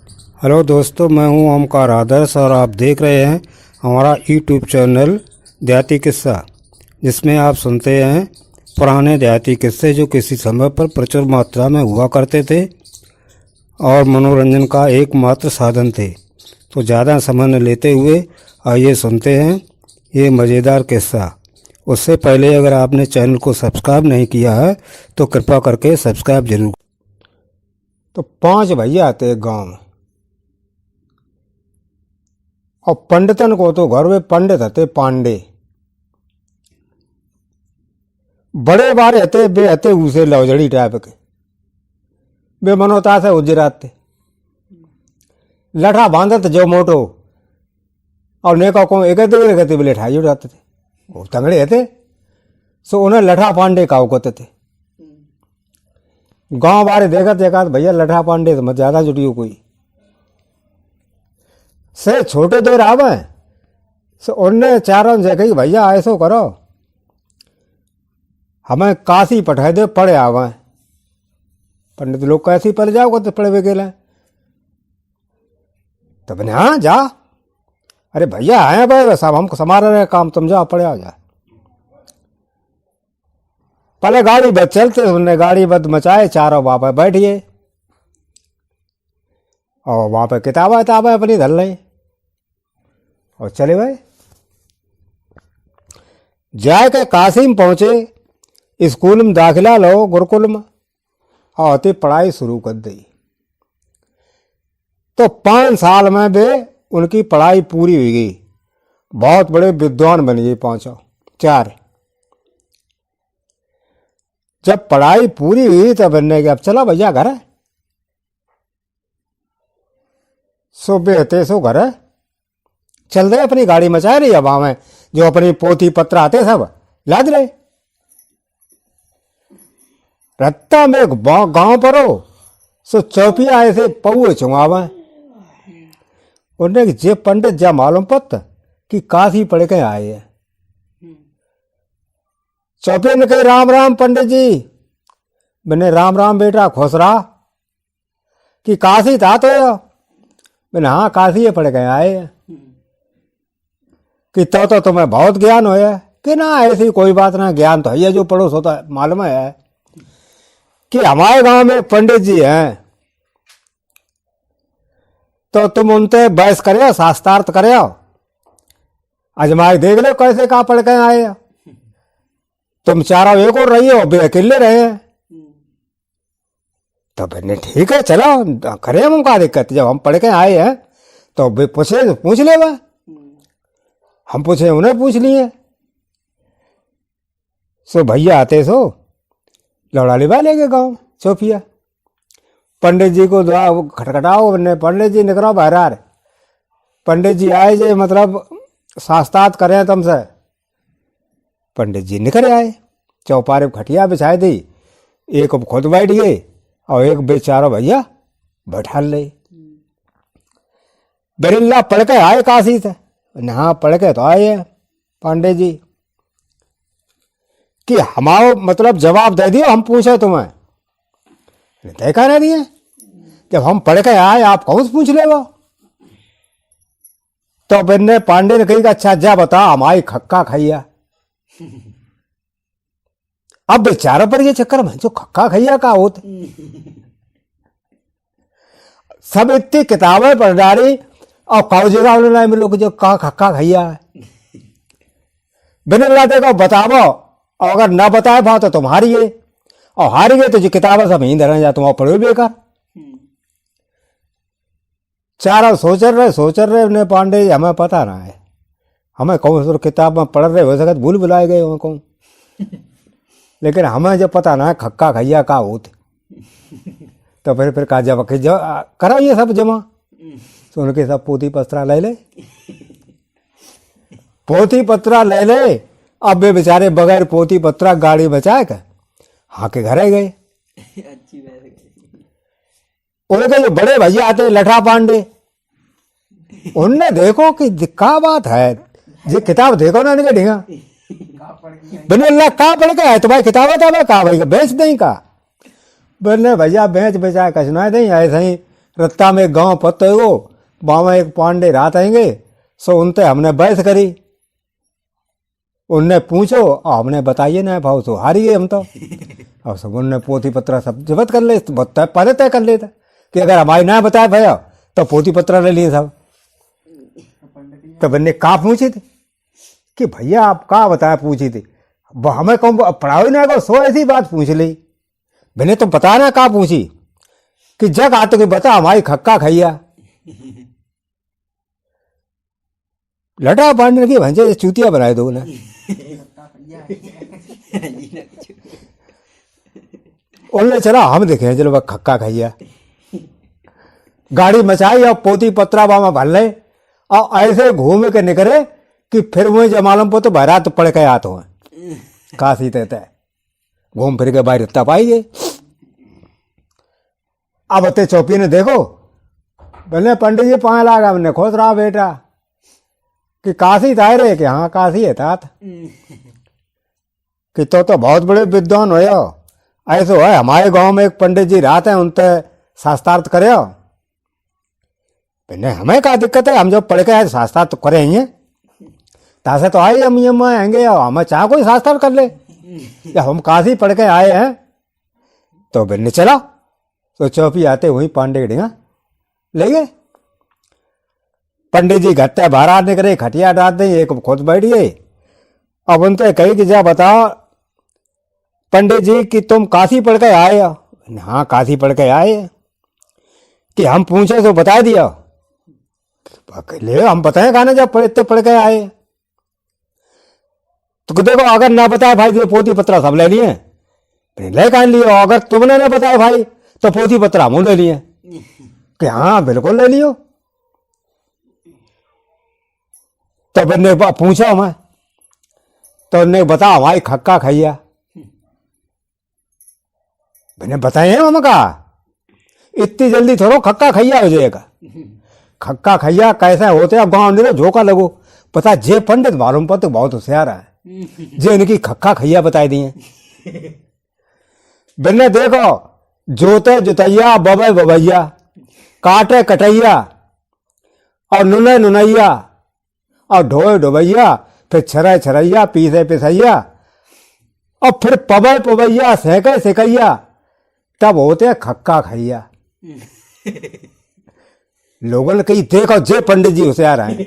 Hello दोस्तों, मैं हूं ओमकार आदर्श और आप देख रहे हैं हमारा यूट्यूब चैनल देहाती किस्सा, जिसमें आप सुनते हैं पुराने देहाती किस्से जो किसी समय पर प्रचुर मात्रा में हुआ करते थे और मनोरंजन का एकमात्र साधन थे। तो ज़्यादा समय न लेते हुए आइए सुनते हैं ये मज़ेदार किस्सा। उससे पहले अगर आपने चैनल को सब्सक्राइब नहीं किया है तो कृपया करके सब्सक्राइब जरूर। तो 5 भैया आते एक गाँव में और पंडितन को तो घर में पंडित हते पांडे बड़े बार हते बे हते उसे लवजड़ी टाइप के बे मनोता से उजरात थे लठा बांधत जो मोटो और नेका को एक गति बिले ठाई उड़ाते थे। वो तंगड़े हते सो उन्हें लठा पांडे का कहते थे। गांव बारे देखा देखा भैया लठा पांडे तो मत ज्यादा जुटियो कोई से छोटे देर आवे सो उनने चारों से कही भैया ऐसो करो हमें काशी पठाए दे पढ़े आवे। पंडित लोग कैसी पढ़ जाओगे तो पढ़े वे गेले तब ने हाँ जा। अरे भैया आए भाई सब हमको समारा रहे काम तुम जाओ पढ़े आ जा। पहले गाड़ी बद चलते उनने गाड़ी बद मचाए चारों वहां पर बैठिए और वहां पर किताबें अपनी धर ले और चले भाई जाए के काशी में पहुंचे। स्कूल में दाखिला लो गुरुकुल में और पढ़ाई शुरू कर दी। तो 5 साल में वे उनकी पढ़ाई पूरी हुई गई। बहुत बड़े विद्वान बन गए 4। जब पढ़ाई पूरी हुई तब बनने के अब चला भैया घर है सो बेहते सो घर है चल रहे अपनी गाड़ी मचा रही अब में जो अपनी पोथी पत्र आते सब लाद रहे रत्ता में गांव पर हो सो चौपिया ऐसे पौए चुंगावे उन्हें जे पंडित जा मालूम पत कि काशी पढ़ के आए हैं। चौपिया ने कहे राम राम पंडित जी। मैंने राम राम बेटा खुश रहा कि काशी था तो मैंने हाँ काशी पढ़ के आए हैं कि तो तुम्हें बहुत ज्ञान होया कि ना ऐसी कोई बात ना ज्ञान तो है जो पढ़ो सो तो मालूम है कि हमारे गांव में पंडित जी हैं तो तुम उनसे बहस करे शास्त्रार्थ करे अजमाई देख लो कैसे कहा पढ़ के आए। तुम चारों एक और रही हो बे अकेले रहे हैं तो मैंने ठीक है चलो करे हम क्या दिक्कत जब हम पढ़ के आए हैं तो बे पूछे पूछ ले वह हम पूछे उन्हें पूछ लिए। सो भैया आते सो लौड़ा लिबा लेके गाँव चौपिया पंडित जी को खटखटाओ ने पंडित जी निकलो बाहर। पंडित जी आए जे मतलब शास्त्रार्थ करें तुमसे। पंडित जी निकल आए चौपारे खटिया बिछाई दी एक खुद बैठ गए और एक बेचारा भैया बैठा ले। बिरला पढ़ के आए काशी से हाँ पढ़ के तो आए हैं पांडे जी कि हमारा मतलब जवाब दे दियो हम पूछे तुम्हें देखा नहीं दिए जब हम पढ़ के आए आप कौन से पूछ ले वो। तो बिन्ने पांडे ने कही अच्छा जा बता हमारी खक्का खैया। अब बेचारा पर ये चक्कर में जो खक्का खैया का होते सब इतनी किताबें पढ़ डाली और कागजेरा में लोग जो कहा खक्का खैया है बिना लाते को बतावो और अगर ना बताए भाव तो तुम हारी गए और हारी गए तो जो किताबें सब यहीं धरने जा तुम पढ़ो बेकार। चारों सोच रहे उन्हें पांडे हमें पता ना है हमें कौन सी किताब में पढ़ रहे हो सकते भूल बुलाए गए हमें कौन लेकिन हमें जब पता ना है खक्का खैया का होते तो फिर का जब करा ये सब जमा तो उनके सब पोथी पत्रा ले पोथी पत्रा ले अब वे बेचारे बगैर पोथी पत्रा गाड़ी बचाए का हाँ के घर गए। उनके जो बड़े भैया आते लठा पांडे उनने देखो कि क्या बात है ये किताब देखो ना इनके ढींगा बिना अल्लाह कहाँ पढ़ के आए तो भाई किताबें तो कहा भाई बेच दें का बोले भैया बेच बेचा कचना दें ऐसे ही रत्ता में एक गांव पत्ते हो वहां एक पांडे रात आएंगे, सो उनते हमने बहस करी, उनने पूछो और हमने बताइए ना भाव तो हारी गए हम तो। और सब उनने पोथी पत्रा सब जब्त कर ले, पहले तय कर लेता कि अगर हमारी ना बताया भैया तो पोथी पत्रा ले लिए सब। तो मैंने कहा पूछी थी कि भैया आप कहा बताया पूछी थी, हमें कौन पढ़ाओ ना को, सो ऐसी बात पूछ ली। मैंने तो बता ना कहा पूछी कि जग आते कि बता हमारी खक्का खैया। लटा पांडे की भंजे चूतिया बनाए दो ना। उनने चला हम देखे चलो वह खक्का खैया, गाड़ी मचाई और पोती पत्रा बामा भर ले और ऐसे घूम के निकले कि फिर मुझे जमालम को तो बहरात पड़ के आते हुए काशी देता है, घूम फिर के बाहर इतना पाई गए। अब अते चौपी ने देखो बोले पंडित जी 5 लाख हमने खोज रहा बेटा कि काशी था रे, कि हाँ काशी है था कि तो बहुत बड़े विद्वान हो, ऐसे है हमारे गांव में एक पंडित जी रहते हैं उनसे शास्त्रार्थ करे। पहले हमें क्या दिक्कत है, हम जब पढ़ के आए शास्त्रार्थ तो करे ही तासे तो आए हम आएंगे, हमें चाहे कोई शास्त्रार्थ कर ले, या हम काशी पढ़ के आए हैं तो बिन्ने चला। तो चौपी आते हुई पांडे की ढींगा ले गए। पंडित जी घट्टे बाहर निकले, खटिया डाल दें, एक खुद बैठिए। अब उनसे कही कि जा बताओ पंडित जी कि तुम काशी पढ़ के आए? हाँ काशी पढ़ के आए। कि हम पूछे तो बता दिया, ले हम बताए कहना जब पढ़ के आए। तो देखो अगर ना बताया भाई तो पोथी पत्रा सब ले लिए, ले कह लियो। अगर तुमने ना बताया भाई तो पोथी पत्रा मुंह ले लिए कि हाँ बिल्कुल ले लियो। तो मैंने पूछा मैं, तो उन्होंने बता हमारी खक्का खैया। मैंने बताए हम कहा इतनी जल्दी थोड़ा खक्का खैया हो जाएगा। खक्का खैया कैसा होते अब गाँव नहीं झोंका लगो, पता जे पंडित मालूम पर तो बहुत होशियार है, जे इनकी खक्का खैया बताई दिए। बिन्ने देखो जोते जुतैया, बबे बबैया, काटे कटैया और नुने नुनैया और ढोए ढोबैया, फिर छरे छरैया, पीसे पिसैया और फिर पबे पबैया, सेके सेकैया, तब होते खक्का खैया। लोगों ने कही देखो जे पंडित जी होशियार है।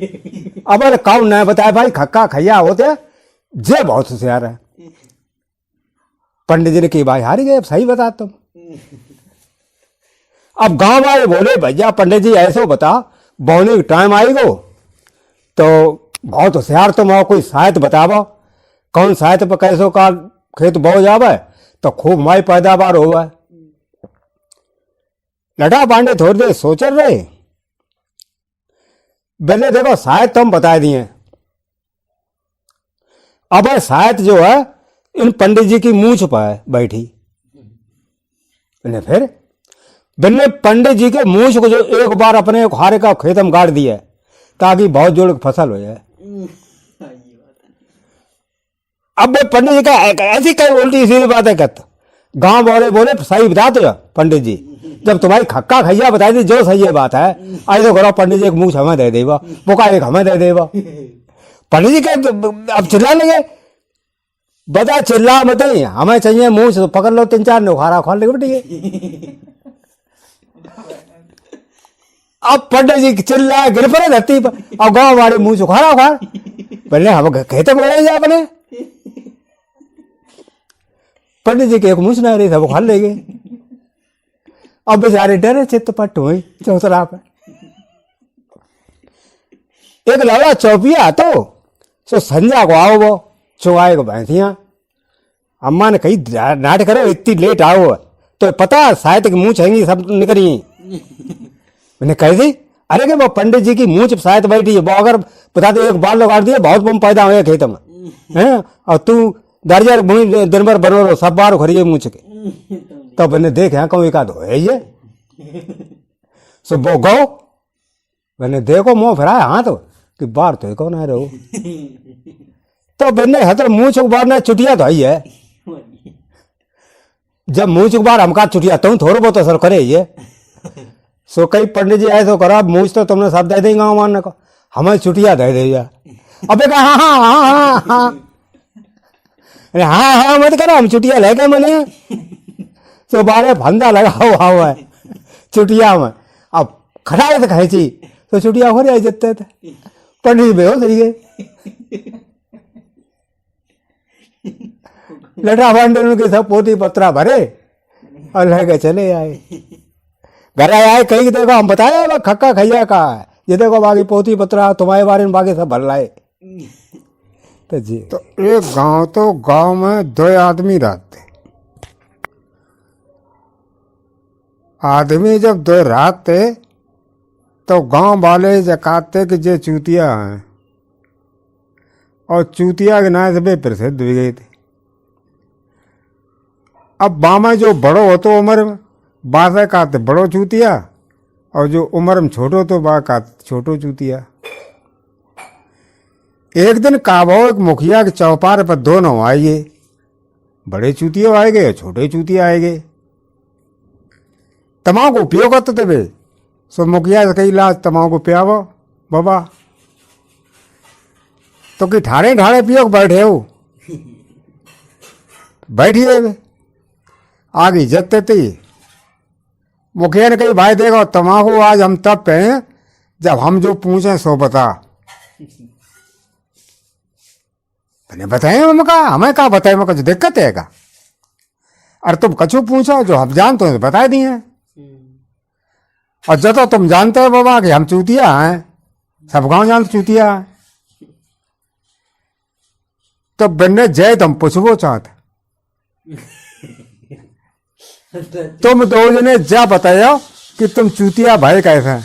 अब अरे कौन नहीं बताया भाई खक्का खैया होते जे बहुत होशियार है। पंडित जी ने कही भाई हारी गए, अब सही बता तुम। अब गांव वाले बोले भैया पंडित जी ऐसे बता बोने का टाइम आएगो तो बहुत होशियार तुम हो, कोई साहित्य बतावो, कौन साहित्य पर कैसो का खेत बो जावे तो खूब माई पैदावार होवे। लटा पांडे थोड़ी देर सोच रहे, पहले देखो साहित्य तो हम बता दिए, अब साहित्य जो है इन पंडित जी की मूंछ पर बैठी। फिर बिन्ने पंडित जी के मूंछ को जो एक बार अपने हारे का खेत में गाड़ दिया ताकि बहुत जोड़ फसल हो जाए। अब पंडित जी का ऐसी कई उल्टी सीधी बातें कहते, गांव वाले बोले सही बता तो पंडित जी, जब तुम्हारी खक्का खैया बताई दी जो सही है बात है, ऐसे करो पंडित जी एक मूंछ हमें दे देगा, वो का एक हमें दे देगा। पंडित जी के अब चिल्ला लगे, बता चिल्ला मत, हमें चाहिए मूंछ, तो पकड़ लो 3-4 नौखारा खोल लेगे बेटी। अब पंडित जी चिल्ला गिर पड़े धरती पर, अब गाँव वाले मुंह सुखारा उखाड़, पहले हम कहते बोले जा अपने। पंडित जी के एक मुंह ना रही था, वो खा ले गए। अब बेचारे डरे चित्त पट हुई चौतरा पर। एक लड़ा चौपिया तो सो संजा को आओ, वो चुआए को भैंसिया। अम्मा ने कही नाट करो इतनी लेट आओ, तो पता साहित्य की मुंह चाहिए सब निकली। मैंने कह दी अरे कि वो पंडित जी की मूंछ शायद बैठी है, वो अगर बता दे एक बाल लगा दिए बहुत बम पैदा हुए खेत में हैं, और तू दर्जर दिन भर बनो सब बार खरीदे मूंछ के। तो मैंने देख यहाँ कहूँ एक आध हो ये सो वो गो, मैंने देखो मुँह फिराया हाथ तो कि बार तो कौन आ रहे हो। तो मैंने हतर मुँह चुक बार ना चुटिया तो आई है, जब मुँह चुक बार हमका चुटिया तो थोड़ा बहुत असर करे ये। सो कई पंडित जी ऐसो करो, मूछ तो तुमने सब दे देंगे गाँव मारने को, हमें छुट्टियां दे देगा। अबे कहा हाँ हाँ हाँ हाँ अरे हाँ हाँ मत करो, हम छुट्टियां लेके मने तो बारे फंदा लगा हुआ है छुट्टियां में। अब खड़ा से खेची तो छुट्टियां हो रही जितते थे, पंडित बेहोश हो गए। लटा भांडर के सब पोती पत्रा भरे और लेके चले आए। घर आए कहीं देखो हम बताया खक्का खैया का है, ये देखो बाकी पोती पत्रा तुम्हारे बारे में बाकी सब भर लाए। तो जी तो एक गांव में 2 आदमी रहते। आदमी जब 2 रहते तो गांव वाले जकाते कि जे चूतिया हैं, और चूतिया के नाम से वे प्रसिद्ध भी गए थे। अब बामा जो बड़ो होतो उम्र में बासे काते बड़ो चूतिया, और जो उम्र में छोटो तो बा का छोटो चूतिया। एक दिन काबो एक मुखिया के चौपार पर दोनों आए, बड़े चूतिया आए गए छोटे चूतिया आए गए। तमाकू पियो करते थे वे, सो मुखिया से कही लाज तमाकू पियावो बाबा, तो कि ठाड़े ठाड़े पियो बैठे हो, बैठिए वे आगे जते थी। मुखिया ने कही भाई देखो तमाकू आज हम तब पे जब हम जो पूछे सो बता। मैंने बताए हमें कहा बताए, मैं कुछ दिक्कत है का? अरे तुम कछु पूछो जो हम जानते हो बता दिए, और जब तुम जानते हो बाबा कि हम चूतिया हैं, सब गांव जानते चूतिया है, तो बिन्ने जय तुम पूछबो चाहते तुम 2 जने जा बताया कि तुम चूतिया भाई कैसे हैं।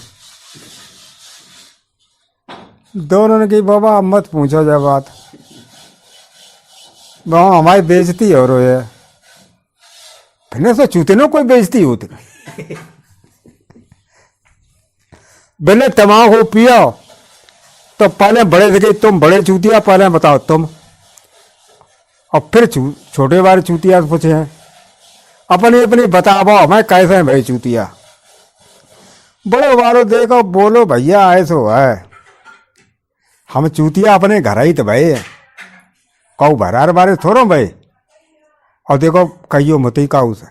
दोनों ने कही बाबा मत पूछो जब बात, बाबा हमारी बेइज्जती हो रही है। फिर से चूते न कोई बेइज्जती होती बिना तमाकू पियो तो पहले बड़े देखे तुम बड़े चूतिया पहले बताओ तुम, और फिर छोटे बारे चूतिया पूछे हैं अपनी अपनी बताओ हमें कैसे है भाई चूतिया। बड़ो बारो देखो बोलो भैया ऐसो है, हम चूतिया अपने घर ही तो भाई कहू भरार बारे थोड़ो भाई, और देखो कहियो मती का उसे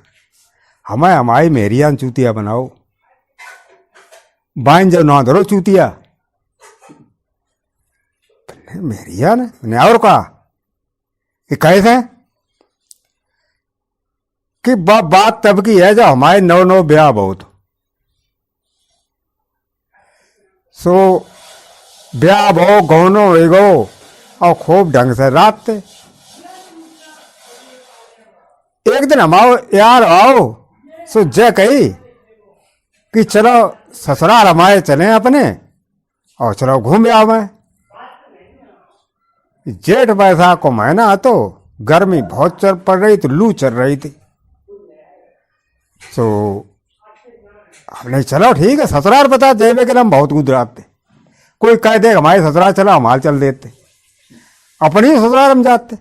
हमें हमारी मेरियान चूतिया बनाओ, बाइन जब ना धरो चूतिया मेरिया ने और कहा कि कैसे कि बात तब की है जब हमारे 9 ब्याह बहुत, सो ब्याह भो गौनो एगो और खूब ढंग से रात थे। एक दिन हम आओ यार आओ, सो जय कही कि चलो ससुराल हमारे चले अपने और चलो घूम आओ। मैं जेठ बैसाख को महीना तो गर्मी बहुत चल पड़ रही थी, लू चल रही थी, तो हमने चलो ठीक है ससुराल बता देवे के हम बहुत गुजराते, कोई कह दे हमारे ससुराल चला हम हाल चल देते, अपनी ससुराल हम जाते।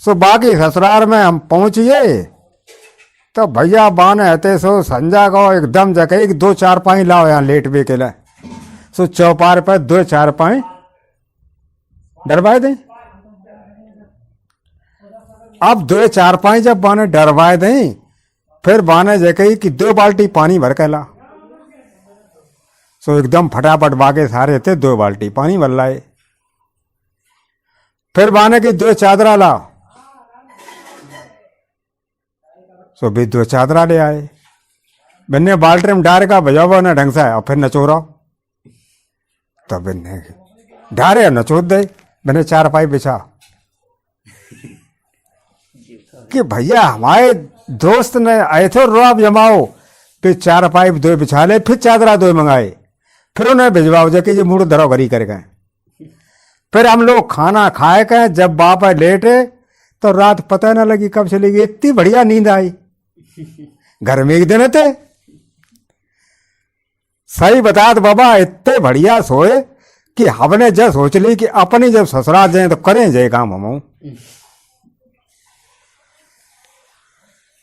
सो बाकी ससुराल में हम पहुंचिए तो भैया बान रहते सो संजा को एकदम जगह 2 4 लाओ यहाँ लेट बे के लिए, सो चौपार पर 2 4 डरवाए दें। अब 2 4 जब बाने डरवाए दें फिर बाने जगह कि 2 बाल्टी पानी भर के ला, सो एकदम फटाफट बागे सारे थे 2 बाल्टी पानी भर लाए। फिर बाने की 2 चादरा ला, सो भी 2 चादरा ले आए। बिन्ने बाल्टी में डार का बजाओ ना ढंग से और फिर नचोरा, तो बिन्ने डारे नचोद दे, बिन्ने 4 पाई बिछा कि भैया हमारे दोस्त ने आए थे रुआब जमाओ, फिर 4 पाइप 2 बिछा ले, फिर चादरा 2 मंगाए, फिर उन्हें भिजवाओ जाके ये मुड़ धरो घरी कर गए। फिर हम लोग खाना खाए गए, जब बाप लेटे तो रात पता न लगी कब चली गई, इतनी बढ़िया नींद आई। घर में एक दिन थे सही बता दो बाबा, इतने बढ़िया सोए कि हमने जब सोच ली कि अपनी जब ससुराल जाए तो करें जाए काम हम।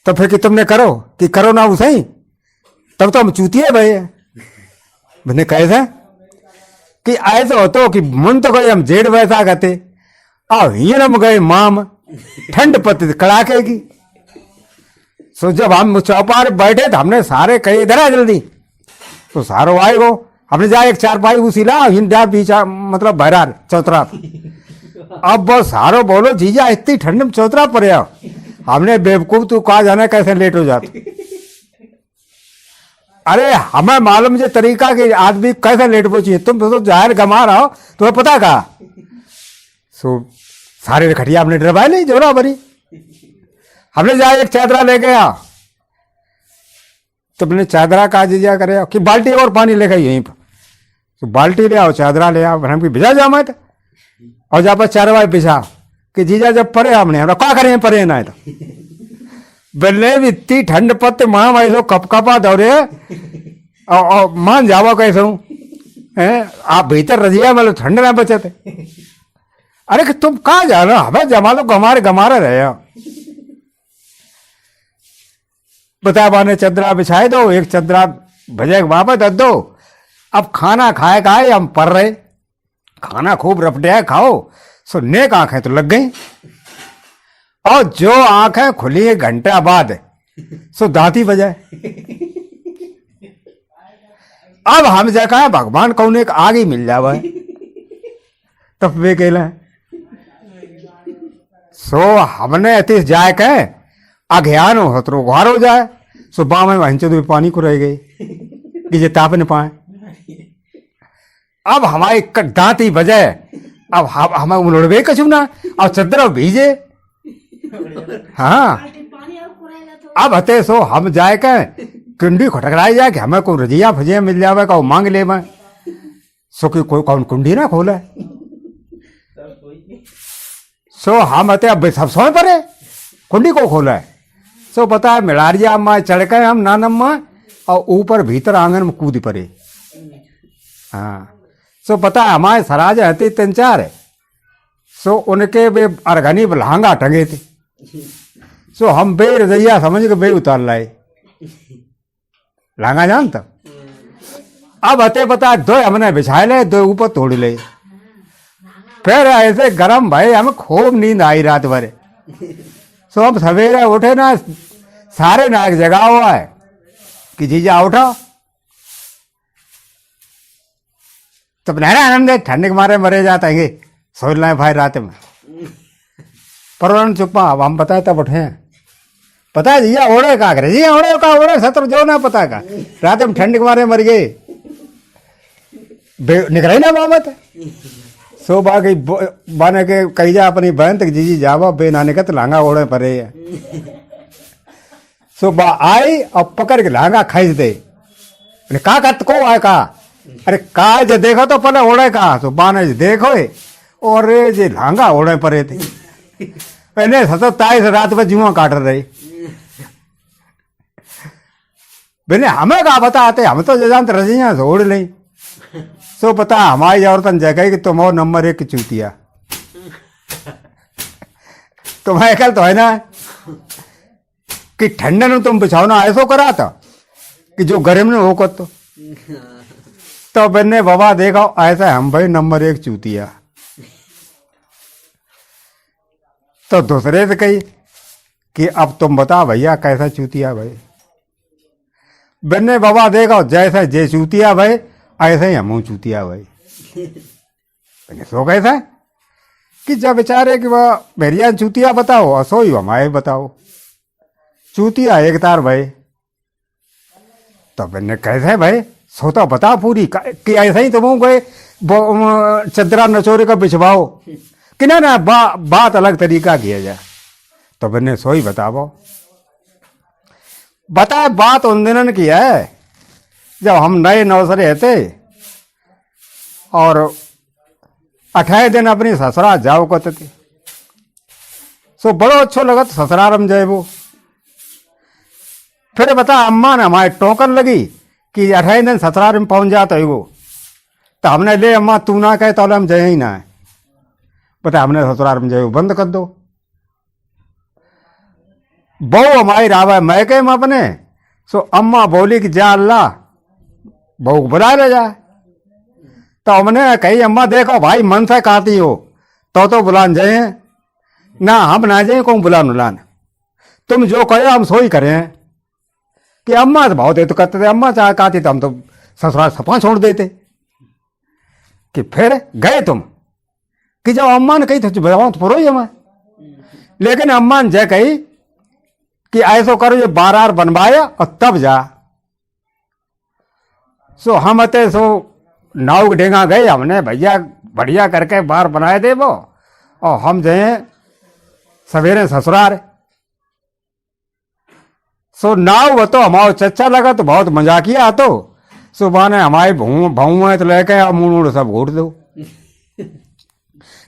तो फिर कि तुमने करो कि करो ना उसे ही तब तो हम चूतिए भाई। मैंने कैसे कि ऐसे होतो कि मन तो गए हम जेठ वैसा कहते अब हियरम गए माम ठंड पति कड़ाके की। सो जब हम चौपार बैठे तो हमने सारे कहे इधर आ जल्दी, तो सारो आए गो। हमने जाए एक चारपाई उसीला हिंडा पीछा मतलब बहरार चौतरा। अब वो सारो बोलो जीजा इतनी ठंड में चौतरा पड़े आओ। हमने बेवकूफ तू कहा जाना कैसे लेट हो जाते। अरे हमें मालूम जो तरीका कि आदमी कैसे लेट पहुंची, तुम तो जाहिर गमा रहा हो, तुम्हें पता का। सो सारे खटिया हमने डरवाए नहीं जोरा भरी। हमने जाए एक चादरा ले गया, तो मैंने चादरा का जीजा करे कि बाल्टी और पानी ले गई यहीं पर। तो बाल्टी ले आओ चादरा ले आओ, हम की भिजा जा मत। और जहाँ पर चारवाई बिछा कि जीजा जब परे हमने हम क्या करें परे ना तो बल्ले भी इतनी ठंड पत्ते माँ भाई लोग कप कपा दौड़े और मान जावा कैसे हूँ आप भीतर रजिया मतलब ठंड ना बचते। अरे कि तुम कहाँ जा रहे हो, हमें जमा लो गमारे रहे हो। बता बाने चदरा बिछाए दो, एक चदरा भजे वापस दे दो। अब खाना खाए खाए हम पर रहे, खाना खूब रपटे खाओ। सो नेक आंखें तो लग गई, और जो आंखें खुली एक घंटा बाद सो दांती बजाए। अब हम जगह भगवान कौन एक आगे मिल जावा तब वे कहला। सो हमने अतिश जाए के अज्ञान हो तो घार हो जाए। सो बाँ में वहीं तो पानी को रह गई कि जे ताप न पाए। अब हमारी दांती बजे, अब हमें उलड़बे कछु ना, अब चद्दर भीजे। हाँ अब हते सो हम जाए के कुंडी खटखड़ाई जाए कि हमें कोई रजिया फजिया मिल जावे का मांग ले मैं। सो कि कोई कौन कुंडी ना खोले। सो हम हते अब सब सोए पड़े कुंडी को खोला है। सो पता है मिलारिया में चढ़ के हम नानम में और ऊपर भीतर आंगन में कूद पड़े। हाँ सो पता है हमारे सराज हती तीन चार, सो उनके बे अरगनी लहंगा टंगे थे। सो हम बे रजैया समझ के बे उतार लाए लहंगा जानता। अब हते पता दो हमने बिछाए ले, दो ऊपर तोड़ ले। फिर ऐसे गरम भाई हमें खूब नींद आई रात भर। सो अब सवेरे उठे ना सारे नाक जगा हुआ है कि जीजा उठा। तब नहरा आनंद ठंड के मारे मरे जाते हैं सोच रहे भाई रात में। पर चुप्पा अब हम बताए तब उठे पता है जीजा ओढ़े का करे, जीजा ओढ़े का ओढ़े सत्र जो ना पता का रात में ठंड के मारे मर गए निकले ना बाबत। सो बाकी बने के कही जा अपनी बहन तक जीजी जावा बे नाने का तो लांगा ओढ़े परे है। सो बा आई और पकड़ के लांगा खींच दे। का कत को आए का, अरे का जे देखो तो पहले ओढ़े का। तो बाने देखो और जे लांगा ओढ़े परे थे। पहले सतत ताई से रात में जुआ काट रहे। मैंने हमें कहा बताते, हम तो जानते रजिया से ओढ़ लें। सो पता हमारी औरतन जगह कि तुम और नंबर 1 की चूतिया तुम्हारे कल तो है ना कि ठंडे में तुम बिछावना ऐसो करा था कि जो गर्म में हो तो मैंने बाबा देखा ऐसा हम भाई नंबर 1 चूतिया। तो दूसरे से कही कि अब तुम बता भैया कैसा चूतिया भाई। मैंने बाबा देखा जैसा जे चूतिया भाई ऐसे ही हम चूतिया भाई। सो कैसा कि जब बेचारे कि वह भेरिया चूतिया बताओ और सो ही हमारे बताओ चूतिया एक तार भाई। तो मैंने कैसे भाई सोता बता पूरी कि ऐसे ही तुम गए चदरा नचोरे का बिछवाओ कि ना बात अलग तरीका किया जाए। तो मैंने सो ही बताओ बता बात उन दिनन की है जब हम नए नौसरे थे और 28 दिन अपनी ससुराल जाओ करते थे। सो बड़ो अच्छो लगा तो ससुराल में जाए वो। फिर बता अम्मा ने हमारे टोकन लगी कि 28 दिन ससुराल में पहुंच जाता है वो। तो हमने ले अम्मा तू ना कहे तो हम जाए ही ना है। बता हमने ससुराल में जाए बंद कर दो। बहु हमारी रावा मैके में अपने सो अम्मा बोली कि जा अल्लाह बहू को बुला ले जाए। तो हमने कही अम्मा देखो भाई मन से कहती हो तो बुलान जाए ना, हम ना जाए कौन बुलान उलान, तुम जो कहे हम सो ही करें। कि अम्मा तो बहुत तो करते थे, अम्मा चाहे कहती तो हम तो ससुराल सपा छोड़ देते। कि फिर गए तुम कि जब अम्मा ने कही तो बताओ तो पुरो ही हमें, लेकिन अम्मा ने जय कही कि ऐसो करो ये बार बनवाया और तब जा। सो हम अते सो नाव के डेंगा गए, हमने भैया बढ़िया करके बार बनाए दे वो, और हम जाए सवेरे ससुराल। सो नाव वो तो हमारा चच्चा लगा तो बहुत मजाकिया तो सुबह ने हमारी भाऊ है तो लेके अब मुड़ सब घूट दो,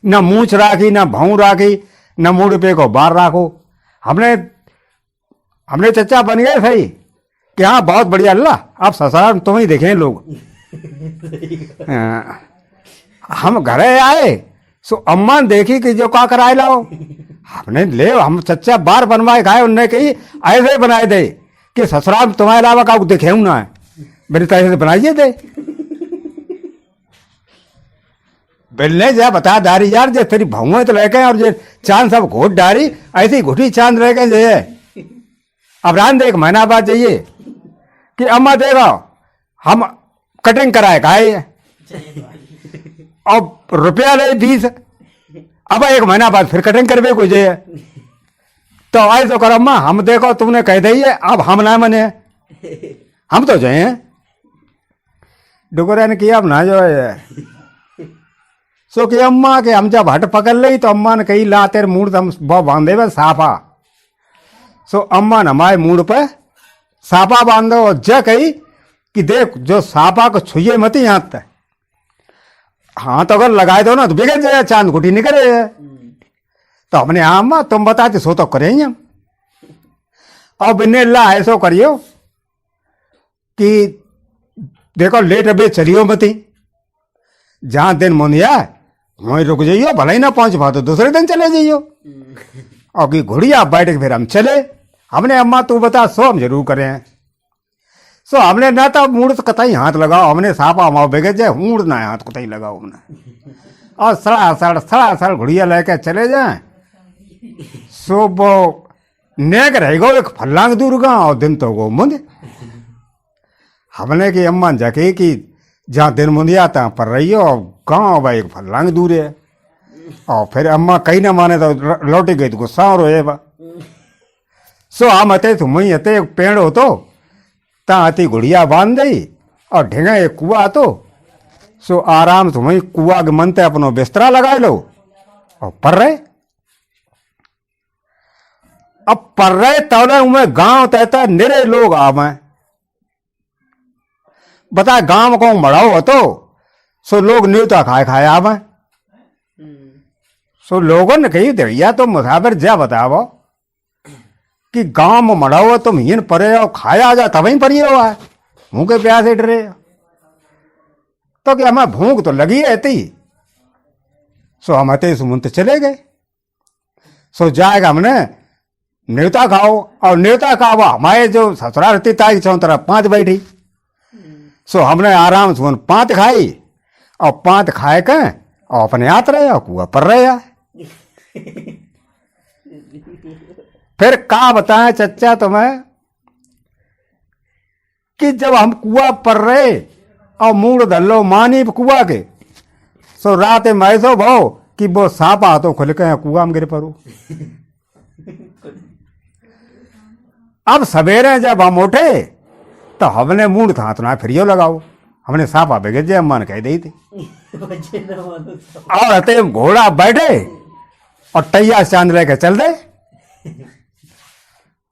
न मूछ राखी न भाऊ राखी न मुड़ पे को बार राखो। हमने चच्चा बन गए सही कि हाँ बहुत बढ़िया अल्लाह आप ससुराल तुम ही देखें लोग। हम घरे आए सो अम्मा ने देखी कि जो का कराए लाओ, हमने ले हम चच्चा बार बनवाए खाए, उनने कही ऐसे ही बनाए दे कि ससुराल तुम्हारे अलावा का देखे ना है, मेरी तरह से बनाइए दे। बिलने जा बता डारी यार जे तेरी भाऊ तो लेके और जे चांद सब घोट डारी ऐसी घुटी चांद रह गए जे। अब रान देख महीना बाद जाइए कि अम्मा देखो हम कटिंग कराए खाए और रुपया ले 20, अब 1 महीना बाद फिर कटिंग करवे को जे। तो ऐसा करो अम्मा हम देखो तुमने कह दी है अब हम ना मने, हम तो जाए। डुगरा ने किया अब ना जो है सो कि अम्मा के हम जब हट पकड़ ली तो अम्मा ने कही ला तेरे मूड हम बांधे हुए साफा। सो अम्मा ने हमारे मूड पे साफा बांधो और जय कही कि देख जो साफा को छुए मत यहाँ तक, हाथ अगर लगाए दो ना तो बिगड़ जाए चांद गुटी निकले। तो हमने हाँ अम्मा तुम बताते सो तो करेंगे हम। और बिन्ने ला ऐसो करियो कि देखो लेट अबे चलियो मती, जहां दिन मुनिया वहीं रुक जाइयो, भला ही ना पहुंच पाओ तो दूसरे दिन चले जाइयो। और कि घुड़िया बैठ के फिर हम चले। हमने अम्मा तू बता सो हम जरूर करें। सो हमने ना तो मूड तो कतई हाथ लगाओ, हमने सापा हमाओ बेगे जाए मूड ना हाथ कतई लगाओ हमने, और सड़ा घुड़िया लेके चले जाए। सो वो नेक रह गो एक फल्लांग दूर का और दिन तो गो मुंद। हमने की अम्मा जाके कि जहाँ दिन मुंदिया तहाँ पर रही हो, गाँव भाई एक फल्लांग दूर है। और फिर अम्मा कहीं ना माने तो लौटी गई तो गुस्सा और रोए बा। सो हम अते तुम ही अते एक पेड़ हो तो ता अति गुड़िया बांध दी और ढेंगा एक कुआ तो सो आराम तुम ही कुआ के मनते अपनो बिस्तरा लगा लो और पर रहे। अब पर रहे तौले उमें गांव तहता निरे लोग आवे, बता गांव को मड़ाओ हो तो सो लोग न्यूता खाए खाए आवे। सो लोगों ने कही भैया तो मुसाफिर जा बताओ कि गांव में मड़ाओ हो तुम हिन परे हो खाया जा तब ही परी हो मुंह के प्यास से डरे। तो कि हमें भूख तो लगी रहती। सो हम अते सुमंत चले गए। सो जाएगा हमने न्योता खाओ और न्योता खाओ हमारे जो ससुराल रहती ताई चौ तरफ 5 बैठी। सो हमने आराम से 5 खाई और 5 खाए के और अपने हाथ रहे और कुआ पर रहे। फिर का बताएं चच्चा तुम्हें कि जब हम कुआ पर रहे और मूड धल्लो मानी कुआ के सो रात में ऐसो भाव कि वो सांपा तो खुल के कुआ में गिर पड़ो। अब सवेरे जब हम उठे तो हमने मूड था तो ना फिरियो लगाओ, हमने सांपा बेगे जे अम्मा ने कह दी थी। और अते घोड़ा बैठे और टैया चांद लेके चल दे।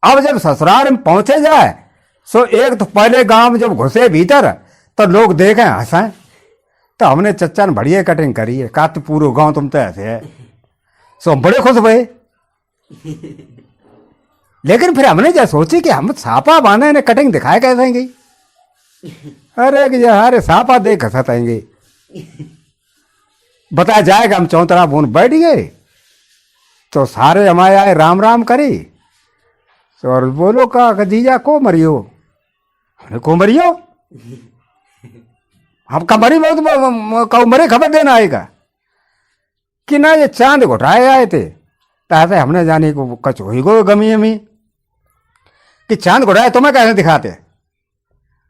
अब जब ससुराल में पहुंचे जाए सो एक तो पहले गांव में जब घुसे भीतर तो लोग देखे हंसा। तो हमने चच्चा ने बढ़िया कटिंग करी है, का तो पूरा गांव तुम तो ऐसे है। सो हम बड़े खुश हुए। लेकिन फिर हमने जो सोची कि हम सापा बांधे ने कटिंग दिखाए कैसे गई। अरे कि अरे सापा देख सताएंगे बताया जाएगा। हम चौतरा बोन बैठ गए तो सारे हमारे आए राम राम करी। तो और बोलो का जीजा को मरियो हमें को मरियो हम कमरी बहुत कौ मरे खबर देना आएगा कि ना ये चांद घुटाए आए थे तासे हमने जाने को कच हुई गो गमी अमी कि चांद घुटाए तुम्हें कैसे दिखाते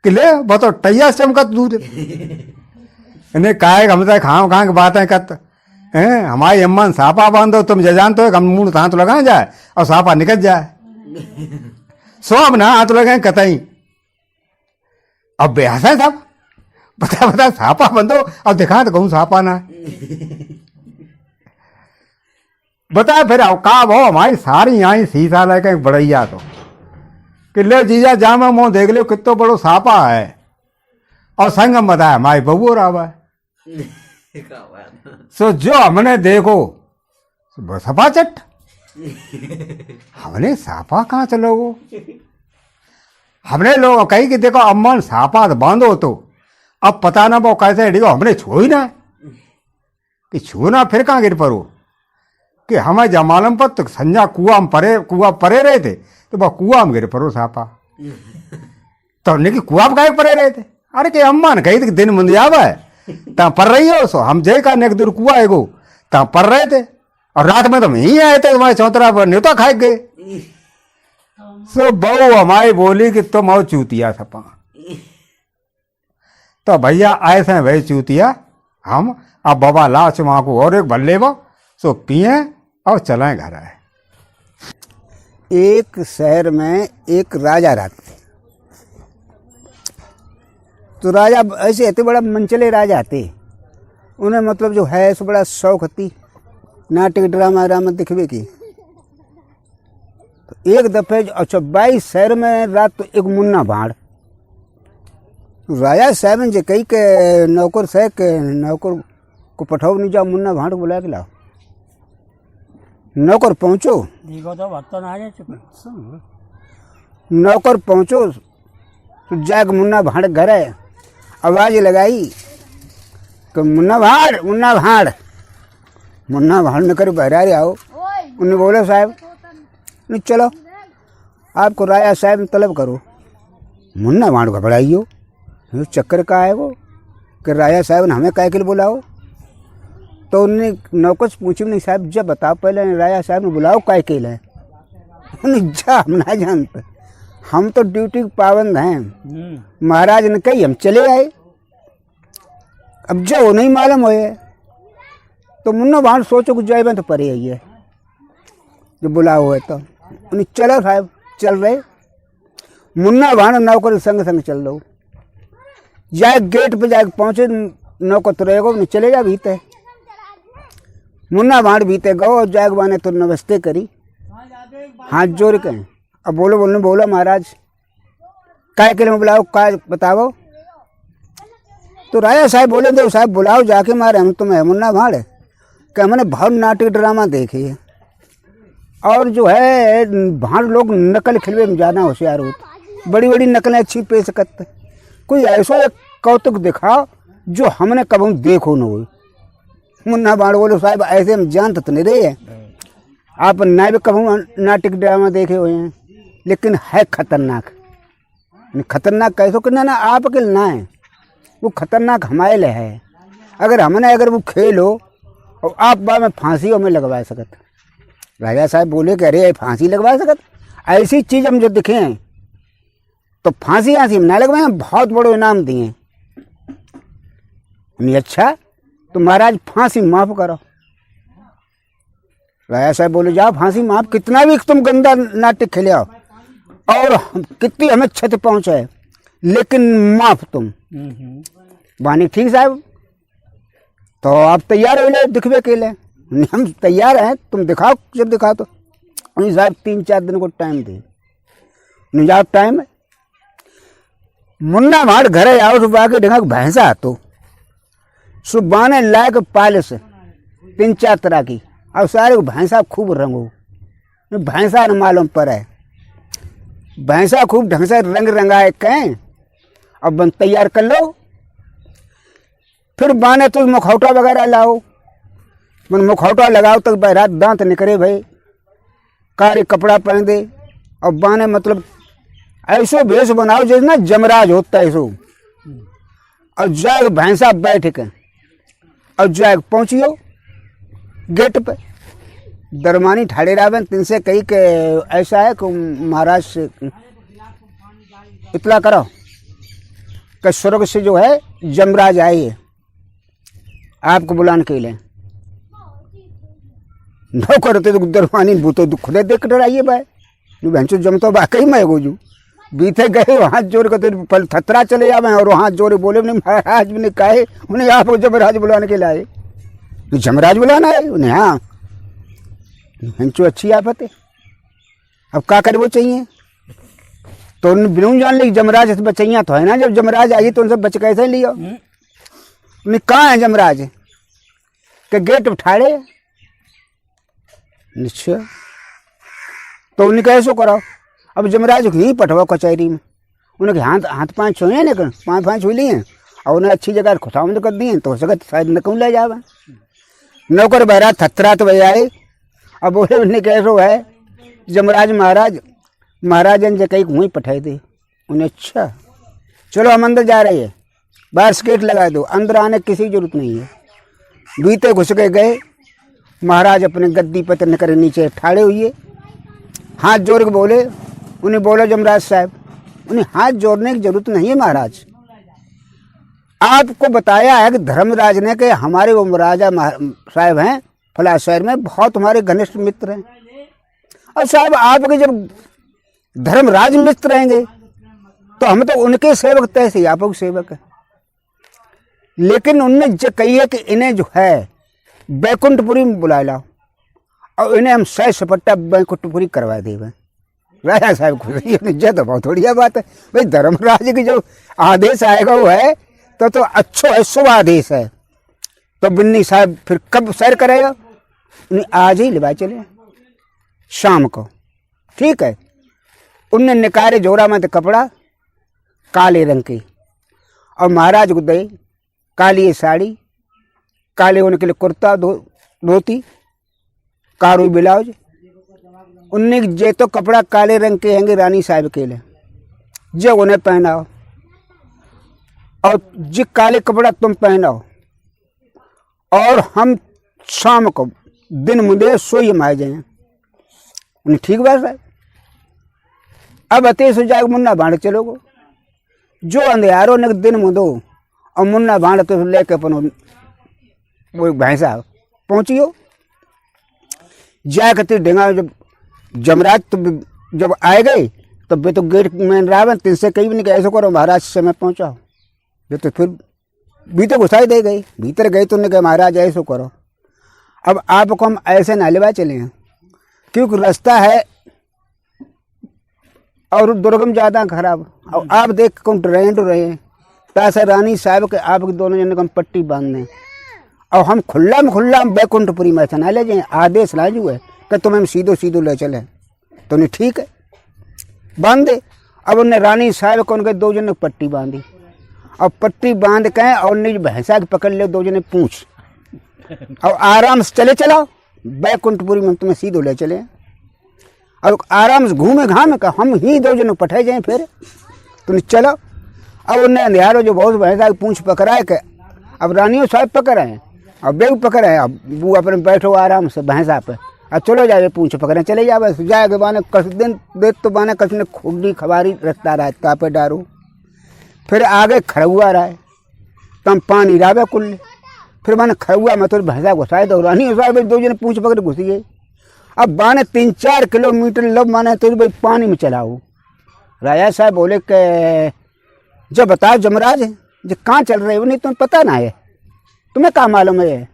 कि ले बहुत टैया चमकत दूध इन्हें काहे हम तो खाओ कहाँ की बातें करते हैं हमारी अम्मा ने सापा बांधो तुम जे जानते हो हम मुंह हाथ लगाए जाए और सापा निकल जाए सब ना हाथ लगाए कतई अब बेहस है सब बता सापा बंदो अब दिखा तो कहूँ सापा ना बता फिर का वो हमारी सारी आई शीशा लेके बड़ैया तो कि ले जीजा जामा मुँह देख लो कितो बड़ो सापा है और संगम बताया हमारी बबू रावा सो जो हमने देखो सपा चट हमने सापा कहाँ चलोगो हमने लोग कही कि देखो अम्मा सापा बांधो तो अब पता ना वो कैसे डिगो हमने छू ही ना कि छूना फिर कहाँ गिर पड़ो कि हमें जमालम पर तो संजा कुआ परे रहे थे तो वह कुआ में गिर पड़ो सापा तो हमने कि कुआ में काहे परे रहे थे अरे कि अम्मा ने कही थी कि दिन मुंद आवा है ता पर रही हो सो हम जय का नेक दूर कुआ एगो ता पर रहे थे और रात में तो हम ही आए थे तुम्हारे चौतरा पर न्योता खाए गए सो बहू हमारी बोली कि तुम आओ चूतिया सपा तो भैया ऐसे भाई चूतिया हम अब बाबा लाश वहां को और एक भल्ले वो सो पिए और चलाएं घर आए। एक शहर में एक राजा रहते थे। तो राजा ऐसे इतने बड़ा मनचले राजा थे, उन्हें मतलब जो है सो बड़ा शौक थी नाटक ड्रामा ड्रामा दिखवे की। तो एक दफे अच्छा 22 शहर में रात तो एक मुन्ना भाड़ राजा साहब ने जो कही के नौकर से के नौकर को पठाओ नहीं जाओ मुन्ना भाड़ को बुला के लाओ। नौकर पहुंचो नौकर पहुंचो तो जाग मुन्ना भाड़ घर है आवाज लगाई कि मुन्ना भाड़ न कर बहरारे आओ। उन्हें बोले साहब नहीं चलो आपको राजा साहब ने तलब करो। मुन्ना भाड़ घबराइयो चक्कर का है वो कि राजा साहब ने हमें काय के लिए बुलाओ। तो उन्हें नौकर से पूछी नहीं साहब जब बताओ पहले राजा साहब ने बुलाओ काय के लिए। उन्हें जा हम ना जानते हम तो ड्यूटी पाबंद हैं। महाराज ने कही हम चले आए। अब जो नहीं मालूम हो तो मुन्ना भाड़ सोचो कुछ जाए तो परे आई है जो बुलाओ है तो उन्हें चलो साहब चल रहे। मुन्ना भाड़ नौकर संग संग चल रहा जाए गेट पे जाके पहुंचे नौकर तो रहेगा नहीं चले जा भीते। मुन्ना भाड़ भीते गो जाग बाने तो नमस्ते करी हाथ जोड़ के अब बोलो महाराज काय के लिए बुलाओ काय बताओ। तो राजा साहब बोले देव साहब बुलाओ जाके मारे हम तुम्हें मुन्ना भाड़ कि हमने बहुत नाटक ड्रामा देखे है और जो है भाड़ लोग नकल खिलवे में ज़्यादा होशियार होते बड़ी बड़ी नकलें अच्छी पेश करते। कोई ऐसा एक कौतुक दिखाओ जो हमने कभी देखो न हो। मुन्ना भाड़ बोलो साहब ऐसे हम जानते तो नहीं रहे हैं आप ना भी कभी नाटक ड्रामा देखे हुए हैं लेकिन है खतरनाक। खतरनाक कैसो कि ना आपके लिए ना है वो खतरनाक हमारे लिए है। अगर वो खेल हो और आप बाद में फांसी में लगवा सकत। राजा साहब बोले कि अरे फांसी लगवा सकत ऐसी चीज़ हम जो दिखे हैं तो फांसी हम ना लगवाए बहुत बड़ो इनाम दिए। अच्छा तो महाराज फांसी माफ करो। राजा साहब बोले जाओ फांसी माफ कितना भी तुम गंदा नाटक खेले आओ और कितनी हमें क्षति पहुंचाए लेकिन माफ तुम। वानी ठीक साहब तो आप तैयार हो ले दिखवे के लिए हम तैयार हैं तुम दिखाओ जब दिखाओ तो उन्हीं साहब 3-4 दिन को टाइम दे नहीं जाओ टाइम। मुन्ना भाड़ घरे आओ सुबह के ढंग भैंसा तो सुबह ने लायक पालिस 3-4 तरह की और सारे भैंसा खूब रंगो भैंसा न मालूम पर है भैंसा खूब ढंग से रंग रंगाए कहें अब बन तैयार कर लो। फिर बाने तो मुखौटा वगैरह लाओ मन मुखौटा लगाओ तक बहरात दांत निकले भाई कारी कपड़ा पहन दे और बाने मतलब ऐसो भेष बनाओ जैसे ना जमराज होता है ऐसो, और जाग भैंसा बैठ के और जाग पहुंचियो गेट पे। दरमानी ठाड़े रावन तिनसे कही कि ऐसा है कि महाराज से इतला करो कि स्वर्ग से जो है जमराज आए है आपको बुलाने के लिए। नौकर तो दरमानी भूतो खुद देख डराइए भाई भैंसो जम तो वाकई मैं गोजू बीते गए हाथ जोड़ कर पल थतरा चले जावे और हाथ जोड़े बोले नहीं महाराज ने कहे उन्हें आप जमराज बुलाने के लाए। जमराज बुलाना है उन्हें? हाँ भैंसो अच्छी आफत है, अब क्या करे वो चाहिए। तो उन्हें बिनू जान ली जमराज से बचैया तो है ना, जब जमराज आई तो उनसे बच कैसे लिया। उन्हें कहाँ है जमराज के गेट उठाड़े निश्चय। तो उन्हें कैसे कराओ, अब जमराज को ही पटवा कचहरी में। उन्हें हाथ हाथ पाँच छुए ना पाँच पाँच हुई लिए और उन्हें अच्छी जगह खुशामद कर दिए तो हो सके शायद नकूँ ले जावे। नौकर बहरा थतरा तो भैया आए। अब बोले उन्हें कैसो है जमराज महाराज ने कहीं वहीं पठाए दे। उन्हें अच्छा चलो हम अंदर जा रहे हैं, बाहर गेट लगा दो, अंदर आने की किसी जरूरत नहीं है। बीते घुस के गए, महाराज अपने गद्दी पर तन कर नीचे ठाड़े हुए, हाथ जोड़ के बोले। उन्हें बोलो जमराज साहब, उन्हें हाथ जोड़ने की जरूरत नहीं है महाराज, आपको बताया है कि धर्मराज ने कि हमारे वो राजा साहब हैं फला शहर में बहुत हमारे घनिष्ठ मित्र हैं, और साहब आपके जब धर्मराज मित्र रहेंगे तो हम तो उनके सेवक तैसे ही आपके सेवक है। लेकिन उनने जो कही है कि इन्हें जो है बैकुंठपुरी में बुला लाओ और इन्हें हम सह सपट्टा बैकुंठपुरी करवा देवे। राजा साहब खुद तो बहुत बढ़िया बात है भाई, धर्मराज की जो आदेश आएगा वो है तो अच्छो है, शुभ आदेश है। तो बिन्नी साहब फिर कब सैर करेगा, उन्हें आज ही लिवा चले शाम को, ठीक है। उनने निकारे जोरा में तो कपड़ा काले रंग की और महाराज को दे काली साड़ी, काले उनके लिए कुर्ता धोती, कारू ब्लाउज। उनने जे तो कपड़ा काले रंग के हैंगे रानी साहब के लिए, जो उन्हें पहनाओ और जो काले कपड़ा तुम पहनाओ और हम शाम को दिन मुझे सोई माए जाए। उन्हें ठीक बात है। अब अते सो जाए मुन्ना भाड़ चलोगो, जो अंधेरों ने दिन मुदो और मुन्ना भाड़ तो लेके अपन वो भैंसा पहुंचियो। जाकर ढेंगा जब जमराज तो जब आए गए तब वे तो गेट में रावण तिनसे कहीं भी नहीं कहा ऐसा करो महाराज से मैं पहुंचाओ। ये तो फिर भीतर घुसाई दे गई, भीतर गई तो उन्होंने कहा महाराज ऐसा करो। अब आपको हम ऐसे ना लेवा चले हैं क्योंकि रास्ता है और दुर्गम ज़्यादा खराब, और आप देख कौन ट्रेंड रहे हैं तासा रानी साहब के आपके दोनों जन को हम पट्टी बांधने और हम खुल्ला में बैकुंठपुरी में ना ले जाए। आदेश लाजू है कि तुम्हें हम सीधो ले चले, तो उन्हें ठीक है बांध दे। अब उन्हें रानी साहब को उनके दो जन पट्टी बांधी और पट्टी बांध के और उन्हें भैंसा के पकड़ ले दो जने पूछ और आराम से चले चलाओ बैकुंठपुरी में तुम्हें सीधो ले चले और आराम से घूमे घामे का हम ही दो जन पठाए जाए फिर तुम चलो। अब उन्हें अंधेरों जो बहुत भैंसा की पूछ पकड़ाए के अब रानियों साहब पकड़ाए और बेग पकड़ाए। अब वो अपने बैठो आराम से भैंसा पे और चलो जाए पूछ पकड़े चले जाए जाएगा बाने कस दिन देख तो बाने कस ने खुदी खबारी रखता रहा का पे डारो फिर आगे खड़ुआ रहा है तम पानी रावे कुल फिर माने खड़ुआ में तो भैंसा घुसाए दो रानी साहब दो जने पूछ पकड़ घुसी गई। अब बाने 3-4 किलोमीटर लब माने तो भाई पानी में चलाओ। राजा साहब बोले कि जब बताओ जमराज जो कहाँ चल रहे हो नहीं तुम्हें पता ना है, तुम्हें कहाँ मालूम है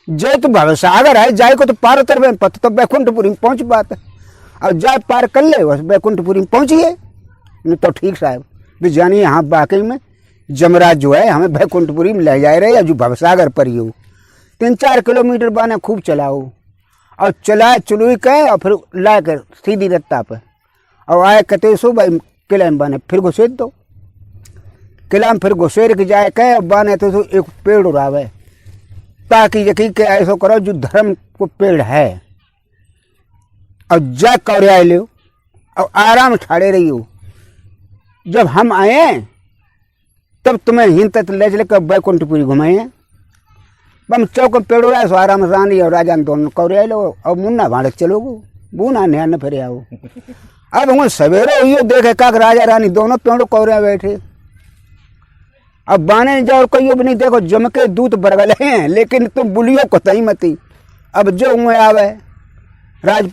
जय तो भवसागर है जाए को तो पार उतर पता तो बैकुंठपुरी में पहुँच बात और जाए पार कर ले बस बैकुंठपुरी में पहुँचिए नहीं तो ठीक साहब भी जानिए हाँ वाकई में जमराज जो है हमें बैकुंठपुरी में ले जाए रहे या जो भवसागर पर ही हो। 3-4 किलोमीटर बाने खूब चलाओ और चलाए चलुई कहे और फिर ला कर सीधी रत्ता पर और आए कहते सो भाई किला में बाने फिर घुसेर दो किला में फिर घुसेर के जाए कहे और बाने तो एक पेड़ उड़ावे ताकि यकीन के ऐसा करो जो धर्म को पेड़ है और जा कौरिया ले और आराम ठाड़े रही हो जब हम आए तब तुम्हें हिंद तक ले चले कर बैकुंठपुरी घुमाए हैं। हम चौक पेड़ो रहा सो आराम रानी और राजा दोनों कौरे लो और मुन्ना भाड़क चलोगो बूना नया न फिर आओ। अब हम सवेरे हुई देखे का राजा रानी दोनों पेड़ों कौरे बैठे। अब बाने जाओ कहियो भी नहीं देखो जम के दूत बरगल हैं लेकिन तुम बुलियो को तई मती। अब जो हुए आवे राज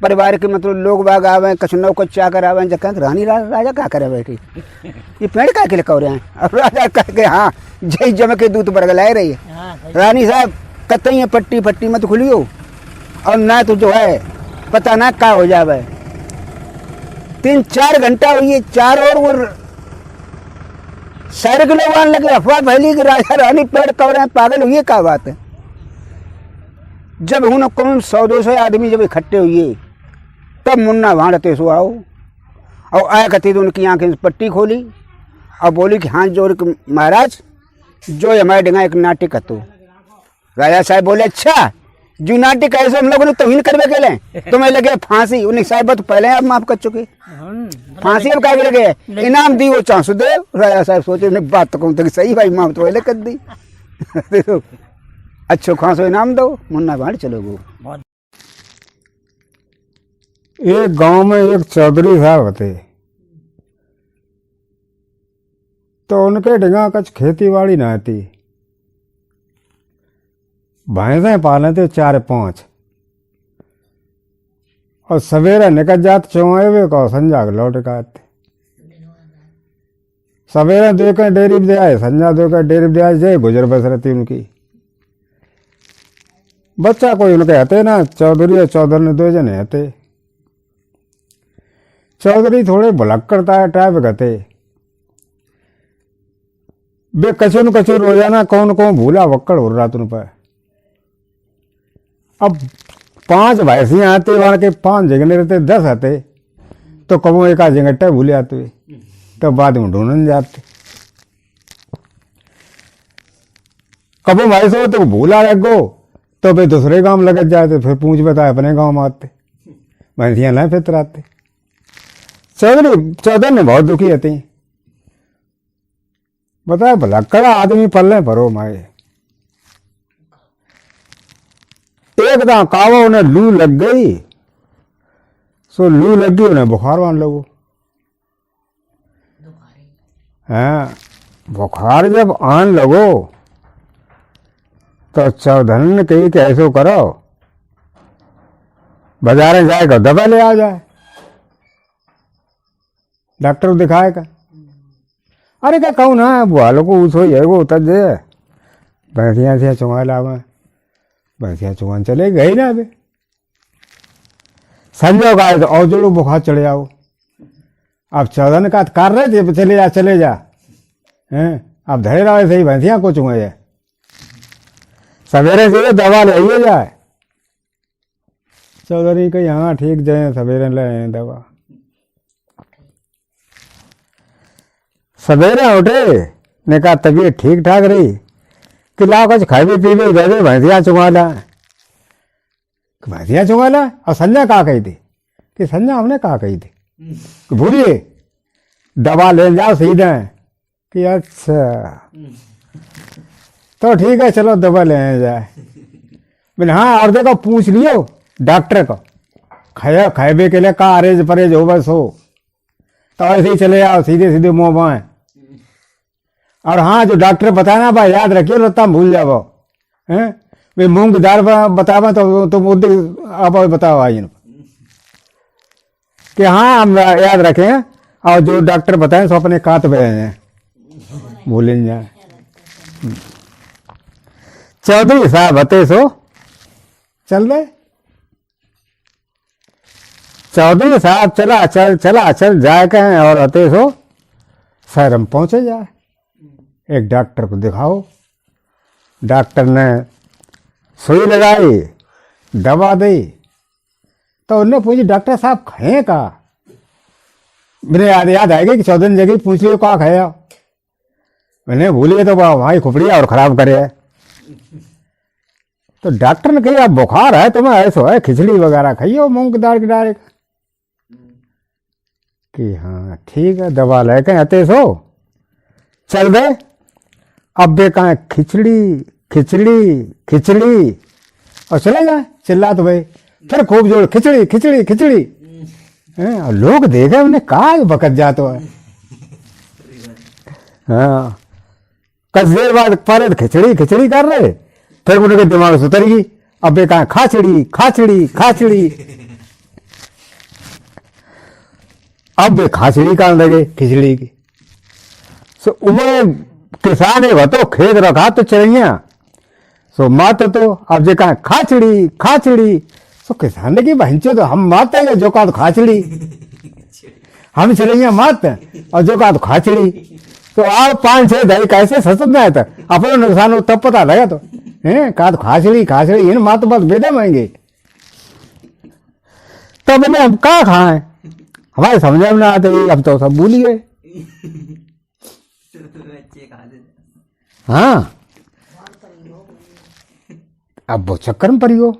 परिवार के मतलब लोग बाग आवे कछनौ को चाकर आवे जब रानी राजा क्या करे बैठी ये पेड़ का के कौरे हैं। अब राजा कह के हाँ जय जम के दूत बरगलाए रही है रानी साहब कतई पट्टी पट्टी मत खुलियो और ना तो जो है पता ना क्या हो जावे। 3-4 घंटा हुई चार और वो शहर के लोग आने लगे अफवाह फैली कि राजा रानी पेड़ कौरे हैं पागल हुई क्या बात है। जब उन कौन 100-200 आदमी जब इकट्ठे हुए तब मुन्ना भाड़ते सो आओ और आया कहती तो उनकी आंखें पट्टी खोली और बोली कि हाँ जोर महाराज जो हमारे डिंगा एक नाटक है। तो राजा साहब बोले अच्छा जो नाटक ऐसे हम लोगों ने तोहिन करवे के लिए तुम्हें लगे फांसी। उन्हें साहब तो पहले आप माफ कर चुके फांसी अब क्या लगे इनाम दी वो चांसुदेव। राजा साहब सोचे उन्हें बात तो कहूँ तो सही भाई माफ तो पहले कर दी अच्छो खासो इनाम दो मुन्ना भाड़ चलोगो। एक गांव में एक चौधरी साहब थे तो उनके डिंगा कुछ खेती बाड़ी ना थी। भैंसें पाले थे 4-5 और सवेरे निकल जाते चौए हुए को संजा के लौट के आते। सवेरे देखे डेरी दे आए संजा देकर डेरी दे आए जय गुजर बस रहती उनकी। बच्चा कोई उनके हते ना चौधरी और चौधर ने 2 जने हते। चौधरी थोड़े भुलक्कड़ टाइप कहते बे कचुन कचुन रोजाना कौन कौन भूला वक्कड़ हो रहा तुम पर। अब 5 भैंसियां आते वहां के 5 जगने रहते 10 आते तो कबो एक आध जंगट्टा भूले आते तो बाद में ढूंढने जाते। कबो भैंसो तो भूला लगो तो भाई दूसरे गांव लग जाते फिर पूछ बताए अपने गांव में आते भैंसियां लाए फिर आते। चौधरी ने बहुत दुखी होती बताया भला कड़ा आदमी पल्ले भरो माए। एकदम कावा उन्हें लू लग गई सो लू लग गई उन्हें बुखार मान लगो। हाँ बुखार जब आन लगो तो चौधरी ने कही कि ऐसो करो बाजारे जाएगा दवा ले आ जाए डॉक्टर को दिखाएगा। अरे क्या कहूँ ना बुआलों को उस हो जाएगा उतर दे भैंसियाँ से चुंगा लावे भैंसियाँ चुंगान चले गई ना अभी संजो का तो और जोड़ो बुखार चढ़े आओ। अब चौधरी ने कहा कर रहे थे चले जा हैं अब धरे रहो सही भैंसियाँ को चुंगा जाए सवेरे से दवा ले आइए जाए। चौधरी कही हाँ ठीक जाए सवेरे ले आए दवा। सवेरे उठे ने कहा तबीयत ठीक ठाक रही कि लाओ कुछ खाए पीवे गए भैंसियाँ चुंगा ला भैंसियाँ चुंगा ला। और संजय कहा कही थी कि संजय हमने कहा कही थी कि भूलिए दवा ले जाओ सीधे कि अच्छा तो ठीक है चलो दवा ले जाए। मैंने हाँ और देखो पूछ लियो डॉक्टर को खाया खाए के लिए का अरेज परहेज हो बस हो तो ऐसे ही चले आओ सीधे सीधे मुँह बाएं। और हाँ जो डॉक्टर बताया ना भाई याद रखिए लगता भूल जाओ हैं वे मूंग की दाल बतावा तो तुम आप बताओ आई कि हाँ हम याद रखें और जो डॉक्टर बताएं सो अपने कात पे भूलें जाए। चौधरी साहब हते सो चल रहे चौधरी साहब चला चल जाए कहें और हते सो शहर में पहुंचे जाए। एक डॉक्टर को दिखाओ डॉक्टर ने सुई लगाई दवा दी तो उन्होंने पूछी डॉक्टर साहब खाए का। मेरे याद आएगा कि 14 जगह पूछ लियो कहा खाया मैंने भूलिए तो वहां खुपड़िया और खराब करे है। तो डॉक्टर ने कहा बुखार है तुम्हें ऐसा है खिचड़ी वगैरह खाइयो मूंग की दाल की डाल कि हाँ ठीक है दवा लेके आते सो चल गए। अब बे कहा खिचड़ी खिचड़ी खिचड़ी और चले जाए चिल्ला तो भाई फिर खूब जोर खिचड़ी खिचड़ी खिचड़ी और लोग देखे उन्हें कहा बकत जातो है। हाँ कुछ देर बाद पर खिचड़ी खिचड़ी कर रहे फिर उनके दिमाग से उतर गई। अब बे कहा खाचड़ी खाचड़ी खाचड़ी अब वे खाचड़ी करने लगे खिचड़ी की। सो उमर किसान है तो खेत रखा तो चिड़िया सो मात तो अब जे कहा खाचड़ी खाचड़ी सो किसान ने की बहनचो तो हम मारते हैं जो कहा तो खाचड़ी हम चिड़िया मारते हैं और जो कहा तो खाचड़ी। तो आप 5-6 दही कैसे ससत में आए तक अपने नुकसान हो तब पता लगा तो है कहा तो खाचड़ी खाचड़ी इन मात बात बेदे मांगे तब इन्हें हम कहा खाए हमारे समझ में ना आते अब तो सब भूल गए। हाँ अब वो चक्कर में पड़ी हो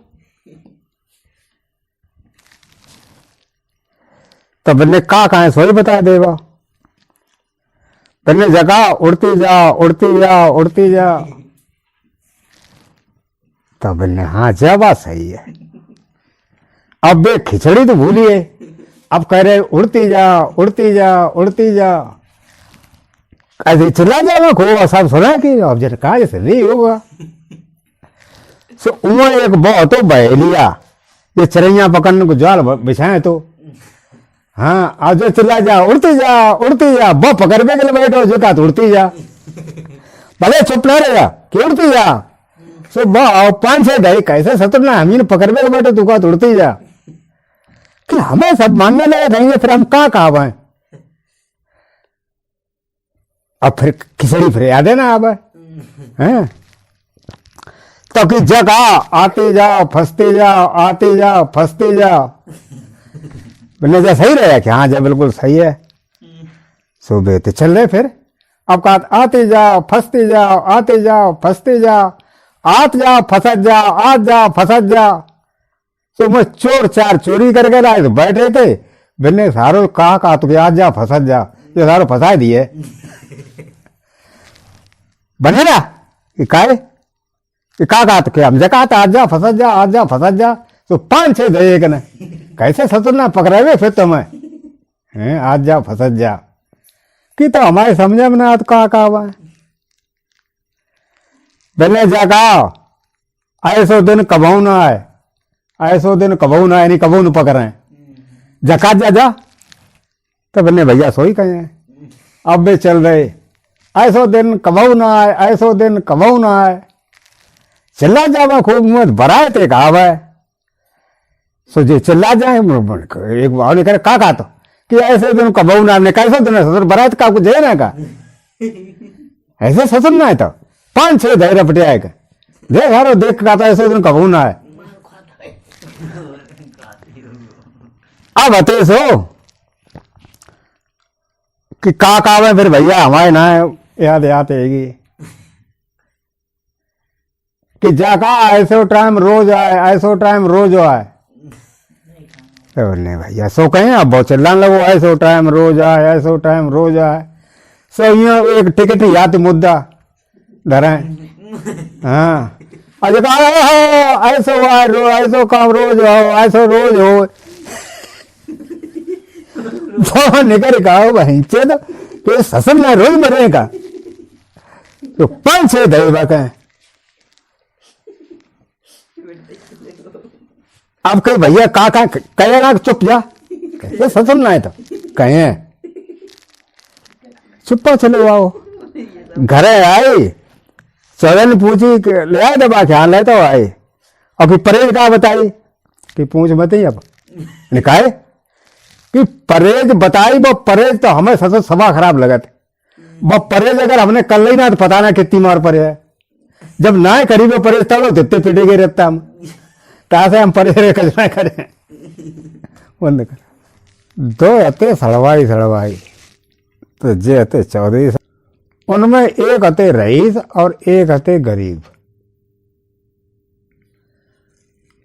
तो बन्ने कहा कहा सोई बता देगा बन्ने जगह उड़ती जा उड़ती जा उड़ती जा तो बन्ने हाँ जा बात सही है। अब वे खिचड़ी तो भूलिए अब कह रहे उड़ती जा उड़ती जा उड़ती जा ऐसे चिल्ला जाएगा खूब सब सुना कि अब जरा कहा जैसे नहीं होगा। सो उमर एक बहुत तो बह लिया ये चिड़िया पकड़ने को जाल बिछाए तो हाँ आज जो चिल्ला जा उड़ती जा वो पकड़ में गले बैठो जो कहा तो उड़ती जा भले चुप ना रहेगा कि उड़ती जा। सो 5-6 दही कैसे सतुरना हम ही पकड़ में बैठो तू कहा तो उड़ती जा कि हमें सब मानने लगे रहेंगे फिर हम कहाँ कहा है। अब फिर खिचड़ी फिर याद है ना अब हैं तो कि जगह आते जाओ फंसते जाओ आते जाओ फंसते जाओ बोले जा सही रहेगा कि हाँ जा बिल्कुल सही है। सुबह तो चल रहे फिर अब कहा आते जाओ फंसते जाओ आते जाओ फंसते जाओ आत जाओ फंसत जाओ आत जाओ फंसत जाओ। तो मैं चोर चार चोरी करके लाए तो बैठे थे बिन्ने सारो कहा तो आज जा फंसत जा ये सारो फंसा दिए बने ना ये कहा तो क्या हम जगह आज जा फंसत जा तो 5-6 दे न कैसे सतुरना पकड़े हुए फिर तुम्हें आज जा फंसत जा कि तो हमारे समझ में ना तो कहा हुआ बिन्ने जगह ऐसो दिन कबू ना आए ऐसो दिन कबू ना आए नहीं कबू न पकड़े जका जा तो बन्ने भैया सोई कहे अब वे चल रहे ऐसो दिन कबू ना आए ऐसो दिन कबू ना आए चिल्ला जावा खूब मुँह भराए थे कहा है सो जे चिल्ला जाए एक भाव करे का तो कि ऐसे दिन कबू ना हमने कैसे दिन ससुर भराए का कुछ है ना का ऐसे ससुर ना है तो 5-6 धैर्य पटे आएगा देख यारो देख का तो ऐसे दिन कबू ना है। अब बते सो कि का है फिर भैया हमारे ना याद आएगी कि जाका ऐसो टाइम रोज आए ऐसो टाइम रोज आए तो नहीं भैया सो कहें अब बहुत चिल्लाने लगो ऐसो टाइम रोज आए ऐसो टाइम रोज आए। सो यूं एक टिकट ही याद मुद्दा धरे हाँ अरे ऐसो आए ऐसो काम रोज हो ऐसो रोज हो तो निकल कहा वहीं से तो ससन में रोज मरे का तो 5-6 दही बाका अब कहीं भैया कहेगा चुप जा कैसे ससन ना है तो कहे चुप्पा चले आओ घरे आई चौधन पूछी ले आए दबा के हाँ ले तो आए और फिर परहेज का बताई कि पूछ मत ही अब निकाय कि परहेज बताई वो परहेज तो हमें सच सभा खराब लगत वो परहेज अगर हमने कर ली ना तो पता ना कितनी मार पड़े है जब ना करी वो परहेज तब तित्ते पिटे गए रहता हम तासे हम परहेज कचरा करें बंद कर दो हते सड़वाई तो जे हते चौधरी उनमें एक हते रईस और एक हते गरीब।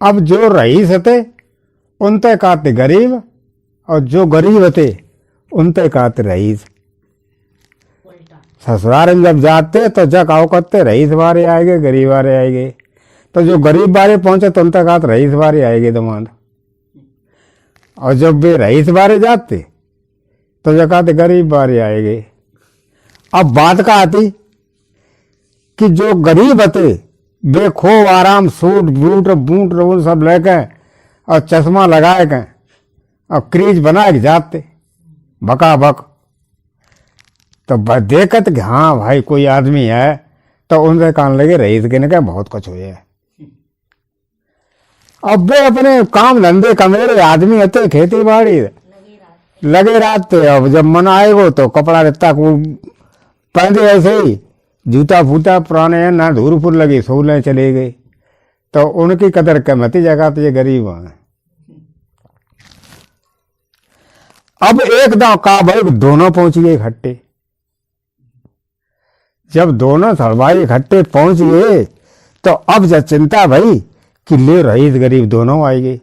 अब जो रईस हते उनते काते गरीब और जो गरीब हते उनते कहते रईस। ससुराल में जब जाते तो जग आओ करते रईस वारे आएंगे, गरीब वारे आएंगे। तो जो गरीब वारे पहुंचे तो उनते कहते रईस वारे आएंगे दमाद। और जब वे रईस वारे जाते तो जो कहते गरीब वारे आएंगे। अब बात का आती कि जो गरीब होते वे खूब आराम सूट बूट सब लेके और चश्मा लगाए के और क्रीज बना के जाते बका बक। तो देखत कि हाँ भाई कोई आदमी है तो उनसे कान लगे रईस के ने बहुत कुछ हो जाए। अब वे अपने काम धंधे कमेरे आदमी होते, खेती बाड़ी लगे रहते। अब जब मन आएगो तो कपड़ा लेता को पहले ऐसे ही जूता फूटा पुराने हैं ना, धूल फूल लगी सोले चले गए। तो उनकी कदर कीमती जगह तो ये गरीब हैं। अब एक दाव का भाई दोनों पहुंच गए इकट्ठे। जब दोनों सड़वाई इकट्ठे पहुंच गए तो अब जब चिंता भाई कि ले रईस गरीब दोनों आएंगे।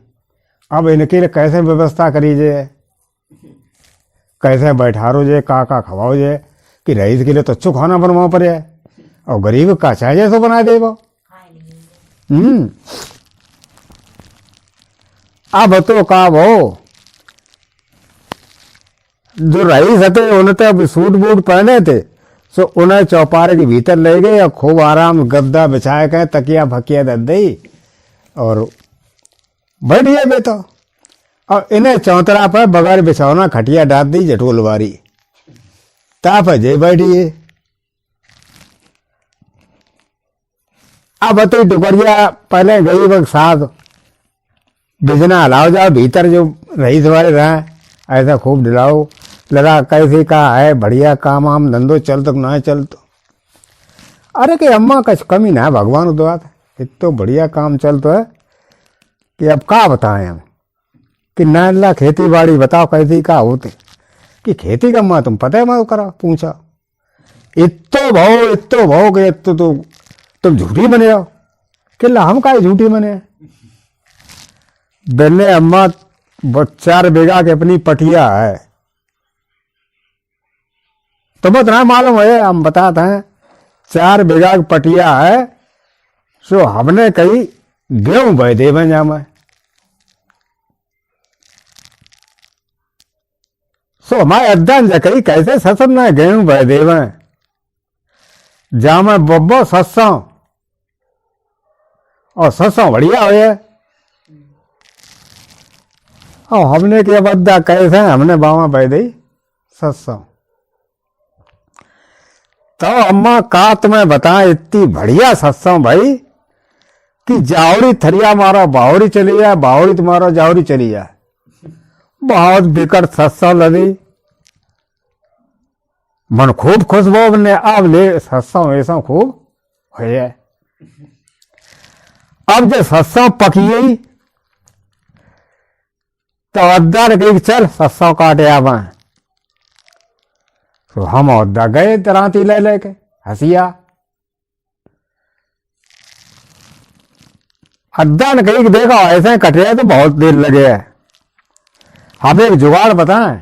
अब इनके लिए कैसे व्यवस्था करी जाए, कैसे बैठारो जाए, का खवाओ जाए कि रईस के लिए तो अच्छो खाना बनवाओ पर है और गरीब का चाहे जैसो बना दे वो। अब तो का वो जो रईस थे उन्हें सूट बूट पहने थे सो उन्हें चौपारे के भीतर ले गए और खूब आराम गद्दा बिछाए गए, तकिया फकिया दे दी और बैठ गए बे। तो और इन्हें चौतरा पर बगैर बिछौना खटिया डाल दी जटोलवारी ताप जे बैठिए। अब तो टुकड़िया पहले गई वक्त साथ बिजना हलाओ जाओ भीतर जो रईस वाले रहे ऐसा खूब दिलाओ लगा कैसे का है बढ़िया काम आम धंधो चल तो ना चल तो। अरे कि अम्मा कुछ कमी ना है भगवान दुआ इतना बढ़िया काम चल तो है कि अब का बताएं हम कि ना अल्लाह खेती बाड़ी बताओ कैसी का होते कि खेती का अम्मा तुम पता है मैं करा पूछा इतो भाव के इतो तो तुम झूठी बने हो कि हम का झूठी बने। बेने अम्मा 4 बीघा की अपनी पटिया है तो इतना मालूम है हम बताते हैं 4 बीघा की पटिया है सो हमने कही गेहूं बह दे जा मैं सो हमारे अध्ययन कही कैसे ससम ना गेहूं बह दे जा मैं बब्बो सस्सा और सस्सा बढ़िया हो और हमने क्या बद्दा कैसे हमने बावा बह दी सस्सा। तो अम्मा का तुम्हें बता इतनी बढ़िया सस्सा भाई कि जावड़ी थरिया मारो बावड़ी चली जाए, बावड़ी तुम्हारा जावड़ी चली जाए। बहुत बिकट सस्सा लगी मन खूब खुश वो ने अब ले सस्सा ऐसा खूब हो। अब जो सस्सा पकी गई तो अद्दा ने कही चल सस्सा काटे आवा तो हम अद्दा गए दराती ले लेके हसिया। अद्दा ने कही कि देखो ऐसे कटे तो बहुत देर लगे है हम एक जुगाड़ बताएं।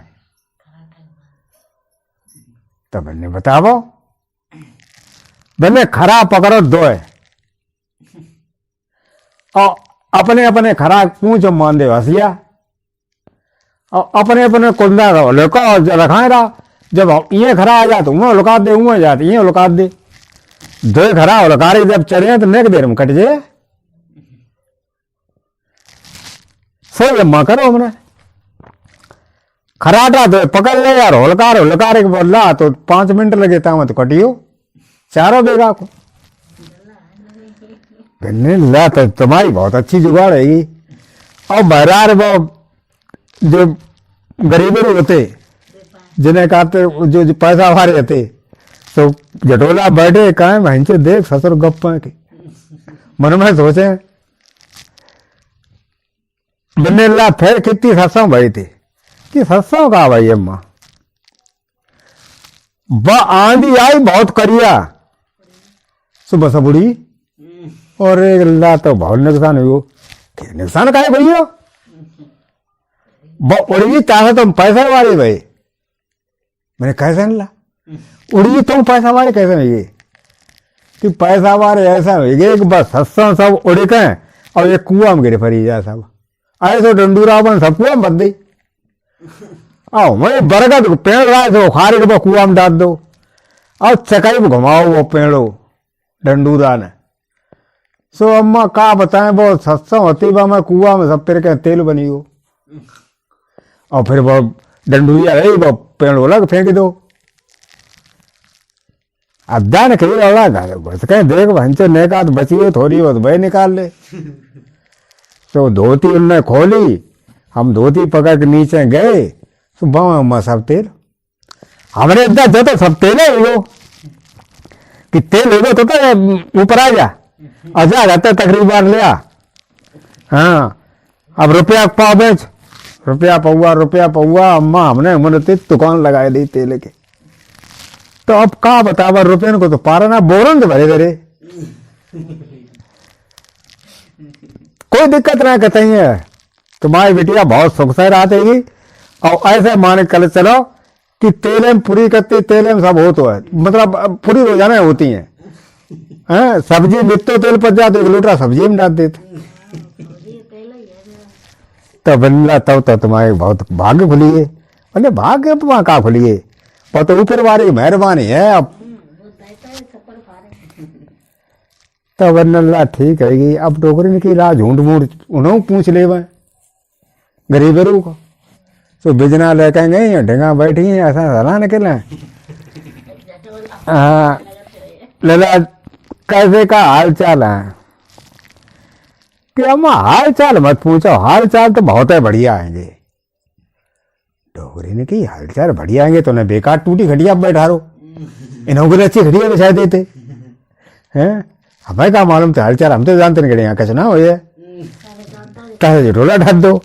तो मैंने बताओ मैंने खरा पकड़ो 2 और अपने अपने खरा पूछ मान दे हसिया और अपने अपने कुंदा लुका रखा रहा। जब ये खरा आ जाते वह लुका दे वह जाते ये लुका दे 2 खरा लुकारी जब चले तो नेक देर में कट जाए सही जमा करो हमने खराटा तो पकड़ ले यार होलकार के बोला तो 5 मिनट लगे था तो कटियो 4 बीघा को ला तो तुम्हारी बहुत अच्छी जुगाड़ है। और बहरार वो जो गरीबी होते जिन्हें कहते जो पैसा वाले रहते तो जटोला बैठे कहें वहीं से देख ससुर गप्पा के मन में सोचे बनने ला फिर कितनी सत्सों भाई थी कि सत्सों का भाई अम्मा आंधी आई बहुत करिया सुबह से बुढ़ी और अल्लाह तो बहुत नुकसान हुई नुकसान का है भैया उड़ी ताकत तुम पैसा वाले भाई मैंने कैसे ला उड़ी तुम पैसा वाले कैसे होंगे कि पैसा वाले ऐसा होंगे कि बस सत्संग सब उड़ के और एक कुआ में गिरे फरी जा सब ऐसे डंडूरा बन सब कुआ में बद दी आओ मैं बरगद पेड़ रहा है तो खारे के कुआ में डाल दो और चकाई में घुमाओ वो पेड़ो डंडूरा ने। सो अम्मा का बताएं वो सत्संग होती बा मैं कुआ में सब तेरे के तेल बनी हो और फिर वो डंडूरिया रही वो पेड़ अलग फेंक दो। अब जान के बस कहीं देख भंचो नेका तो बची हो थोड़ी हो तो वही निकाल ले। तो धोती उनने खोली हम धोती पकड़ के नीचे गए तो बाव अम्मा सब तेल हमने इतना जो तो सब तेल है वो कि तेल होगा तो ऊपर आ जा और जा जाता तकरीबन लिया। हाँ अब रुपया पाव बेच रुपया पौआ अम्मा हमने उम्र दुकान लगाई दी तेल के। तो अब का बतावा रुपये को तो पारा ना बोरन तो भरे भरे कोई दिक्कत ना कहते हैं तुम्हारी बेटिया बहुत सुख से रहती और ऐसे माने कल चलो कि तेले में पूरी करती तेले में सब हो तो है मतलब पूरी रोजाना होती हैं हैं सब्जी मित्तो तेल पच जाते एक लोटा सब्जी में डाल देते तो बल्ला तब तो तुम्हारे बहुत भाग्य खुली है बोले भाग्य वहां का खुली है पर तो ऊपर वाले मेहरबानी है। अब तो बल्ला ठीक है अब डोकरी की ला झूठ मूठ उन्होंने पूछ ले वह गरीबरू को तो बिजना लेकर गई ढेंगा बैठी है ऐसा सलाह निकले। हाँ लला कैसे का हाल चाल है कि अम्मा हाल चाल मत पूछो हाल चाल तो बहुत है बढ़िया आएंगे। डोगरी ने की हाल चाल बढ़िया आएंगे तो उन्हें बेकार टूटी खटिया बैठा रो इन्हों को अच्छी खटिया बिछा देते हैं हमें क्या मालूम था हाल चाल हम तो जानते नहीं यहाँ कैसे ना हो कैसे रोला ढक दो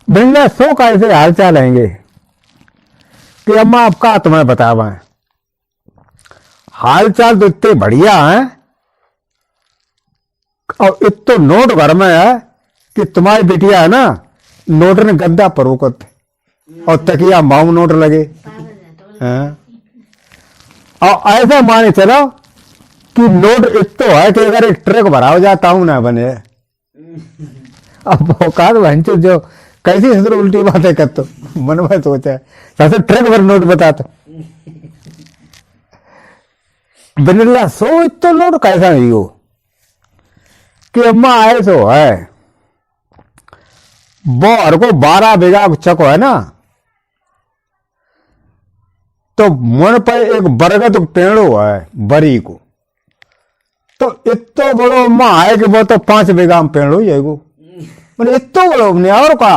बिना सो कैसे हाल चाल आएंगे कि अम्मा आपका तुम्हें बतावा हाल चाल तो इतने बढ़िया है और इतो नोट घर में है कि तुम्हारी बेटिया है ना नोट ने गद्दा परोकत और तकिया माऊ नोट लगे हैं और ऐसा माने चलो कि नोट इतो है कि अगर एक ट्रक भराव जाता हूं ना बने अब औकात भंचो जो कैसी हंसर उल्टी बातें कर तो मन में सोचा सबसे ट्रक भर नोट बताता बिनला सो इतो नोट कैसा नहीं हो कि अम्मा आए सो है वो हर को 12 बीघा चको है ना तो मन पर एक बरगद पेड़ो है बरी को तो इतो बड़ो अम्मा आए कि वो तो 5 बीघा में पेड़ो जाएगो मैंने इतो बड़ो ने और का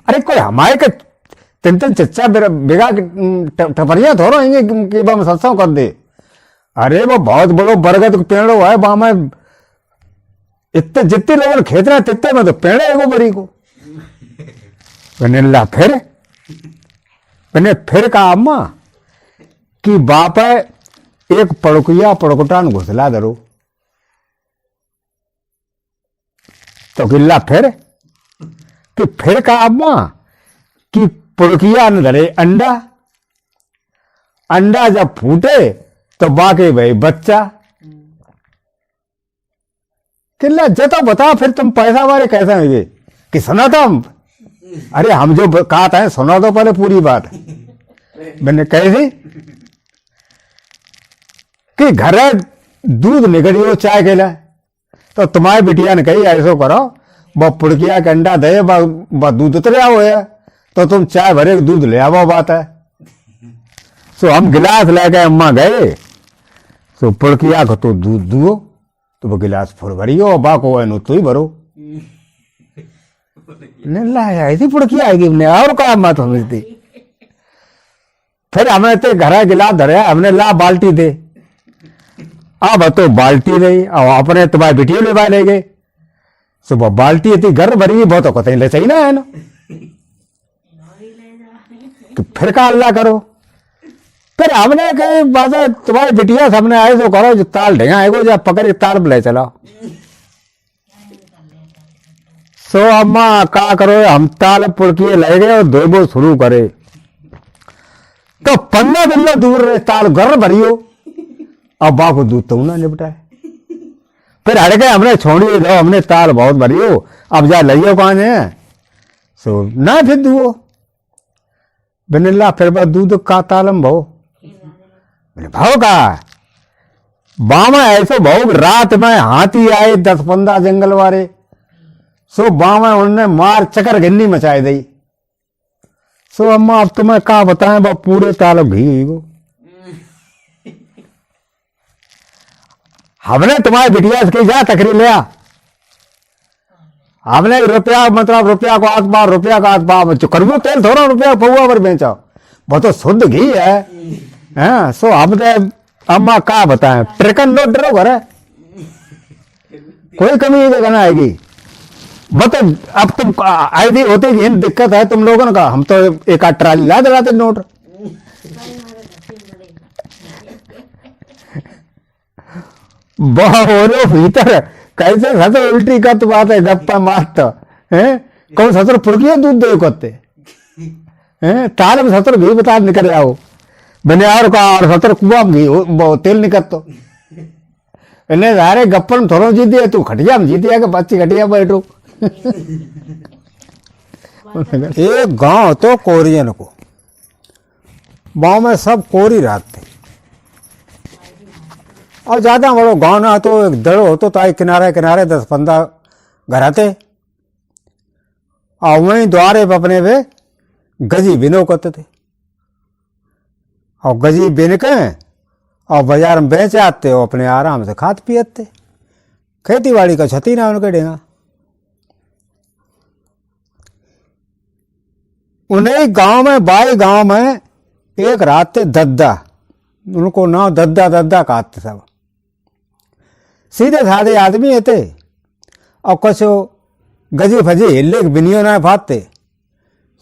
अरे कोई हमारे के 3-3 चच्चा बीघा टपरिया थोड़ा आएंगे कि हम सत्संग कर दे। अरे वो बहुत बड़ो बरगद पेड़ो है वहां में इतने जितने लोगों खेतना तितने में तो पेड़ है बरी को ला फिर कहा अम्मा कि बाप है एक पड़कुया पड़कुटान घुसला दरो तो गिल्ला फिर कहा अम्मा कि पड़किया न धरे अंडा अंडा जब फूटे तो बाकी भाई बच्चा किल्ला जता बता फिर तुम पैसा वाले कैसे होंगे कि सुना था हम अरे हम जो कहा था सुना तो पहले पूरी बात मैंने कैसी कि घर दूध निकलियो चाय के लिए तो तुम्हारी बिटिया ने कही ऐसो करो वो पुड़किया के अंडा दे दूध उतरे आओ है तो तुम चाय भरे दूध ले आओ बात है। सो हम गिलास लेके अम्मा गए सो पुड़किया को तो दूध दुओ तो वो गिलास फुल भरियो बाको है तो ही भरो ऐसी पुड़की आएगी हमने और कहा मत समझती। फिर हमने तो घर गिलास धरे हमने ला बाल्टी दे अब तो बाल्टी नहीं और अपने तुम्हारी बिटियों ले ले गए सुबह बाल्टी इतनी घर भरी बहुत तो कतई ले चाहिए ना है ना तो फिर का अल्लाह करो फिर हमने कही बाजा तुम्हारी बिटिया सामने आए तो करो जो ताल ढेगा आएगो जब पकड़ ताल ले चलाओ। सो अम्मा का करो हम ताल पुड़किए ले गए और दो शुरू करे तो 15 दिन में दूर रहे ताल घर भरियो। अब बा को दूध तो ना निपटाए, फिर हट गए हमने छोड़ी दो, हमने ताल बहुत भरियो, अब जा लियो कौन है सो ना फिर दुओ बिनला फिर बा दूध का तालम भाव मैंने भाव का बामा ऐसे भाव रात में हाथी आए 10-15 जंगल वाले सो बामा उन्होंने मार चकर गिन्नी मचाई दी। सो अम्मा अब तुम्हें क्या बताएं बा पूरे तालब घी हुई गो। हमने तुम्हारे बिटिया से जा तकरी लिया, हमने रुपया मतलब रुपया को आठ बार रुपया का आठ बार करबो तेल थोड़ा रुपया पौआ पर बेचा वो तो शुद्ध घी है। हाँ सो हमने अम्मा क्या बताएं ट्रिकन लो डरो घर है कोई कमी ना आएगी। बता अब तुम आई थी होती कि दिक्कत है तुम लोगों का, हम तो एक आध ट्राली ला दिलाते नोट। बोलो भीतर कैसे ससुर उल्टी का तो बात है गप्पा मारता है कौन ससुर पुरकिया दूध दे करते हैं तार में ससुर घी बता निकल आओ बने और का और ससुर कुआ में घी तेल निकलतो इन्हें सारे गप्पन थोड़ा जीती है तू खटिया में जीती है कि बच्ची खटिया बैठो। एक गांव तो कोरियन को गांव में सब कोरी रहते और ज्यादा बड़ो गांव ना तो एक दड़ो होतो ताई किनारे किनारे 10-15 घर आते और वहीं द्वारे पे अपने वे गजी बिनो करते थे और गजी बिन के और बाजार में बेच आते हो अपने आराम से खाते पियते। खेती बाड़ी का क्षति ना उनके डेगा। उन्हें गांव में बाई गांव में एक रात थे दद्दा, उनको नाम दद्दा दद्दा कहते सब, सीधे साधे आदमी थे और कुछ गजी फजी हिले बिनियो ना फाते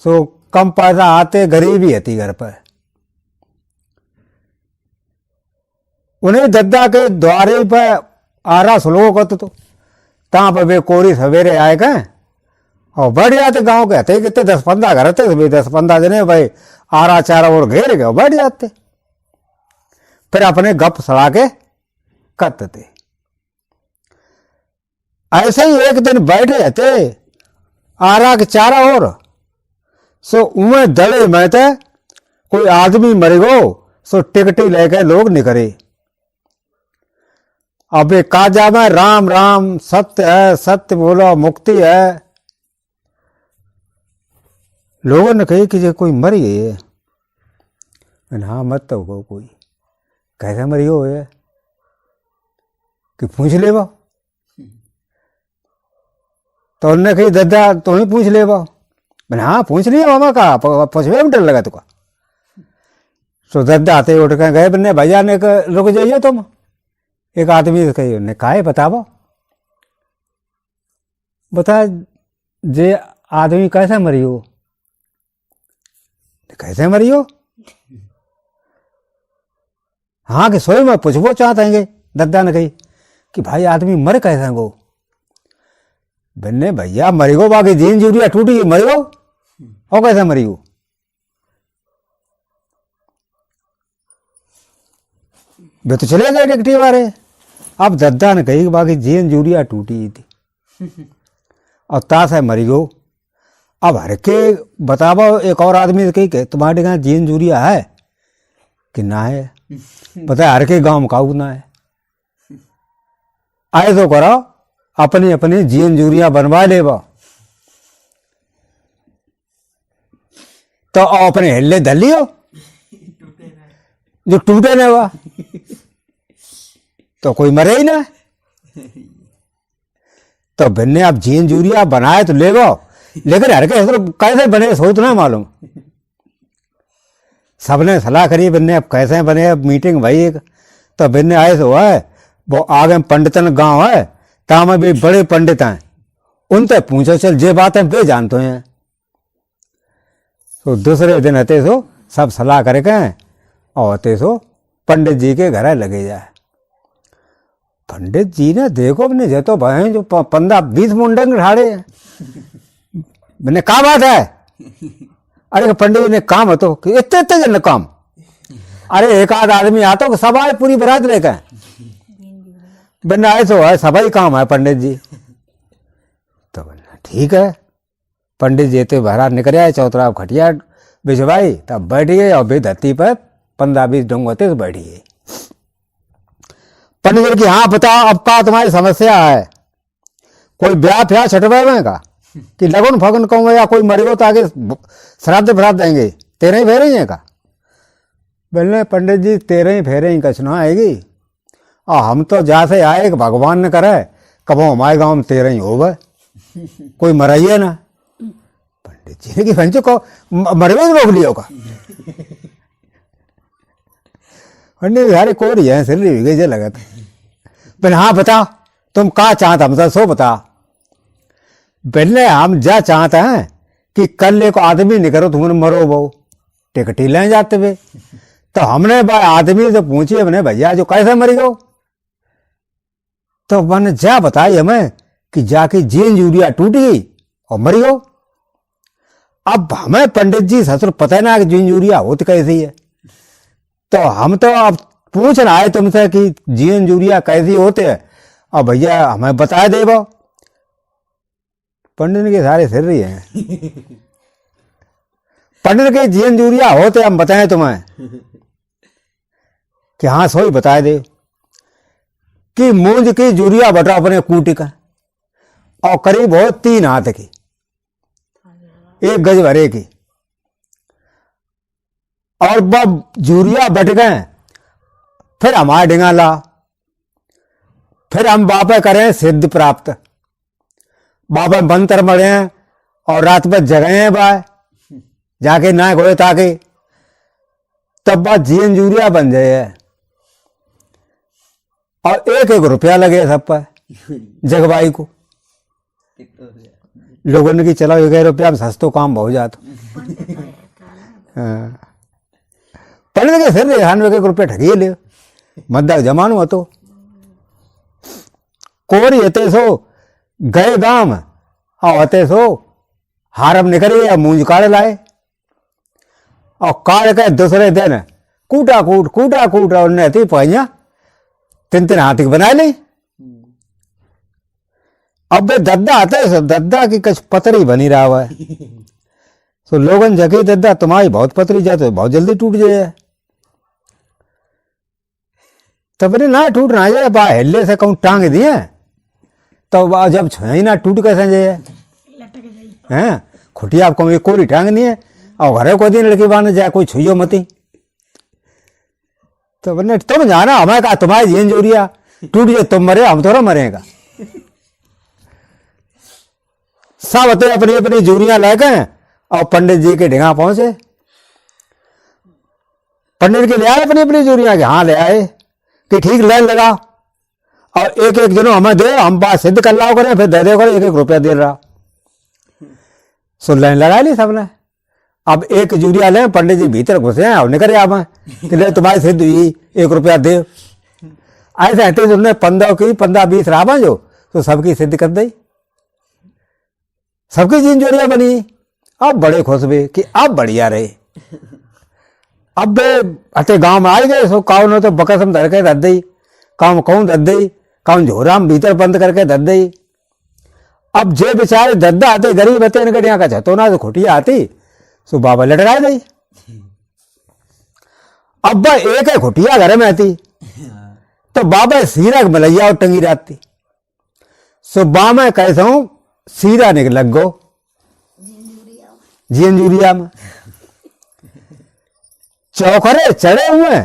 सो कम पैसा आते गरीबी थी घर पर। उन्हें दद्दा के द्वारे पर आरा स्लो करते तो तहाँ पर वे कोरी सवेरे आए गए और बढ़ जाते गांव के थे कितने 10-15 घर थे 10-15 जने भाई आरा चारा और घेर गए बढ़ जाते फिर अपने गप सड़ा के करते थे। ऐसे ही एक दिन बैठे थे आरा के चारा और सो उमें दड़े में थे कोई आदमी मर गो सो टिकटी लेके लोग निकले। अब काजा में राम राम सत्य है सत्य बोलो मुक्ति है। लोगों ने कही कि जो कोई मर गई है, हाँ मत तो हो कोई कैसे मरी हो है कि पूछ ले बा तो उन्होंने कही दादा तुम ही पूछ ले बा मैंने हाँ पूछ लिया मामा का पूछवे में डर लगा तुका। सो दादा आते उठ के गए बन्ने भैया ने रुक जाइए तुम एक आदमी से कही उन्हें कहा बताबो बता जे आदमी कैसे मरी हो कैसे मरी हो हाँ कि सोई में पूछबो चाहते हैं दद्दा ने कही कि भाई आदमी मर कैसे गो बन्ने भैया मरी गो बाकी जीन जूरिया टूटी मरी गो और कैसे मरी हो वे तो चले गए टिकटी वाले। अब दद्दा ने कही बाकी जीन जूरिया टूटी थी और ताश है मरी गो। अब हर के बताबो एक और आदमी से कही के तुम्हारे यहाँ जीन जूरिया है कि ना है पता है हर के गांव में काऊ ना है। आए तो करो अपनी अपनी जीन जूरिया बनवा ले बा तो अपने हिल्ले धलियो जो टूटे ना हुआ तो कोई मरे ही ना। तो भिन्ने आप जीन जूरिया बनाए तो ले गो लेकिन हर के कैसे बने सोच ना मालूम। सबने सलाह करी भिन्ने अब कैसे बने अब मीटिंग भाई एक तो भिन्ने आए तो है वो आगे पंडितन गांव है ता में भी बड़े पंडित हैं उनसे पूछो चल जे बात है वे जानते हैं। तो दूसरे दिन हते सो सब सलाह करके और हते सो पंडित जी के घर लगे जाए। पंडित जी ने देखो अपने जे तो भाई जो 15-20 मुंडन ठाड़े हैं मैंने कहा बात है अरे पंडित जी ने काम है तो इतने इतने जन काम अरे एक आध आदमी आता तो सब आए पूरी बारात लेकर बिना आए तो है सभी काम है पंडित जी। तो बोला ठीक है। पंडित जी तो बारात निकल आए, चौतरा खटिया बिछवाई, तब बैठ गए और बे धरती पर 15-20 डोंग होते तो बैठ गए। पंडित जी की हाँ बताओ अब का तुम्हारी समस्या है, कोई ब्याह फ्याह छटवे में का कि लगन फगन कहूँ या कोई मरेगो तो आगे श्राद्ध भरात देंगे, 13 ही फेरे हैं का। बोलने पंडित जी 13 ही फेरे ही कछ ना आएगी, और हम तो जहाँ से आए कि भगवान ने करे कबो हमारे गाँव में 13 ही होगा, कोई मराइए ना। पंडित जी ने कि भंजो को मरवे रोक लिया होगा। पंडित यारे को रही है सिर रही गई लगा था। बोले हाँ बताओ तुम क्या चाहता हमसे सो बता। पहले हम जा चाहते हैं कि कल एक आदमी निकलो तुमने मरो वो टिकटी ले जाते हुए। तो हमने आदमी से पूछी हमने भैया जो कैसे मरी गो, तो मैंने जा बताई हमें कि जाके जीन यूरिया टूट गई और मरी गो। अब हमें पंडित जी ससुर पता ना कि जीन यूरिया होती कैसी है, तो हम तो अब पूछना आए तुमसे कि जीन यूरिया कैसी होते है और भैया हमें बता दे वो। पंडित के सारे सिर रही है। पंडित के जीन यूरिया होते हम बताएं तुम्हें कि हाँ सोई बता दे कि मूंज की यूरिया बटा अपने कूटी का और करीब हो 3 हाथ की, 1 गज भरे की, और बब यूरिया बट गए। फिर हमारे डिंगा ला, फिर हम बापे करें सिद्ध प्राप्त, बापे मंत्र मरे और रात भर जगए हैं बाय जाके ना गोए ताके, तब बात जीन यूरिया बन जाए। और 1-1 रुपया लगे सब पर जगवाई को। लोगों ने कि चलो 1 रुपया में सस्तो काम हो जाता। पंडित के सिर 1 रुपया ठगी ले मद्दा जमानो હતો। कोरी हते सो गए गांव और हते सो हारम निकले मूंज काढ़ लाए और काढ़ के दूसरे दिन कूटा कूट और नहती पाइया 3-3 हाथ की बना ली। अब दद्दा आता है सब दद्दा की कुछ पतरी बनी रहा हुआ है। तो लोगन जगह दद्दा तुम्हारी बहुत पतरी जाते बहुत जल्दी टूट जाए। तब बोले ना टूट ना जाए बा हेल्ले से कहूँ टांग दिए तो जब छही ना टूट कैसे जाए हैं खुटिया आपको एक कोरी टांग नहीं है और घरे को दिन लड़की बाने जाए कोई छुइयो मती। तो बोले तुम जाना हमें कहा तुम्हारी जीन यूरिया टूट जाए तुम मरे हम थोड़ा मरेगा। सब होते अपनी अपनी यूरिया लेके और पंडित जी के ढिंगा पहुंचे। पंडित के ले आए अपनी अपनी यूरिया के, हाँ ले आए कि ठीक लाइन लगा और 1-1 जनों हमें दे हम बात सिद्ध कर लाओ करें फिर दे दे करें 1-1 रुपया दे रहा। सो लाइन लगा ली सबने। अब 1 यूरिया ले पंडित जी भीतर घुसे हैं और निकले आप कि ले तुम्हारी सिद्ध हुई 1 रुपया दे। ऐसे हटे उन्होंने 15 की 15-20 राबा जो तो सबकी सिद्ध कर दी, सबकी जीन यूरिया बनी। अब बड़े खुश हुए कि अब बढ़िया रहे। अब हटे गांव में आ गए सो काउ ने तो बकसम धर के धर दी, काउ कहूं धर दी, काउ झोरा में भीतर बंद करके धर दी। अब जे बेचारे दद्दा आते गरीब होते इनके यहाँ का छतो ना तो खुटिया आती सो बाबा लटका दी। अब 1 खुटिया घर में आती तो बाबा सीरा मलैया और टंगी रहती। सो बा में कैसा हूं सीरा निकल लग गो जीन यूरिया में चौखरे चढ़े हुए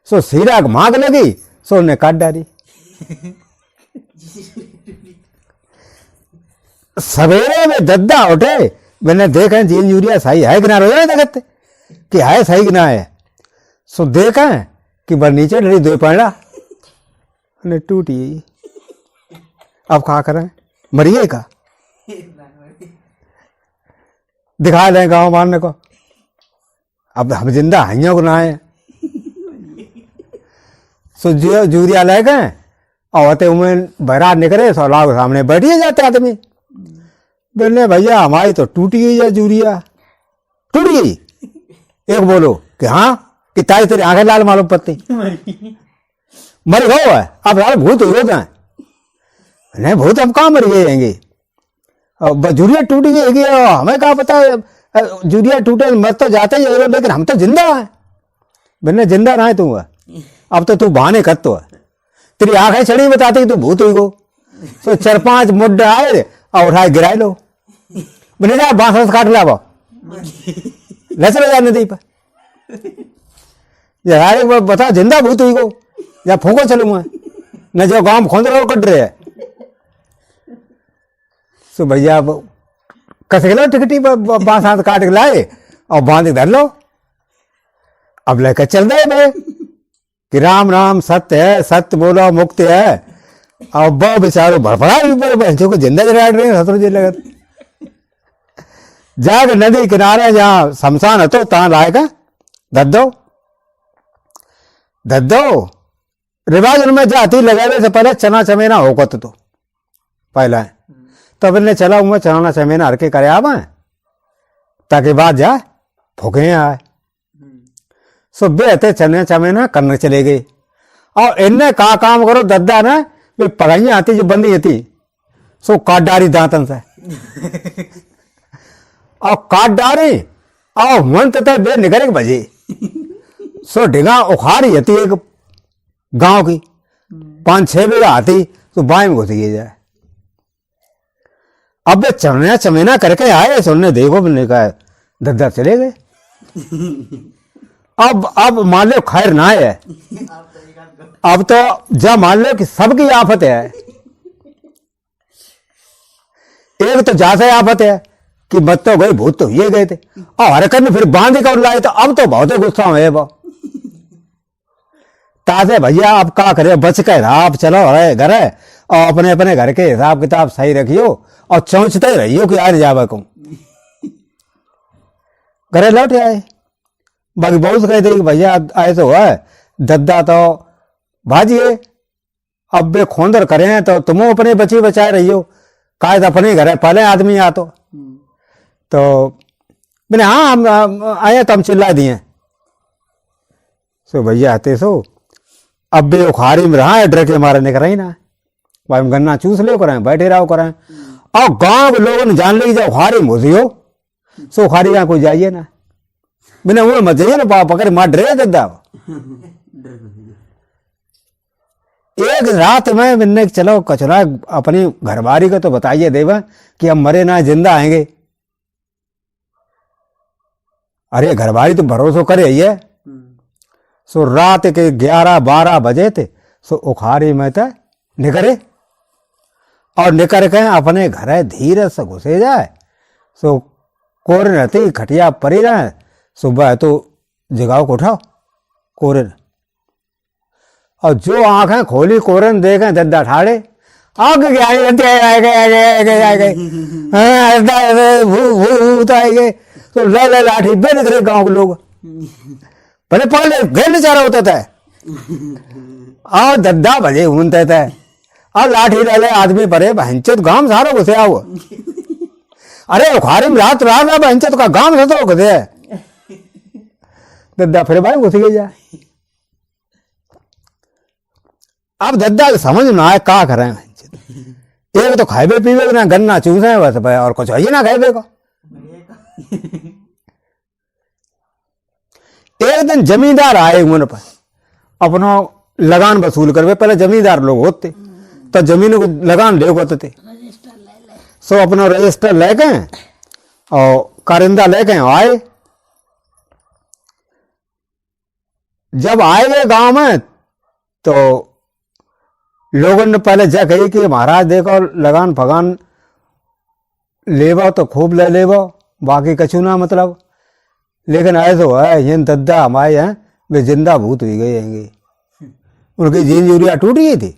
सो सीरा मांग लगी सो ने काट डाली। सवेरे में दद्दा उठे मैंने देखा जीन यूरिया सही है कि ना रोज देखते कि है सही कि ना है। सो देखा कि बर नीचे डरी 2 पड़ा ने टूटी। अब क्या करें मरिए का दिखा दें गांव मारने को। अब हम जिंदा हइयों को ना है सो यूरिया ले गए और होते उमें बारात निकले सो लाभ सामने बैठिए जाते आदमी। बोले भैया हमारी तो टूट गई है यूरिया, टूट गई। एक बोलो कि हाँ कि तारी तेरी आंखें लाल मालूम पड़ती मर गो है अब यार भूत हो गए नहीं भूत हम कहाँ मर गए हैं जूरिया टूट गई हमें कहा पता जूरिया टूटे मर तो जाते ही लेकिन हम तो जिंदा है मैंने जिंदा रहा है तू अब तो तू बहाने कर तो तेरी आंखें चढ़ी बताती कि तू भूत हुई को तो 4-5 मुड्ढे आए और उठाए गिराए लो मैंने जा बांस काट ला ले चले जा नदी पर यार बता जिंदा भूत हुई को या फूको चलूंगा न जो गांव खोद रहे कट रहे है तो भैया कस के लो टिकटी बांस हाथ काट के लाए और बांध के धर लो अब लेकर चल रहे भाई कि राम राम सत्य है सत्य बोलो मुक्त है और बहु बेचारो भड़पड़ा बच्चों को जिंदा जला रहे हैं शत्रु जी लगत जाकर नदी किनारे जहाँ शमशान है तो तहाँ लाएगा दद्दो रिवाज उनमें जाती लगाने से पहले चना चमेना होगा तो पहला है तब इन्हें चला हुआ चना चमेना हर के करे आवा ताकि बात जाए फूके आए सो बेहते चने चमेना करने चले गए और इनने कहा काम करो दद्दा ना वे पगाइयां आती जो बंदी थी सो काट डारी दांतन से और काट डारी और मन तथा बे निकले बजे सो ढिगा उखाड़ी थी एक गांव की 5-6 बीघा आती तो बाएं में घुस गई जाए अब वे चना चमेना करके आए सुनने देखो मैंने कहा दद्दा चले गए अब मान लो खैर ना है अब तो जब मान लो कि सबकी आफत है एक तो जैसे आफत है कि मत तो गए भूत तो ये गए थे और हरकत में फिर बांध कर लाए तो अब तो बहुत गुस्सा है वो ताजे भैया अब क्या करे बच के आप चलो घर है और अपने अपने घर के हिसाब किताब सही रखियो और चौंचते रहियो कि आज जावा को घरे लौट आए बाकी बहुत कहते कि भैया आए तो है दद्दा तो भाजिए अब वे खोंदर करे हैं तो तुम अपने बच्चे बचाए रहियो कायद अपने घर है पहले आदमी आ तो मैंने हाँ हम आए तो हम चिल्ला दिए सो भैया आते सो अब वे उखाड़ी में रहा है डर के मारे निकल रही ना भाई हम गन्ना चूस ले कराएं बैठे रहो कराएं और गांव के लोगों ने जान ली जब उखाड़ी में घुसी हो सो उखाड़ी यहाँ कोई जाइए ना मैंने वो मत जाइए ना पकड़ मार डरे दद्दा एक रात में मैंने चलो कचरा अपनी घरबारी को तो बताइए देवा कि हम मरे ना जिंदा आएंगे अरे घरबारी तो भरोसा करे ही है सो रात के 11-12 बजे थे सो उखाड़ी में तो निकले और निकल के अपने घर धीरे से घुसे जाए सो कोर रहती खटिया पड़ी रहे सुबह तो जगाओ को उठाओ कोरन और जो आंखें खोली कोरन देखे दद्दा ठाड़े आग भूत आएंगे तो ले लाठी बे निकले गांव के लोग पहले घेर चारा होता था और दद्दा बजे घूमते थे और लाठी ले आदमी परे भंचत गांव सारा घुसे आओ अरे उखाड़ी में रात भंचत का गांव से तो घुसे दद्दा फिर भाई घुस गई जाए अब दद्दा समझ में आए क्या कर रहे हैं एक तो खाए पीवे ना गन्ना चूसे बस और कुछ है ना खाए को एक दिन जमींदार आए उन पर अपना लगान वसूल करवे पहले जमींदार लोग होते तो जमीन को लगान ले होते थे सो अपना रजिस्टर लेके और कारिंदा लेके आए जब आए गए गांव में तो लोगों ने पहले जय कही कि महाराज देखो लगान फगान लेवा तो खूब ले लेवा बाकी कछु ना मतलब लेकिन ऐसा है ये दद्दा हमारे हैं वे जिंदा भूत हुई गए हैं उनकी जीन यूरिया टूट गई थी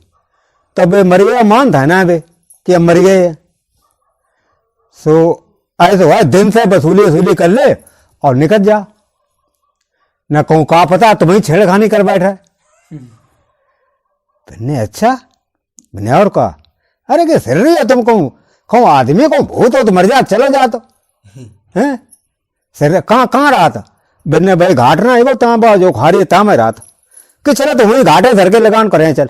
तब वे मर गया मान था ना वे कि हम मर गए सो ऐसा है दिन से वसूली कर ले और निकल जा न कहूँ का पता तुम्हें छेड़खानी कर बैठा मैंने अच्छा मैंने और कहा अरे क्या सिर रही है तुम कहूँ आदमी को भूत हो तो मर जा चलो जा तो हैं सिर कहाँ रहा था बिन्ने भाई घाट ना आएगो तांबा जो खारी तामे रात कि चलो तो वहीं घाटे धर के लगान करें चल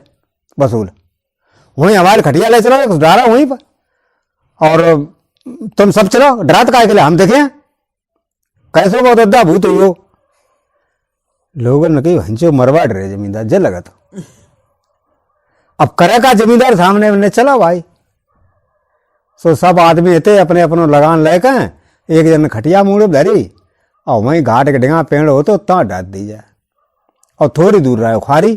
वसूल वहीं हमारे खटिया ले चलो डारा वहीं पर और तुम सब चलो डरात काय के लिए हम देखें कैसे बहुत अद्दा भूत हुई हो लोगों ने कही हंचो मरवा डरे जमींदार जल लगा तो अब करे का जमींदार सामने ने चला भाई सो सब आदमी थे अपने अपनों लगान लेके एक जन खटिया मुड़े धरी और वहीं घाट के डिंगा पेड़ हो तो ता डाल दी जाए और थोड़ी दूर रहे खारी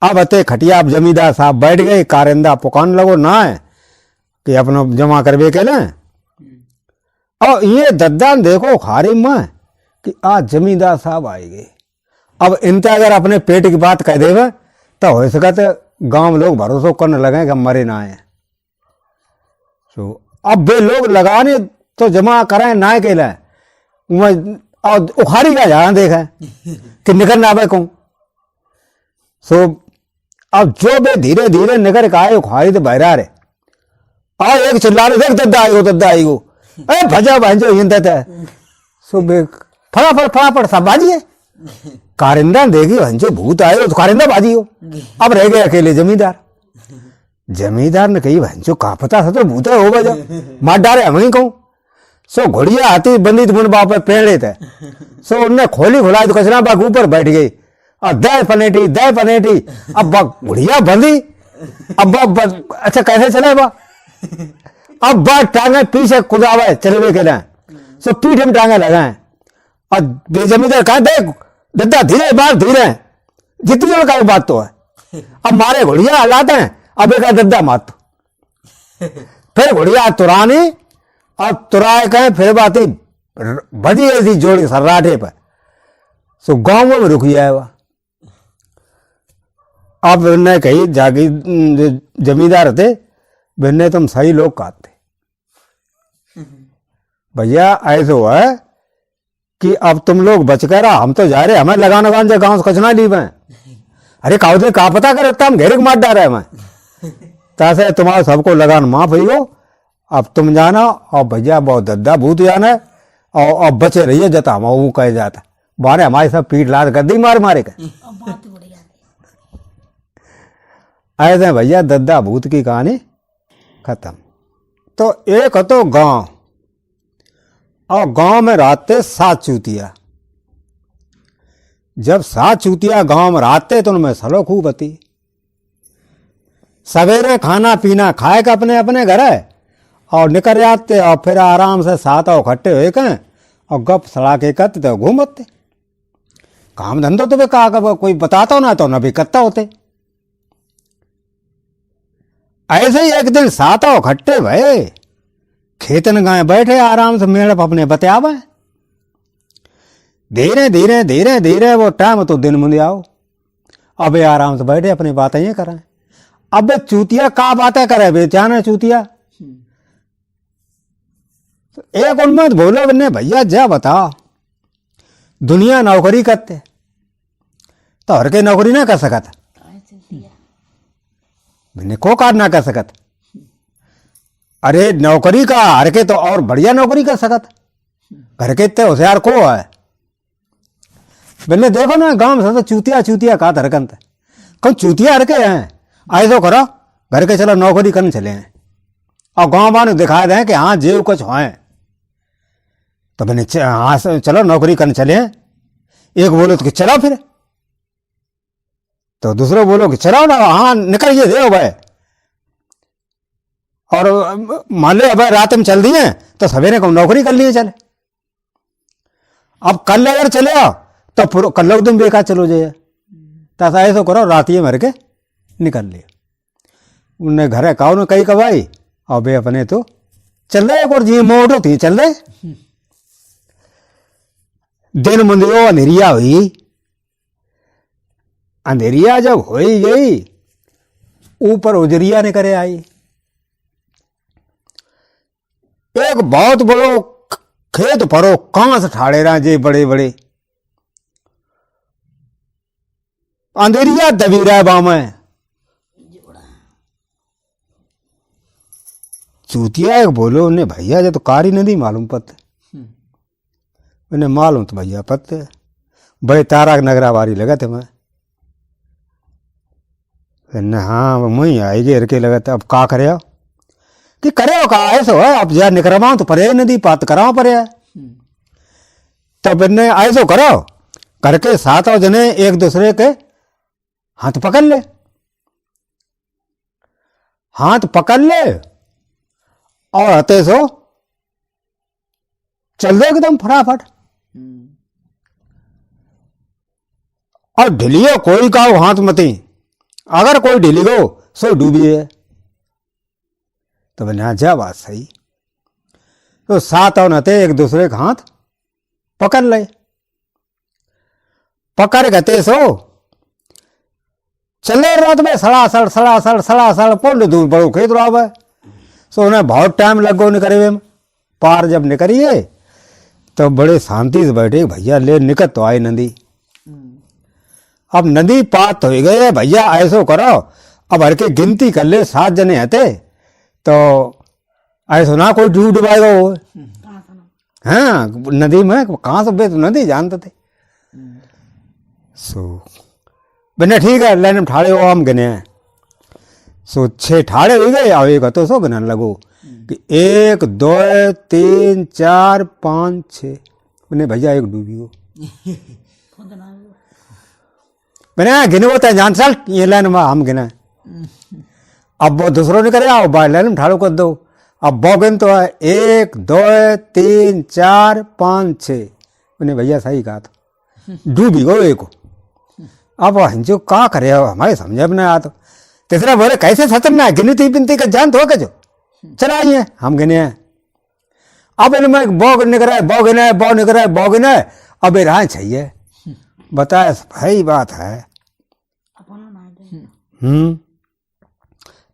अब अते खटिया अब जमींदार साहब बैठ गए कारिंदा पुकान लगो ना है कि अपना जमा करवे के ना और ये दद्दान देखो खारी में कि आज जमींदार साहब आए गए अब इनते अगर अपने पेट की बात कह देवे तो हो सका तो गांव में लोग भरोसा करने लगे कि मरे ना आए तो अब वे लोग लगाने तो जमा करें ना के लिए और उखाड़ी का जहां देखा कि निकल ना आवे कहूं सो अब जो बे धीरे धीरे निकल के आए उखाड़ी तो बहरा रे और एक चिल्ला रहे देख दद्दा आई गो अरे भजा भांजो हिंदत है सो बे फटाफट सब बाजिए कारिंदा देखी भंजो भूत आए तो कारिंदा बाजी हो अब रह गए अकेले जमींदार ने कही भंजो कहा पता था तो भूत है हो बजा मार डारे हम ही कहूं सो घोड़िया हाथी बंदी मुन बाप पेड़ थे सो उनने खोली खुलाई तो कचरा बाग ऊपर बैठ गई और दह पनेटी अब घोड़िया बंदी अब अच्छा कैसे चले बा अब बात टांगे पीछे कुदावे चलवे के ना सो पीठ में टांगे लगाए और जमींदार कहा देख दद्दा धीरे बात धीरे जितनी का बात तो है अब मारे घोड़िया हलाते हैं अब एक दद्दा मात फिर घोड़िया तुरानी और तुराए कहे फिर बात बजी ऐसी जोड़ी सर्राठे पर सो गांव में रुक जाए वह अब उन्हें कही जागी जमींदार थे बिन्ने तुम सही लोग कहते भैया ऐसे हुआ है कि अब तुम लोग बच कर हम तो जा रहे हमें लगान जो गांव से कचना ली मैं अरे काउते का पता करे हम घेरे मार डाल रहे मैं तैसे तुम्हारा सबको लगान माफ हुई हो अब तुम जाना और भैया बहुत दद्दा भूत जाना और बचे रहिए जता हम वो कह जाता बारे हमारे सब पीठ लाद कर दी मारे का ऐसे भैया दद्दा भूत की कहानी खत्म। तो एक तो गांव और गांव में रहते 7 चूतिया जब 7 चूतिया गांव में रहते तो उनमें सलो खूब होती सवेरे खाना पीना खाए का अपने अपने घर है और निकल जाते और फिर आराम से 7 इकट्ठे हुए कहें और गप सड़ा के करते तो घूमते काम धंधो तो वे कहा कोई बताता ना तो न भी करता होते ऐसे ही एक दिन 7 इकट्ठे भये खेतन गाय बैठे आराम से मेड़ अपने बतियावे धीरे वो टाइम तो दिन मुंदे आओ अब आराम से बैठे अपनी बातें ये करें अब चूतिया का बातें करे बेचाना चूतिया एक उनमें बोले बन्ने भैया जा बता दुनिया नौकरी करते तो हर के नौकरी ना कर सकत मैंने को कार ना कर सकत अरे नौकरी का हर के तो और बढ़िया नौकरी कर सकत घर के इतने होशियार को है मैंने देखो ना गांव में चूतिया का धरकन थे कौन चूतिया हर के हैं आए तो करो घर के चलो नौकरी करने चले हैं और गांव वालों दिखा दें कि हाँ जेब कुछ है तो मैंने हाँ चलो नौकरी करने चले हैं एक बोलो तो कि चलो फिर तो दूसरे बोलो कि चलो ना हाँ निकलिए दे भाई और मान लो अब रात में चल दिए तो सवेरे को नौकरी कर लिए चले अब कल अगर चले आओ तो कल लोग तुम बेकार चलो जाइए तसा ऐसा करो रात ही मर के निकल लिए उन्हें घर है काउ ने कही कबाई और बे अपने तो चल रहे और जी मोटो थी चल रहे दिन मुंदिरो अंधेरिया हुई अंधेरिया जब हो ही गई ऊपर उजरिया ने करे आई एक बहुत बड़ो खेत परो कांस ठाड़े रहा जे बड़े बड़े अंधेरिया दबी रहा बामे चूतिया एक बोलो उन्हें भैया जो तो कारी नहीं मालूम पत मैंने मालूम तो भैया पत्ते भाई तारा नगरा बारी लगा थे मैं हाँ मुई आई घेर के लगा थे। अब का करे कि करे हो का ऐसा है अब जा निकरवा तो परे नदी पात करावा परे तो मैंने ऐसो करो करके सातों जने एक दूसरे के हाथ पकड़ ले और हते सो चल दो एकदम फटाफट। और ढिलियो कोई का हाथ मती अगर कोई ढिली गो सो डूबी है तो मैंने जा बात सही। तो सातों नते एक दूसरे का हाथ पकड़ ले पकड़ गते सो चले रात में सड़ासड़ पुल दूर बड़ो खेत रहा है सो उन्हें बहुत टाइम लगो निकले पार जब निकलिए तो बड़े शांति से बैठे भैया ले निकल तो आई नदी। अब नदी पात हो गए भैया ऐसो करो अब हर के गिनती कर ले 7 जने हते तो ऐसो ना कोई डूब डुबाएगा वो हाँ नदी में कहाँ से बे तो नदी जानते थे सो बिना ठीक है लाइन ठाड़े हो हम गिने सो 6 ठाड़े हो गए और एक तो सो गिनने लगो कि 1 2 3 4 5 6 मैंने भैया एक डूबी हो मैंने गिने होता है जान चल ये लाइन में हम गिने अब वो दूसरों ने करे आओ बाहर लाइन में ठाड़ो कर दो। अब बोगिन तो है 1 2 3 4 5 6 मैंने भैया सही कहा था डूबी गो एक। अब हंजो का करे हमारे समझ में आ तो तीसरा बोले कैसे सतम ना गिनती बिनती का जान तो जो चलाइए हम गिने अब इनमें बो निकला बो गिने अब राय चाहिए बताए सही बात है।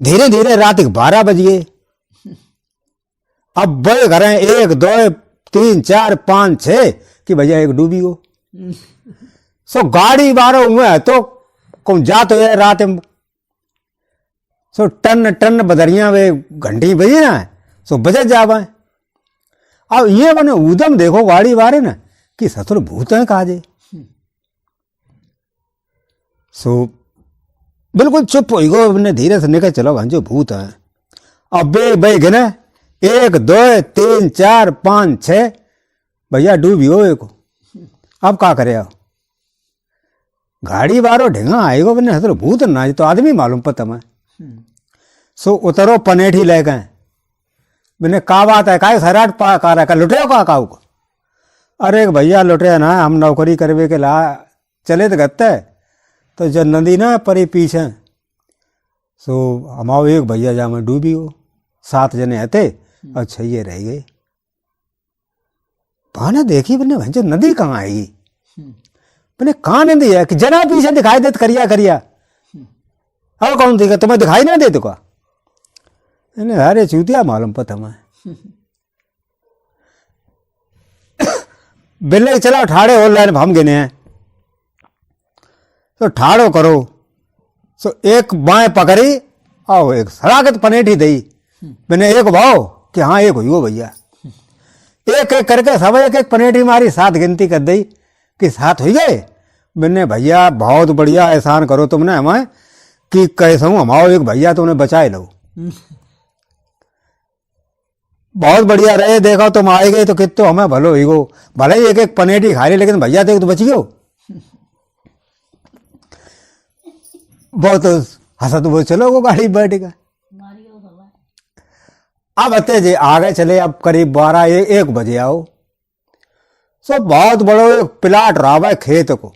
धीरे धीरे रात 12 बज गए। अब बड़े घर 1 2 3 4 5 6 कि भैया एक डूबी हो सो गाड़ी बारो हुए तो कौन जा तो है रात में सो टन बदरिया वे घंटी बजी ना सो बजत जावे। अब ये बने उदम देखो गाड़ी बारे ना कि ससुर भूत है काजे सो बिल्कुल चुप हो गो ने धीरे से निकल चलो भांजो भूत है। अब बे गिने 1 2 3 4 5 6 भैया डूबी हो एक। अब का करे गाड़ी बारो ढेंगा आएगो बने हसरो भूत ना तो आदमी मालूम पता मैं सो उतरो पनेठी ले गए मैंने का बात है का सराट पा का रखा लुटे का काऊ को अरे भैया लुटे ना हम नौकरी करवे के ला चले तो गत्ते तो जब नदी ना परी पीछे सो हमाओ एक भैया जा मैं डूबी हो 7 जने हते और 6 ये रह गए। पाना देखी बने भंजो नदी कहाँ आएगी बने कहाँ नदी है कि जना पीछे दिखाई देते करिया और कौन दिखा तुम्हें दिखाई ना दे तो का अरे चूतिया मालूम पता मैं बिल्ले चला ठाड़े हो लाइन हम गिने हैं तो ठाड़ो करो सो एक बाएं पकड़ी आओ एक सरागत पनेठी दई मैंने एक भाव कि हाँ एक हुई हो भैया एक एक करके सब एक पनेठी मारी 7 गिनती कर दी कि 7 हुई गए। मैंने भैया बहुत बढ़िया एहसान करो तुमने हमें कि कैसे हूँ हमाओ एक भैया तुमने बचाए लो बहुत बढ़िया रहे देखो तुम आए गए तो कितो हमें भलो ही गो भले ही एक पनेठी खा रही लेकिन भैया देख तो बच गयो बहुत हंसत वो चलो वो गाड़ी बैठ गए। अब अते जे आगे चले अब करीब 12-1 बजे आओ सो बहुत बड़ो एक प्लाट रहा खेत को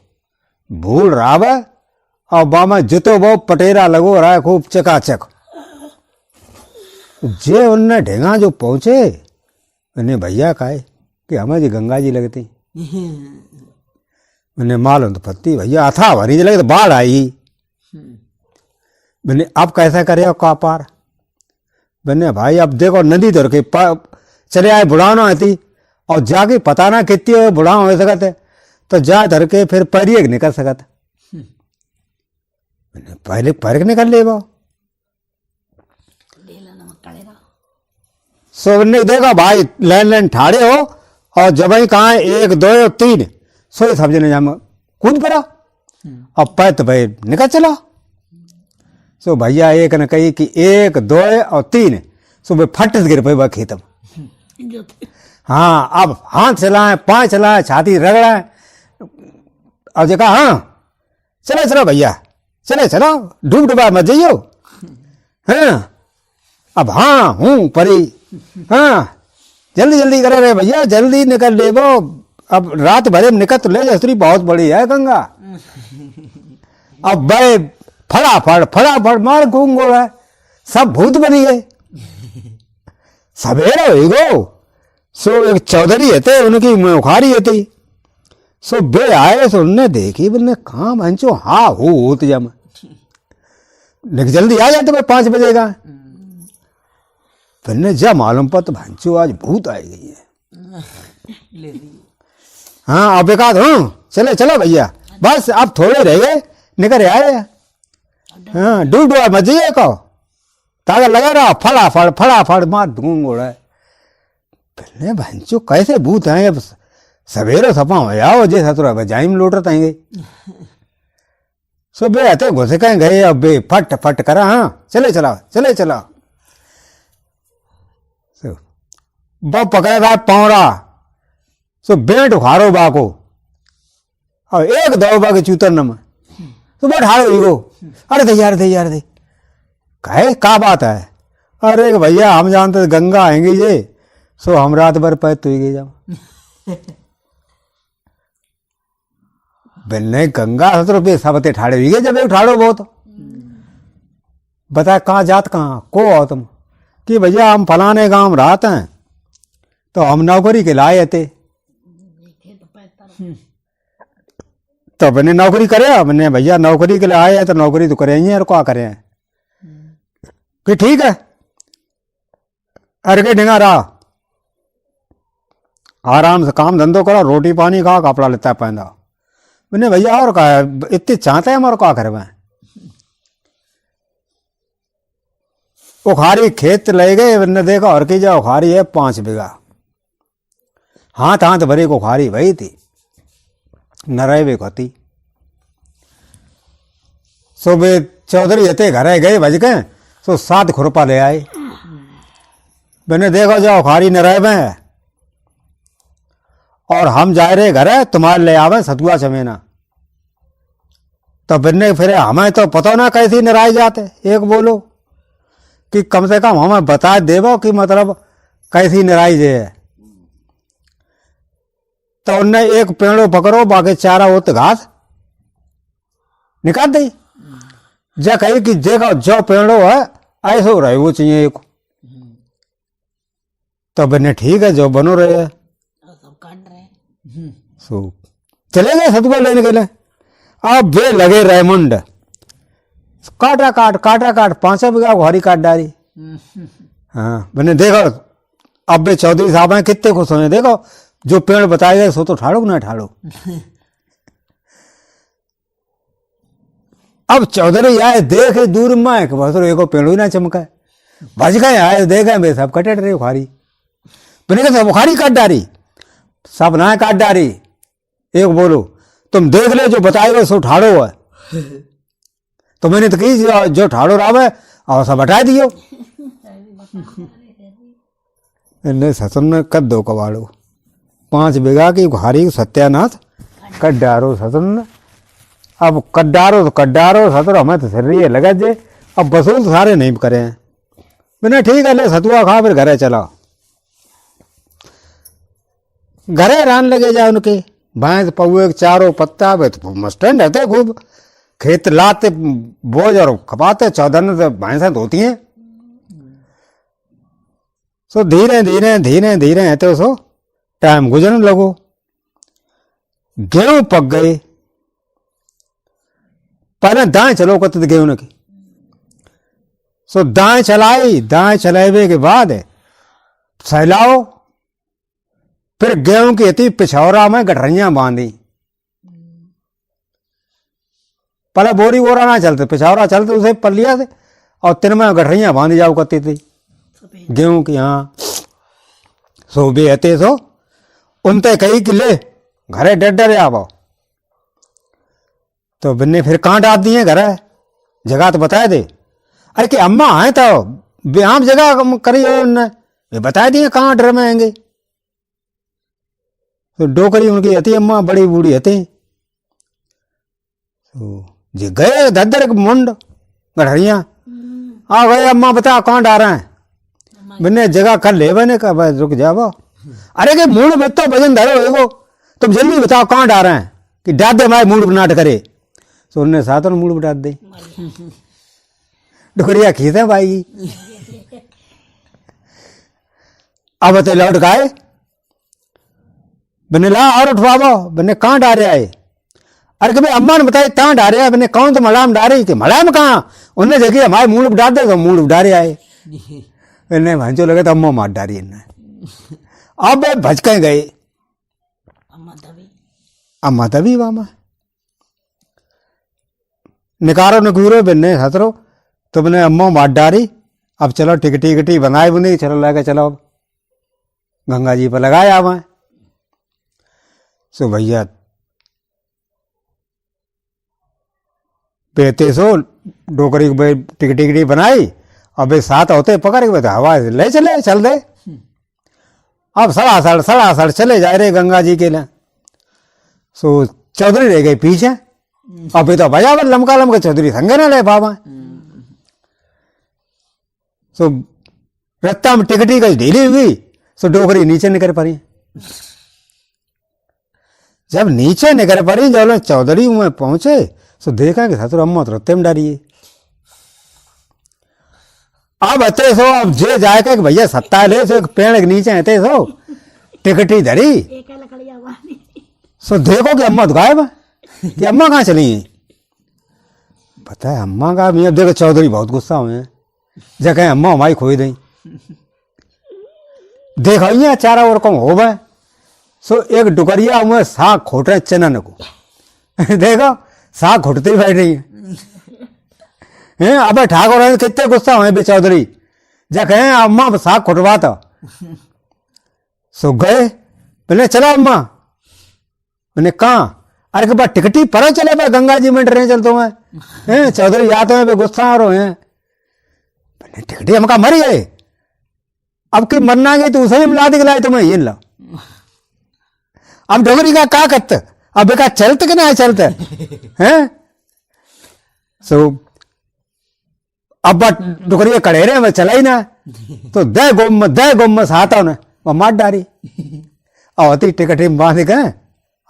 भूल रहा और बामा जितो वो पटेरा लगो रहा है खूब चकाचक जे उनने ढेंगा जो पहुंचे मैंने भैया कहे कि हमें जी गंगा जी लगती मैंने मालूम तो पत्ती भैया था भरी लगे तो बाढ़ आई मैंने अब कैसा करे का पार मैंने भाई अब देखो नदी धर के चले आए बुढ़ाना आती और जाके पता ना कितनी बुढ़ा हो सकते तो जा धर के फिर पैरिए निकल सकत मैंने पहले पैर निकल ले वो सो ने देखा भाई लाइन ठाड़े हो और जब ही कहा 1 2 और 3 सोए समझने जाम कूद पड़ा। अब पैत भाई निकल चला। सो भैया एक ने कही कि 1 2 और 3 सो वे फट गिर पे वह खेतम। हाँ अब हाथ चलाए, पाँव चलाए, छाती रगड़ाए और जगह हाँ चलो चलो भैया चले चलो डूब डुबा मत जाइयो। हाँ अब हाँ हूँ परी। हाँ जल्दी जल्दी करे रे भैया जल्दी निकल ले वो अब रात भरे में निकल तो ले जस्त्री बहुत बड़ी है गंगा। अब बड़े फटाफट मार घूंगो है सब भूत बनी गए। सवेरा हो गो सो एक चौधरी थे उनकी उखारी थी। सो बे आए सो उनने देखी बोलने कहाँ भंचो हाँ होत जम जल्दी आ जाते भाई 5 बजे का। फिर जा मालूम पर तो भंचो आज भूत आई गई है। हाँ अब एक आध चले चलो भैया बस अब थोड़े रह गए निकल आए। हाँ डूब डुबा मत जाइए कहो ताजा लगा रहा फटाफट मार ढूंढ है। फिर भंचो कैसे भूत हैं अब सवेरे सपा हो जाओ जैसा तो बजाई में लौट रहे सो बे आते घुसे कहीं गए अब बे फट करा। हाँ चले चला सो बब पकड़े था पौड़ा सो बेट उखारो बा को और 1 2 बा के चूतर नम तो बट हारो गो। अरे दे कहे का बात है। अरे भैया हम जानते गंगा आएंगे ये सो हम रात भर पैद तो गई जब बिन्ने गंगा सत्रो पे सबते ठाड़े हुई गए जब एक ठाड़ो बहुत बता कहाँ जात कहाँ को हो तुम कि भैया हम फलाने गांव रात हैं तो हम नौकरी के लाए थे। तो मैंने नौकरी करे मैंने भैया नौकरी के लिए आए हैं तो नौकरी तो करेंगे और क्या करें कि ठीक है। अरे के ढिंगा रहा आराम से काम धंधो करो रोटी पानी खा कपड़ा लेता पहना। मैंने भैया और कहा इतनी चाहते हैं हमारे क्या करवाएं। उखारी खेत ले गए मैंने देखा और की जा उखारी है 5 बीघा हाथ भरी को उखारी वही थी नरय भी होती। सो वे चौधरी जते घर गए भज के सो 7 खुरपा ले आए। मैंने देखा जाओ उखारी नरय में है और हम जा रहे घर है तुम्हारे ले आवे सतुआ चमेना। तो फिर हमें तो पता ना कैसी नराई जाते। एक बोलो कि कम से कम हमें बता देवो कि मतलब कैसी नराई जे है। तो उनने एक पेड़ो पकड़ो बाकी चारा होत घास निकाल दी जा कही कि देखो जो पेड़ो है ऐसो रहे वो चाहिए एक। तो बने ठीक है जो बनो रहे है सो चले गए सतुआ लेने के लिए। अब वे लगे रेमंड काटा काट 5 बीघा घोरी काट डाली। हाँ मैंने देखो अब वे चौधरी साहब हैं कितने खुश हुए। देखो जो पेड़ बताए गए सो तो ठाड़ो ना ठाड़ो। अब चौधरी आए देखे दूर में बस एको पेड़ ही ना चमका भज गए आए देखे वे सब कटे रहे उखारी। मैंने कहा उखारी काट डारी सब ना काट डारी। एक बोलो तुम देख ले जो बताए गए सो ठाड़ो है। तो मैंने तो कही जो ठाड़ो रावे और सब हटा दियो। ससन ने कद दो कबाड़ो 5 बीघा की उखारी सत्यानाथ कट डारो ससन ने। अब कट डारो सतर हमें तो सर रही लगा जे अब वसूल सारे नहीं करे हैं। मैंने ठीक है ले सतुआ खा फिर घरे चला। घरे रान लगे जाए उनके भैंस पौए चारों पत्ता मस्टैंड रहते खूब खेत लाते बोझ और खपाते 14 से भैंसें धोती हैं। सो धीरे है तो सो टाइम गुजरने लगो। गेहूं पक गए पहले दाएं चलो कत गेहूं की सो दाएं चलाए के बाद सहलाओ फिर गेहूं की इतनी पिछौरा में गठरियां बांधी। पहले बोरी बोरा ना चलते पिछौरा चलते उसे पलिया से और 3 में गठरियां बांधी जाओ करती थी गेहूं की। हाँ सो भी आते सो उनते कही कि ले घरे डर डरे आवो। तो बिन्ने फिर कहाँ डाल दिए घर जगह तो बताए दे। अरे कि अम्मा आए तो आम जगह करी उनने बता दिए कहाँ डर में आएंगे। तो डोकरी उनकी हती अम्मा बड़ी बूढ़ी हती। तो जे गए ददर मुंड गढ़िया आ गए अम्मा बता कहाँ डारा है। मैंने जगह कर ले मैंने कहा भाई रुक जाओ। अरे के मूड में तो भजन धरो एगो तुम जल्दी बताओ कहाँ डारा है कि डाल दे हमारे मूड बनाट करे। तो उन्होंने साथ मूड बटा दे डुकरिया खींचे भाई। अब तो लौट गए बने ला और उठवाओ बने कहाँ डारे आए। अरे कि भाई अम्मा ने बताया कहाँ डारे आए। बने कौन तो मलाम डारे कि मलाम कहाँ उन्हें जगह हमारे मूड डाल दे तो मूड डारे आए। इन्हें भंचो लगे तो अम्मा मार डारी इन्हें। अब भजके गए अम्मा तभी वामा निकारो निकूरो बिन्ने हसरो तो मैंने अम्मा मार डारी। अब चलो टिकटी टिकटी बनाए बुनी चलो लगे चलो गंगा जी पर लगाया वहां। सो भैया बेते सो डोकरी को टिकटी टिकटी बनाई। अब साथ होते पकड़ के हवा ले चले चल दे। अब सड़ासड़ चले जा रहे गंगा जी के लिए। सो चौधरी रह गए पीछे। अब तो भैया लमका लमका चौधरी संगे ना ले बाबा। सो रत्ता में टिकटी का ढीली हुई सो डोकरी नीचे निकल पड़ी। जब नीचे निकल पड़ी जब चौधरी में पहुंचे सो देखा कि ससुर अम्मा तो रत्ते में डाली है। अब अते सो अब जे जाके भैया सत्ता ले सो पेड़ के नीचे अते सो टिकटी धरी। सो देखो कि अम्मा तो गायब है कि अम्मा कहाँ चली है। पता है अम्मा का अब देखो चौधरी बहुत गुस्सा हुए हैं जगह अम्मा हमारी खोई दी। देखो ये चारा और कम हो गए। सो एक डुकरिया हुए साग खोट रहे चनन को देखो साग घुटते ही बैठ रही है। अब ठाकुर कितने गुस्सा हुए बे चौधरी जा कहे अम्मा साग खुटवा तो। सो गए बोले चलो अम्मा। मैंने कहा अरे के बाद टिकटी पर चले भाई गंगा जी में डरे चलते हुए चौधरी आते हैं गुस्सा आ रहे हैं। टिकटी हम कहा मरी गए अब कि मरना गई तो उसे मिला दिखलाए तुम्हें ये ला। अब डोगरी का क्या करते अब बेका चलते कि नहीं चलते हैं। सो अब डुकरिया कड़ेरे में चला ही ना तो दे गुम साता ने वो मार डारी। और अति टिकटी बांध गए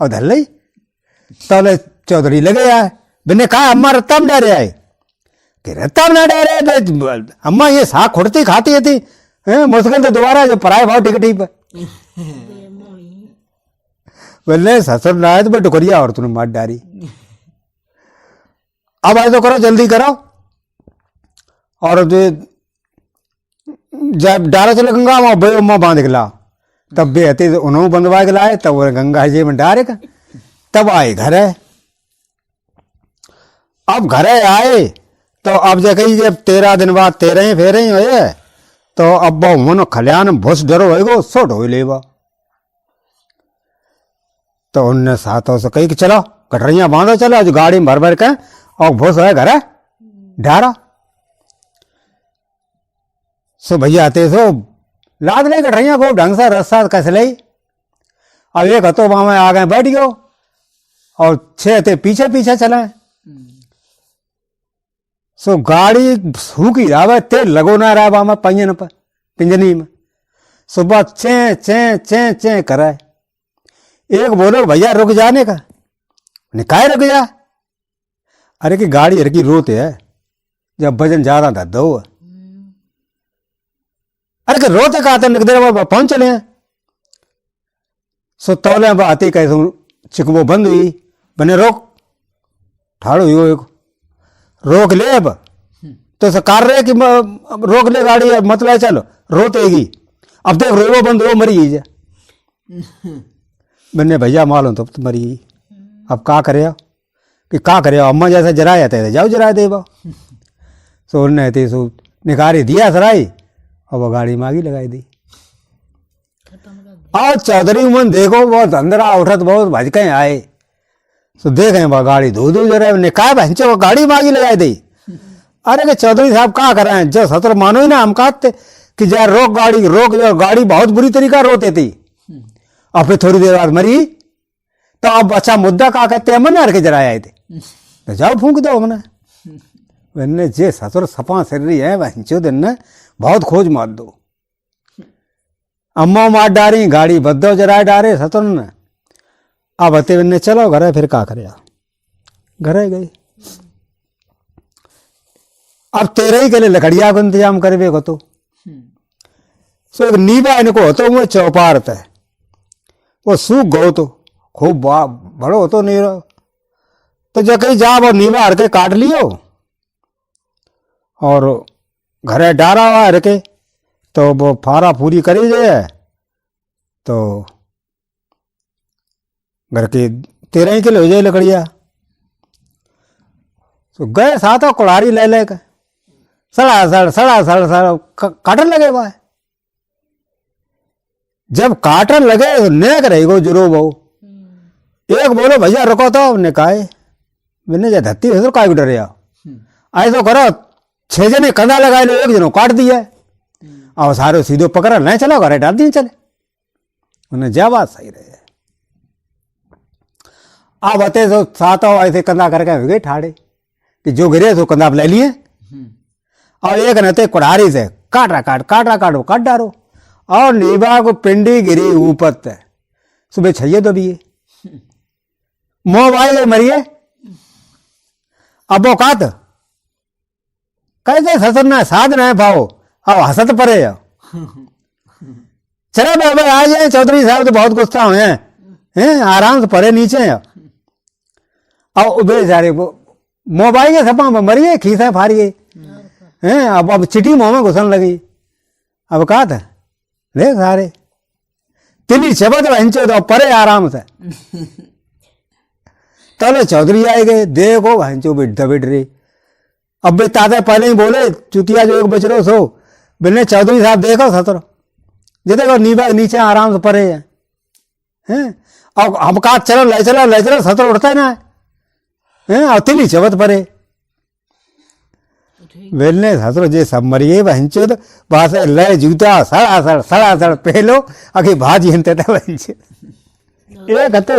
और धर ली। तो चौधरी लगे आए बिने कहा अम्मा रत्ता में डारे आए कि रत्ता में ना डारे अम्मा ये साग खुड़ती खाती थी मुश्किल तो दोबारा जो पराए भाव टिकटी पर बोले ससुर लाए तो डुकरिया और तूने मार डारी। अब ऐसा करो जल्दी करो और जो जब डारा चले गंगा वहां बे अम्मा बांध के ला तब बे हती उन्होंने बंधवा के लाए तब वो गंगा जी में डारे का तब आए घर है। अब घर आए तो अब जगह जब 13 दिन बाद 13 फेरे ही हुए तो अब वो खलियान भूस डरो होएगो सोट हो लेवा। तो उनने साथों से कही कि चलो कटरियां बांधो चलो आज गाड़ी में भर भर के और भूस है घर ढारा। सो भैया आते सो लाद ले कटरियां को ढंग से रस्सा कस ले। अब एक हतो वहां में आ गए बैठ गयो और 6 थे पीछे पीछे चले। सो गाड़ी सूखी रहा तेल लगो ना रहा वहां में पहियन पर पिंजनी में सुबह चे चे चे चे कराए। एक बोलो भैया रुक जाने का निकाय रुक जा। अरे कि गाड़ी हर की रोते है जब वजन ज्यादा था दो। अरे कि रोते का आते देर पहुंच चले हैं। सो तौले आती कैसे चिकबो बंद हुई बने रोक ठाड़ो यो एक रोक ले। अब तो सरकार रहे कि रोक ले गाड़ी मतलब चलो रोतेगी अब देख रोबो बंद हो मरी ही जा। मैंने भैया मालूम तो मरी ही अब का करे कि का करे अम्मा जैसा जरा जाते थे जाओ जरा दे सो उन्हें थे सो निकारी दिया सराई और वो गाड़ी मांगी लगाई दी। और चौधरी मन देखो बहुत अंदरा उठत बहुत भजके आए तो देखे वह गाड़ी धो जरा ने कहा भैंचे वो गाड़ी मांगी लगाई दी। अरे के चौधरी साहब क्या कर रहे हैं, जो सतर मानो ही ना हम कहते कि यार रोक गाड़ी रोक, जो गाड़ी बहुत बुरी तरीका रोते थी और फिर थोड़ी देर बाद मरी। तो अब अच्छा मुद्दा क्या कहते हैं, मन के जरा आए थे तो जाओ फूंक दो हमने। मैंने जे सतर सपा सिर रही है भैंचो दिन ने बहुत खोज मार दो, अम्मा मार डारी गाड़ी बदो जरा डारे सतर ने। अब अते ने चलो घर फिर क्या करे, घर गई। अब तेरे ही के लिए लकड़िया को इंतजाम करे को तो सो एक नीबा इनको होतो वो चौपार है वो सूख गो तो खूब बड़ो होतो नहीं रहो तो जो कहीं जा वो नीबा हर के काट लियो और घरे डारा हुआ हर के तो वो फारा पूरी करी जाए तो घर के 13 किलो हो जाए लकड़िया। तो गए साथ कुड़ारी ले लेकर सड़ा काटन लगे वह। जब काटन लगे तो नेक रहेगो जरूर बहु एक बोलो भैया रुको तो ने कहा मैंने जा धत्ती है तो काय को डरे ऐसा करो 6 जने कंधा लगाए लो, 1 जनो काट दिया और सारे सीधो पकड़ा नहीं चला घरे डाल दिए चले। उन्हें जा बात सही रहे। अब आते तो साथ ऐसे कंधा करके गए ठाड़े कि जो गिरे तो कंधा ले लिए और एक नते कुड़ारी से काट डारो और नीबा को पिंडी गिरी ऊपर तय सुबह छइए तो भी मोबाइल मरिए। अब वो कात कैसे ससर ना साध ना पाओ अब हसत परे चलो बाबा आ जाए। चौधरी साहब तो बहुत गुस्सा हुए हैं आराम से परे नीचे हैं और उबे जा रहे मोबाइल के सपा मरिए खीसा फारिए हैं। अब चिट्ठी मुंह में घुसन लगी। अब कहा था देख सारे तिली चबत भैंचो तो परे आराम से तले चौधरी आए गए देखो भैंचो बिठ रही। अब बे ताते पहले ही बोले चुतिया जो एक बच रहे सो बिने चौधरी साहब देखो सतर जे देखो नीबा नीचे आराम से परे हैं और हम कहा चलो ले चलो सतर उठता है ना हैं और तिली चबत परे वेलने ससुर जे सब मरिए भैंचो तो वहां से ले जूता सड़ा पहलो आखिर भाजी हिंते थे भैंचे। ये कहते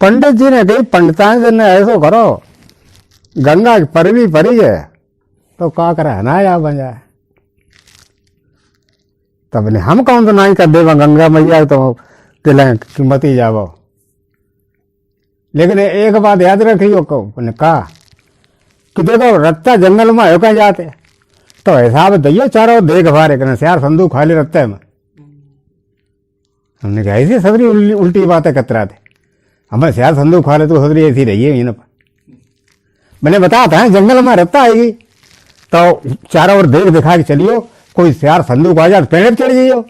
पंडित जी ने कही पंडिता ने ऐसो करो गंगा की परवी परी है तो का करे ना या बन जाए। तब ने हम कौन तो नहीं कर देगा गंगा मैया तो तिले कीमती जावो। लेकिन एक बात याद रखियो को कहा कि देखो रत्ता जंगल में होकर जाते तो हिसाब दैयो चारों देख भारे करने से यार संदूक खाली रत्ते में। हमने कहा ऐसी सबरी उल्टी बातें कतरा थे हमें यार संदूक खा ले तो सबरी ऐसी रही है इन पर। मैंने बताया था जंगल में रत्ता आएगी तो चारों ओर देख दिखा के चलियो कोई यार संदूक आ जाए पेड़ चढ़ जाइयो।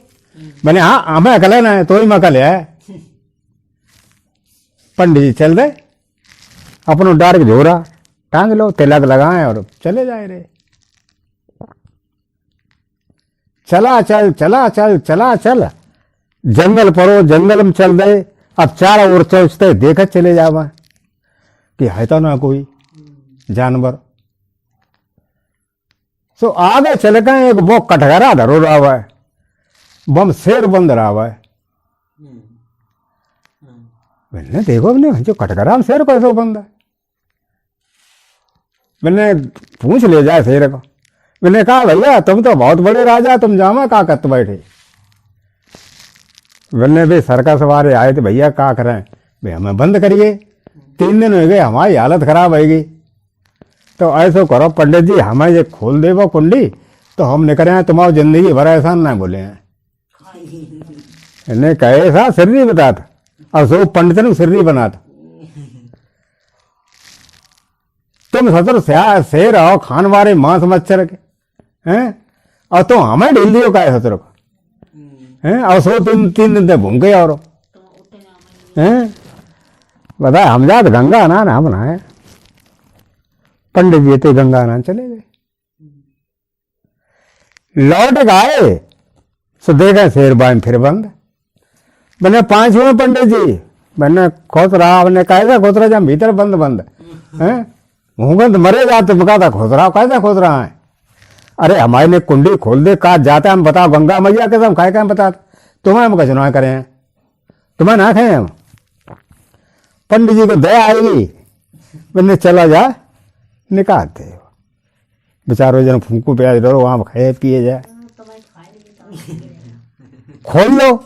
मैंने हाँ हमें अकल ना है तो ही मकल है। पंडित जी चल रहे अपनो डार्क झोरा टांग लो तिलक लगाए और चले जाए रे। चला चल जंगल परो जंगल में चल दे। अब चारों ओर चलते देखा चले जावा कि है तो ना कोई जानवर। सो आगे चल गए एक वो कटघरा धरो रहा हुआ है बम शेर बंद रहा हुआ है। मैंने देखो जो कटघरा में शेर कैसे बंद है। मैंने पूछ ले जाए शेर को। मैंने कहा भैया तुम तो बहुत बड़े राजा तुम जामा का कत बैठे। मैंने भी सर्कस वाले आए थे भैया का करें भाई हमें बंद करिए 3 दिन हो गए हमारी हालत खराब होगी। तो ऐसा करो पंडित जी हमें ये खोल दे वो कुंडी तो हम निकले हैं तुम्हारी जिंदगी भर एहसान ना बोले हैं। इन्हें कहे ऐसा सिर्री बता था और सो पंडित ने सिर्री बना था। तुम सतर शेर आओ खान वाले मांस मच्छर के हैं और तुम हमें ढील दियो का सतर को हैं और सो 3 दिन तक घूम गए और हैं बता हम जात गंगा ना हम नहाए। पंडित जी तो गंगा नहान चले गए। लौट गए सो देखे शेर बाइन फिर बंद। मैंने 5 हुए पंडित जी, मैंने खोस रहा, आपने कैसा खोस रहा जब भीतर बंद बंद है, मुँह मरे जाते मुका था खोस रहा, कैसा खोस रहा है। अरे हमारे ने कुंडी खोल दे, कहा जाते हम बताओ गंगा मैया के हम खाए क्या बता, तुम्हें हम कचुना करें हैं, तुम्हें ना खाए हम। पंडित जी को दया आएगी, मैंने चला जा निकालते बेचारो जन फूकू प्याज डरो वहां खाए पिए जाए। खोल लो,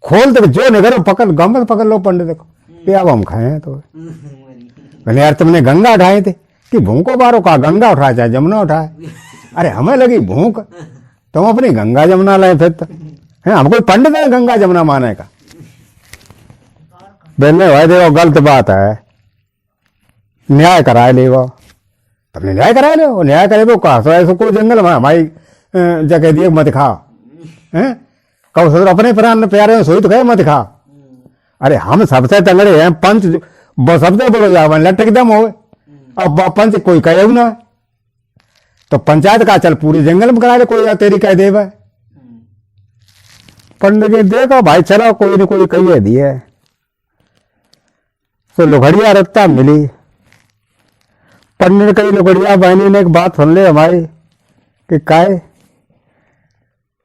खोल दो जो नहीं करो, पकड़ गम पकड़ लो पंडित को, ये अब हम खाए तो। मैंने यार तुमने गंगा उठाए थे कि भूखो बारो, कहा गंगा उठाए चाहे जमुना उठाए। अरे हमें लगी भूख, तुम अपनी गंगा जमुना लाए फिर तो है, हम कोई पंडित है गंगा जमुना माने का। बेने भाई देखो गलत बात है, न्याय कराए ले वो, तुमने न्याय कराए ले, न्याय करे वो कहा ऐसे कोई जंगल में हमारी जगह दिए मत खा है, कहो सर अपने प्राण प्यारे सोई तो कहे मत खा। अरे हम सबसे तगड़े हैं, पंच सबसे बड़ो जावन लटक दम हो, अब पंच कोई कहे ना, तो पंचायत का चल पूरे जंगल में करा ले, कोई तेरी कह देव। पंडित जी देखो भाई चलो कोई न कोई कही दिए, तो लुघड़िया रत्ता मिली। पंडित ने कही लुघड़िया बहनी ने एक बात सुन ले हमारी कि काय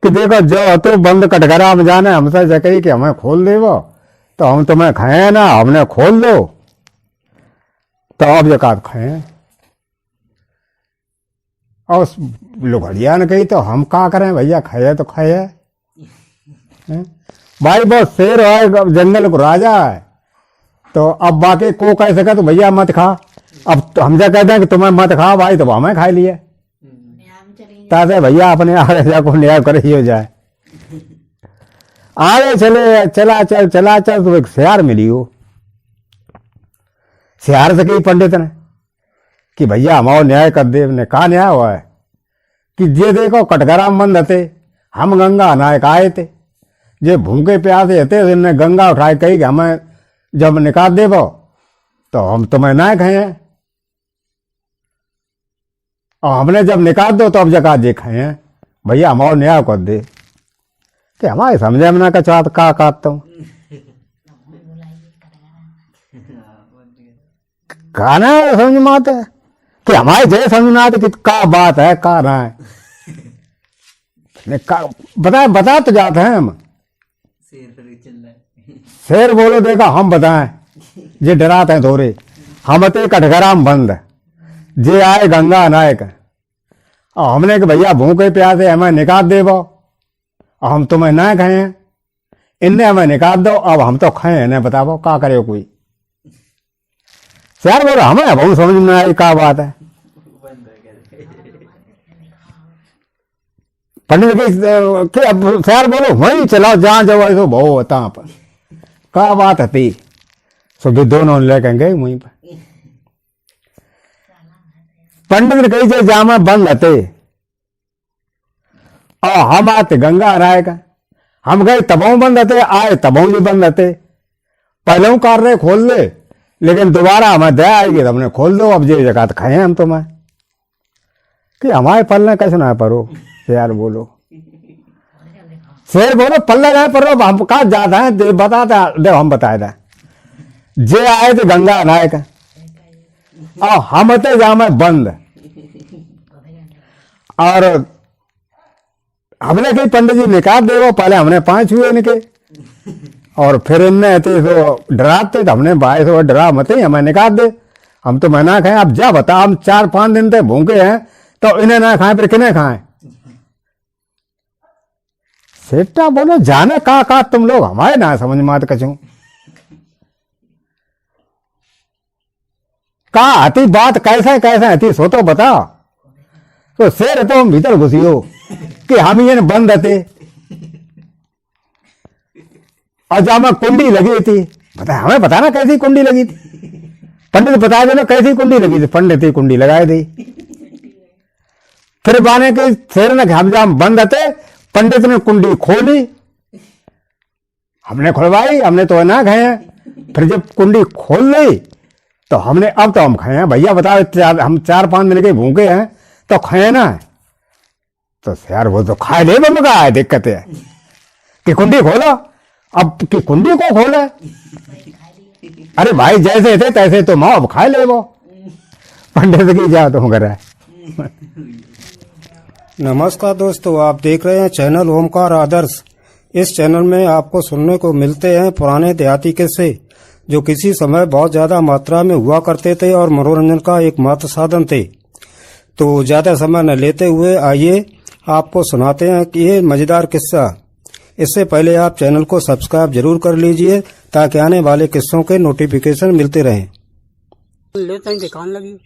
कि देखो जो तो बंद कटघरा हम जाने, हमसे जकई कि हमें खोल दे वो, तो हम तुम्हें खाए ना, हमने खोल दो तो अब जकात खाए। और लुघड़िया ने कही तो हम क्या करें भैया, खाए तो खाए भाई, बहुत शेर है जंगल को राजा है, तो अब बाकी को कह सके तो भैया मत खा। अब तो हम जो कहते हैं कि तुम्हें मत खा भाई, तो हमें खा लिए तासे भैया अपने आगे जाको न्याय कर ही हो जाए। आगे चले चला चल तो एक सियार मिली हो, सियार से कही पंडित ने कि भैया हमारा न्याय कर दे। ने कहा न्याय हुआ है कि जे देखो कटघरा में बंद थे, हम गंगा नायक आए थे, जे भूखे प्यासे थे, इनने गंगा उठाए कही कि हमें जब निकाल देवो तो हम तुम्हें नायक हैं, और हमने जब निकाल दो तो अब जका जे खाए हैं, भैया हमारा न्याय कर दे। कि हमारे समझे में ना कचात का काटता हूँ गाना समझ में आता है कि हमारे जय समझ में आते कि का बात है का ना है, बता तो जाते हैं हम। शेर बोलो देखा हम बताएं, जे डराते हैं थोड़े, हम ते कटघरा में बंद, जे आए गंगा नायक, और हमने कि भैया भूखे प्यासे हमें निकाल दे वो, और हम तुम्हें ना खाए, इनने हमें निकाल दो, अब हम तो खाए नहीं, बताओ क्या करे कोई। शेर बोलो हमें बहुत समझ में आई क्या बात है। पंडित के अब शेर बोलो वहीं चलाओ जहां जाओ, ऐसा बहु होता पर क्या बात थी, सो भी दोनों लेकर गए वहीं पर। पंडित ने कही थे जामा बंद हते, और हम आते गंगा नायक, हम गए तबों बंद हते, आए तबों भी बंद हते, पहले कर रहे खोल ले, लेकिन दोबारा हमें दया आएगी तो हमने खोल दो, अब जे जगह खाए हम तुम्हें कि हमारे पल्ले कैसे ना परो। शेर बोलो पल्ले ना परो, हम कहा जाते हैं बताते दे, हम बताए थे जे आए थे गंगा नायक, और हम थे जामे बंद, और हमने कही पंडित जी निकाल दे वो, पहले हमने 5 हुए इनके, और फिर इनने थे तो डराते, तो हमने भाई से डरा मत ही हमें निकाल दे, हम तो मैं ना खाए। अब जा बता, हम 4-5 दिन तक भूखे हैं, तो इन्हें ना खाए फिर किन्हें खाए। सेठा बोलो जाने का तुम लोग हमारे ना समझ मात कछू का आती बात कैसे आती सो तो बता। तो शेर तो हम भीतर घुसियो कि हम ये बंद थे, और जहां कुंडी लगी थी, बता हमें बताना कैसी कुंडी लगी थी, पंडित बता देना कैसी कुंडी लगी थी। पंडित ही कुंडी लगाए दी, फिर बाने के शेर ने हम जहां बंद थे, पंडित ने कुंडी खोली, हमने खुलवाई, हमने तो ना खाए। फिर जब कुंडी खोल ली तो हमने अब तो हम खाए हैं, भैया बताओ हम 4-5 दिन के भूखे हैं तो खाए ना। तो यार वो तो खाए ले मगा है, दिक्कत है कि कुंडी खोलो। अब कि कुंडी को खोले, अरे भाई जैसे थे तैसे तो माँ अब खा ले वो पंडित की जा तुम करे। नमस्कार दोस्तों, आप देख रहे हैं चैनल ओमकार आदर्श। इस चैनल में आपको सुनने को मिलते हैं पुराने देहाती किस्से जो किसी समय बहुत ज्यादा मात्रा में हुआ करते थे और मनोरंजन का एकमात्र साधन थे। तो ज्यादा समय न लेते हुए आइए आपको सुनाते हैं कि ये मजेदार किस्सा। इससे पहले आप चैनल को सब्सक्राइब जरूर कर लीजिए ताकि आने वाले किस्सों के नोटिफिकेशन मिलते रहें। लेते हैं दुकान लगी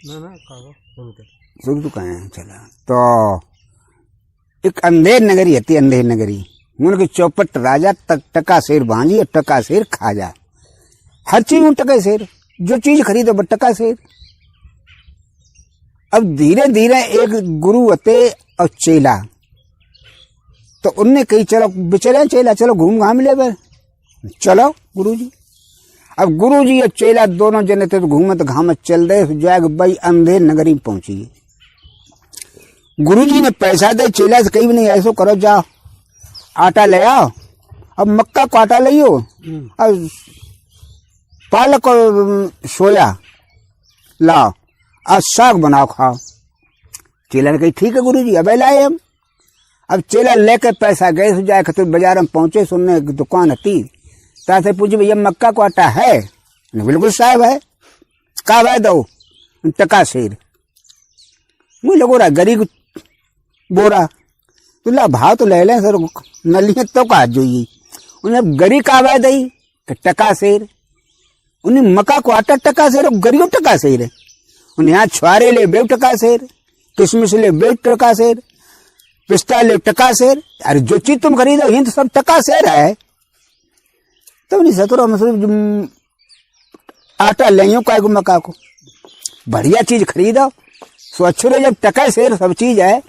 शुरू तो कहें चला। तो एक अंधेर नगरी होती, अंधेर नगरी उनकी चौपट राजा तक टका शेर भांजी और टका शेर खाजा। हर चीज में टका शेर, जो चीज खरीदो बट टका शेर। अब धीरे धीरे एक गुरु होते और चेला, तो उनने कही चलो बेचले चेला, चलो घूम घाम ले बे, चलो गुरुजी। अब गुरुजी और चेला दोनों जने थे तो घूमत घामत चल रहे, जाग भाई अंधेर नगरी पहुंची। गुरुजी ने पैसा दे, चेला से कही भी नहीं ऐसो करो जाओ आटा ले आओ। अब मक्का को आटा लियो और पालक और सोया लाओ और साग बनाओ खाओ। चेला ने कही ठीक है गुरुजी अब लाए हम। अब चेला लेकर पैसा गए जाए खतुर बाजार में पहुंचे, सुनने एक दुकान थी, तासे पूछे भैया मक्का को आटा है? बिल्कुल साहब है। का भाई दो? टका शेर। मुझे लगो रहा गरीब बोरा तो ला भाव तो ले लें सर, नलिया तो का जोई उन्हें गरी का भाई दई टका शेर। उन्हें मक्का को आटा टका शेर, गरीब टका शेर है। उन्हें यहाँ छुआरे ले बेव टका शेर, किशमिश ले बेव टका शेर, पिस्ता ले टका शेर। अरे जो चीज तुम खरीदो हिंद सब टका शेर है। तो नहीं सतुरा मसरूफ आटा ले का मक्का को बढ़िया चीज खरीदो, स्वच्छ रहे। जब टका शेर सब चीज है।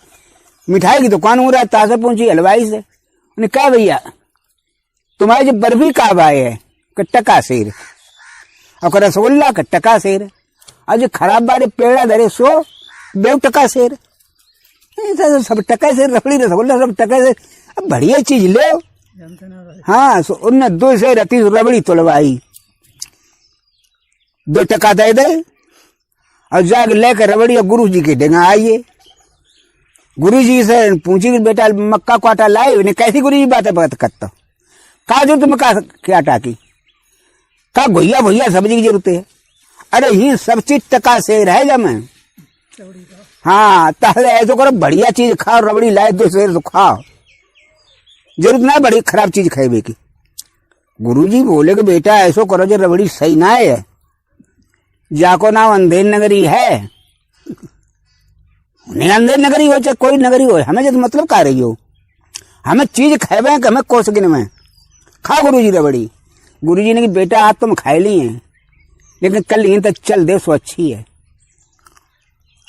मिठाई की दुकान हो रहा है, ताजा पहुंची हलवाई से, उन्हें कहा भैया तुम्हारी जो बर्फी का भाई है टका शेर, और रसगुल्ला का टका शेर, और जो खराब बारे पेड़ा धरे सो बेव टका शेर। सब टका शेर, रबड़ी रसगुल्ला सब टका शेर। अब बढ़िया चीज ले। हाँ उनने 2 से रती रबड़ी तोड़वाई, 2 टका दे दे और जाग लेकर रबड़ी और गुरु जी के डेंगा आइए। गुरु जी से पूछी बेटा मक्का को आटा लाए? उन्हें कैसी गुरु जी बात करता? कहा जो तुम क्या आटा की? कहा भैया भैया सब्जी की जरूरत है। अरे ही सब चीज टका शेर है जब मैं। हाँ ताहले ऐसा करो बढ़िया चीज खाओ, रबड़ी लाए 2 शेर तो खाओ, जरूरत ना बड़ी खराब चीज खाएबे की। गुरुजी बोले कि बेटा ऐसो करो जो रबड़ी सही ना है, जाको नाम अंधेर नगरी है। नहीं अंधेर नगरी हो चाहे कोई नगरी हो, हमें जब मतलब का रही हो, हमें चीज खाएबे कि हमें कोस गिन में खा गुरुजी रबड़ी। गुरुजी ने कि बेटा आज तुम खाए ली हैं लेकिन कल यहीं तक चल दे सो अच्छी है।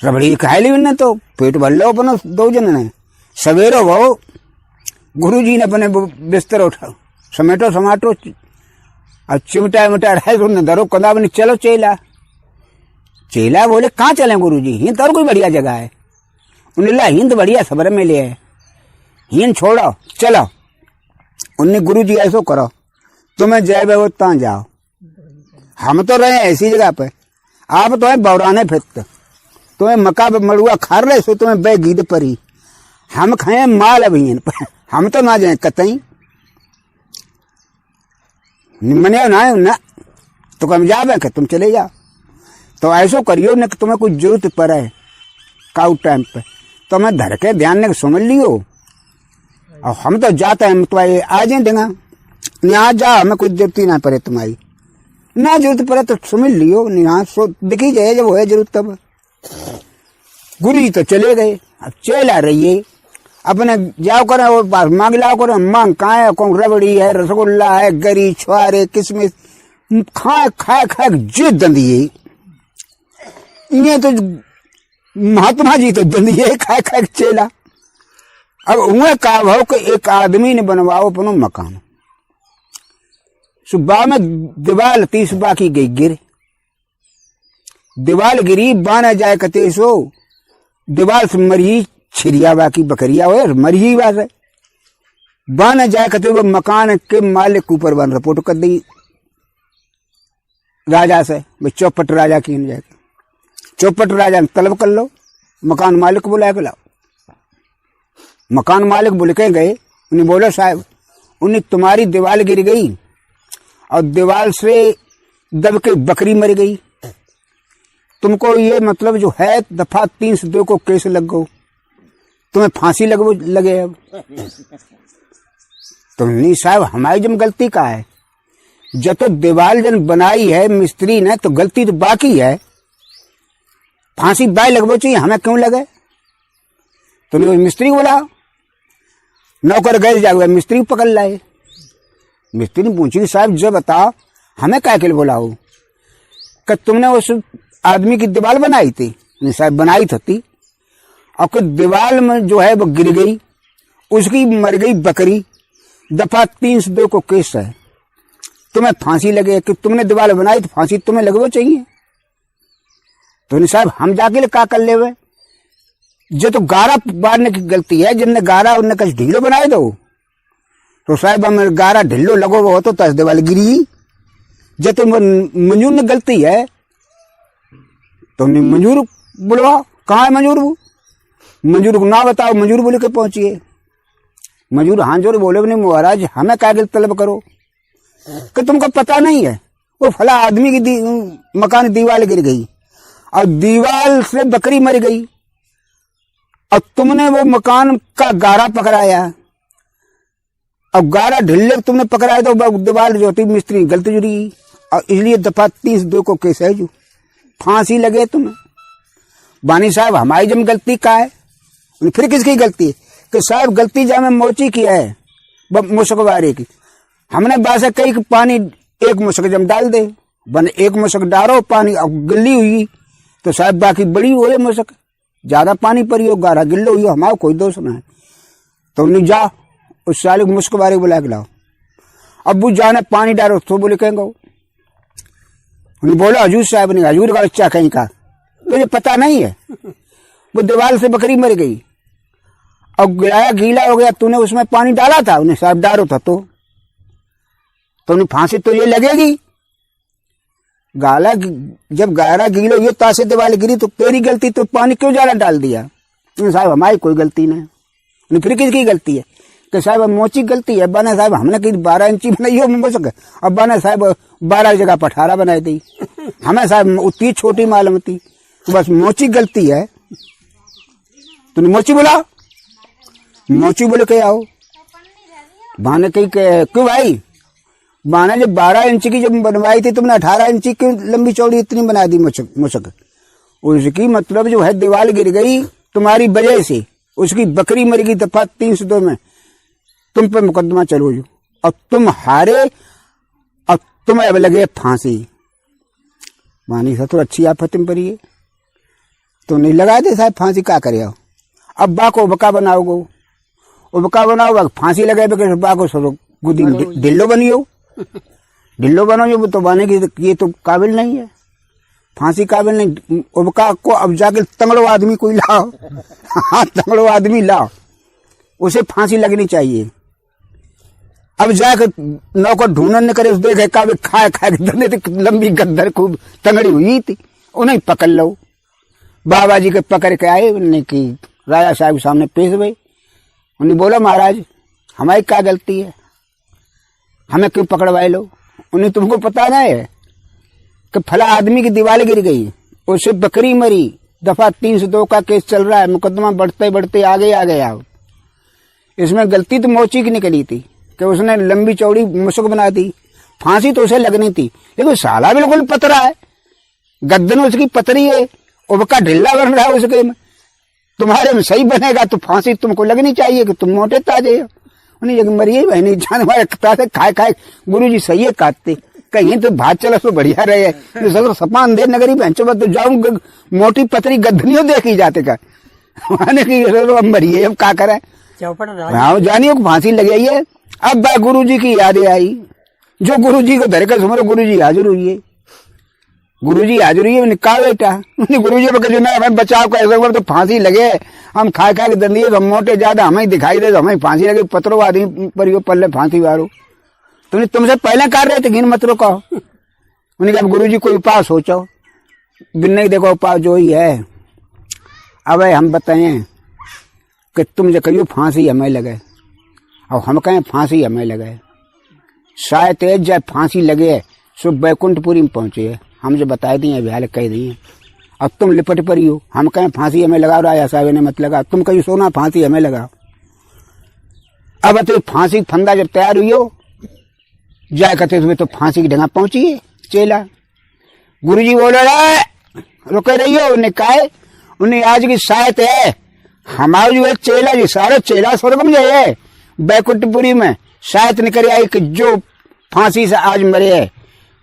रबड़ी खाए ली उन्हें तो पेट भर लो अपना 2 जन ने। सवेरो वो गुरुजी ने अपने बिस्तर उठा समेटो समाटो और चिमटा मिटा रहा तो दरो कदा बनी चलो चेला। चेला बोले कहाँ चले गुरुजी? हिंद और कोई बढ़िया जगह है। उन्हें ला हिंद बढ़िया सबर में ले है, हिंद छोड़ो चलो। उन्हें गुरुजी ऐसो करो तुम्हें जय वो ता जाओ, हम तो रहे ऐसी जगह पे, आप तो है बौराने फिरते, तुम्हें मक्का मड़ुआ खा रहे सो तुम्हें बे गीद परी, हम खाए माल अभी हम तो ना जाए कतई मने ना तो कम जावे कि तुम चले जाओ। तो ऐसो करियो न कि तुम्हें कुछ जरूरत पड़े काउ टाइम पे तो मैं धर के ध्यान ने समझ लियो। और हम तो जाते हैं तो आ जाए देगा यहाँ जाओ, हमें कुछ जरूरत ही ना पड़े तुम्हारी, ना जरूरत पड़े तो समझ लियो। यहाँ सो दिखी जाए जब हो जरूरत तब। गुरु जी तो चले गए। अब चला रहिए अपने जाओ करे और पास मांग लाओ करे, मांग कहाँ है? कौन रबड़ी है, रसगुल्ला है, गरी छुआरे किसमिस खाए खाए खाए जे दंदिए। ये तो महात्मा जी तो दंदिए खाए खाए चेला। अब उन्हें कहा भाव कि एक आदमी ने बनवाओ अपनो मकान। सुबह में दीवाल 30 बाकी गई गिर, दीवाल गिरी बाना जाए कते सो दीवाल से मरी छिरिया बाकी बकरिया हो मरी बात है। बन जाए कहते वो मकान के मालिक के ऊपर बन रिपोर्ट कर दी राजा से, भाई चौपट राजा की जाए, चौपट राजा ने तलब कर लो, मकान मालिक को बुलाया के लाओ। मकान मालिक बोले के गए, उन्हें बोलो साहब उन्हें तुम्हारी दीवार गिर गई और दीवार से दब के बकरी मर गई, तुमको ये मतलब जो है दफा 302 को केस लग गो, तुम्हें फांसी लगे। अब तुमने साहब हमारी जब गलती का है, जब तो दीवार जन बनाई है मिस्त्री ने तो गलती तो बाकी है, फांसी बाय लगभो चाहिए, हमें क्यों लगे? तुमने मिस्त्री बोला, नौकर गए जाओ मिस्त्री पकड़ लाए। मिस्त्री ने पूछी साहब जब बताओ हमें क्या के लिए बोला हो? कि तुमने उस आदमी की दीवार बनाई थी? नहीं साहब बनाई थी, और कुछ दीवार में जो है वो गिर गई, उसकी मर गई बकरी, दफा 302 को केस है, तुम्हें फांसी लगे कि तुमने दीवार बनाई तो फांसी तुम्हें लगभो चाहिए। तो नहीं साहब हम जाके क्या कर ले, जो तो गारा बारने की गलती है, जिनने गारा उनने कल ढीलो बनाए दो, तो साहब हमें गारा ढिल्लो लगो वो तो 10 दीवार गिरी, जो तुम मंजूर ने गलती है तुमने मंजूर बुलवा, कहाँ है मंजूर? वो मंजूर को ना बताओ, मंजूर बोले के पहुंचिए। मंजूर हाथ जोड़ बोले नहीं महाराज हमें क्या तलब करो कि तुमको पता नहीं है वो फला आदमी की मकान दीवार गिर गई और दीवार से बकरी मर गई और तुमने वो मकान का गारा पकड़ाया और गारा ढिल्ले तुमने पकड़ाया तो दीवार जो थी मिस्त्री गलती जुड़ी और इसलिए दफा 302 को केस है, जो फांसी लगे तुम्हें। बानी साहब हमारी जब गलती का है, फिर किसकी गलती है? कि साहब गलती जब में मोची की है मुशकवारे की, हमने बासे कई पानी एक मुशक जम डाल दे, बन एक मुशक डालो पानी और गिल्ली हुई तो साहब बाकी बड़ी हो मुशक, ज्यादा पानी पड़ी हो गारा गिल्लो हुई, हमारा कोई दोष ना है। तो नहीं जा उस साले मुशकवारे बुला के लाओ, अब वो जाने पानी डालो तो बोले कहेंगे बोलो हजूर साहब ने, हजूर का बच्चा कहीं का तुझे पता नहीं है, वो दीवार से बकरी मर गई और गिराया गीला हो गया, तूने उसमें पानी डाला था, उन्हें साहब डालो था तो उन्हें फांसी तो ये लगेगी। गाला जब गारा गीला हुई तासे दीवार गिरी तो तेरी गलती, तो पानी क्यों ज्यादा डाल दिया? साहब हमारी कोई गलती नहीं, फिर किसकी गलती है? कि साहब मोची गलती है, बना साहब हमने कहीं 12 इंची बनाई हो मुझे, अब बना साहब 12 जगह पर 18 बनाई दी, हमें साहब उतनी छोटी मालूम थी, बस मोची गलती है। तूने मोची बोला, मोची बोले के आओ बाने कहीं क्यों भाई? बाने जब 12 इंच की जब बनवाई थी तुमने 18 इंची क्यों लंबी चौड़ी इतनी बना दी मुशक? उसकी मतलब जो है दीवार गिर गई तुम्हारी वजह से, उसकी बकरी मर गई दफा 302 में, तुम पे मुकदमा चलो जो और तुम हारे और तुम्हें अब लगे फांसी। मानी सा तो अच्छी आफत तुम पर ये तो नहीं लगा दे साहब फांसी क्या करे? अब बा को बका बनाओगे, उबका बनाओ फांसी लगे बा को सो गुदी ढिल्लो बनियो, ढिल्लो बनो जो तो बने की ये तो काबिल नहीं है, फांसी काबिल नहीं। उबका को अब जाके तंगड़ो आदमी कोई लाओ, हाँ तंगड़ो आदमी लाओ, उसे फांसी लगनी चाहिए। अब जाकर नौकर ढूंढन करे उस देखे का खाए खाए लंबी गद्दर खूब तंगड़ी हुई थी, उन्हें पकड़ लो। बाबा जी के पकड़ के आए, उन्हें कि राजा साहब के सामने पेश हुए, उन्हें बोला महाराज हमारी क्या गलती है, हमें क्यों पकड़वाए लो? उन्हें तुमको पता नहीं है कि फला आदमी की दीवार गिर गई, उससे बकरी मरी, दफा 302 का केस चल रहा है, मुकदमा बढ़ते बढ़ते आगे आ गया। इसमें गलती तो मोची की निकली थी कि उसने लंबी चौड़ी मुशक बना दी, फांसी तो उसे लगनी थी, लेकिन साला बिल्कुल पतरा है, गर्दन उसकी पतरी है, उबका ढिल्ला बन रहा है उसके में, तुम्हारे में सही बनेगा तो फांसी तुमको लगनी चाहिए कि तुम मोटे ताजे हो। उन्हें मरिए बहनी जानवर से खाए खाए गुरु जी सही है काटते, कहीं तो भाग चला तो बढ़िया रहे, तो सपान दे नगरी बहनचो तो जाऊं मोटी पतरी गद्दनियों देखी जाते का मरिए, अब क्या करे? हाँ जानिए फांसी लगी है। अब गुरु जी की यादें आई, जो गुरु जी को धरकर सुमरो गुरु जी हाजिर हुई है, गुरुजी हाजिर हुई निकाल बेटा। गुरुजी पर कहा हमें बचाव कैसे, तो फांसी लगे, हम खा खा के दंदिए, हम मोटे ज्यादा हमें दिखाई दे, हमें फांसी लगे, पत्रों आदमी पर पल्ले फांसी वारो, तुमसे पहले कर रहे थे घिन मतरो का। उन्हें कहा गुरुजी कोई उपाय सोचो। बिन्ने देखो उपाय जो ही है, अब हम बताएं कि तुम जो कहियो फांसी हमें लगे और हम कहें फांसी हमें लगे, शायद जब फांसी लगे सो बैकुंठपुरी में पहुंचे, हम जो बताए दिए बिहार कह दिए। अब तुम लिपट पड़ी हो, हम कहें फांसी हमें लगा रहा है, साहब ने मत लगा, तुम कहियो सोना फांसी हमें लगा। अब तो फांसी फंदा जब तैयार हुई हो जाए कहते तुम्हें, तो फांसी की ढंगा पहुंची है चेला। गुरुजी बोले रहे रुके रहियो, उन्हें कहा उन्हें आज की शायद है हमारा जो है चेला जी, सारे चेला स्वर्ग में जाए बैकुंठपुरी में, शायद निकल आई कि जो फांसी से आज मरे है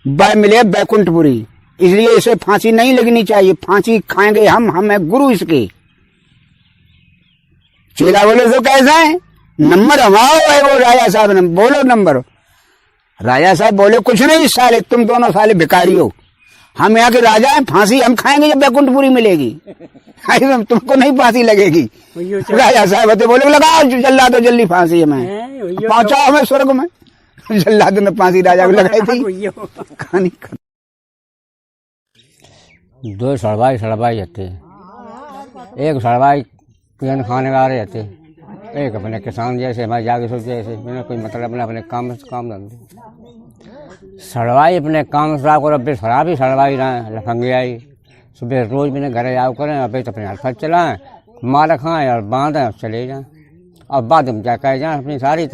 वह मिले बैकुंठपुरी, इसलिए इसे फांसी नहीं लगनी चाहिए, फांसी खाएंगे हम, हमें गुरु इसके। चेला बोले तो कैसा है, नंबर हमारा है वो राजा साहब ने, बोलो नंबर। राजा साहब बोले कुछ नहीं साले, तुम दोनों साले भिखारी हो, हम यहाँ के राजा हैं, फांसी हम खाएंगे जब बैकुंठपुरी मिलेगी, तुमको नहीं फांसी लगेगी। राजा साहब होते बोले लगाओ जल्ला दो जल्दी फांसी हमें, पहुंचाओ हमें स्वर्ग में। जल्ला दो ने फांसी राजा को लगाई थी। कहानी दो सड़वाई जाते, एक सड़वाई पियन खाने वाले जाते, एक अपने किसान जैसे हमारे जाके सोच जैसे, मैंने कोई मतलब अपने काम से काम धंधे। सड़वाई अपने काम से और अब शराब ही सड़वाई रहे लफंगे आई, सुबह रोज मैंने घर आओ करें, अब तो अपने हल्फत चलाएं, मार खाएं और बांधें और चले जाएं, और बाद में क्या कह जाएं अपनी सारी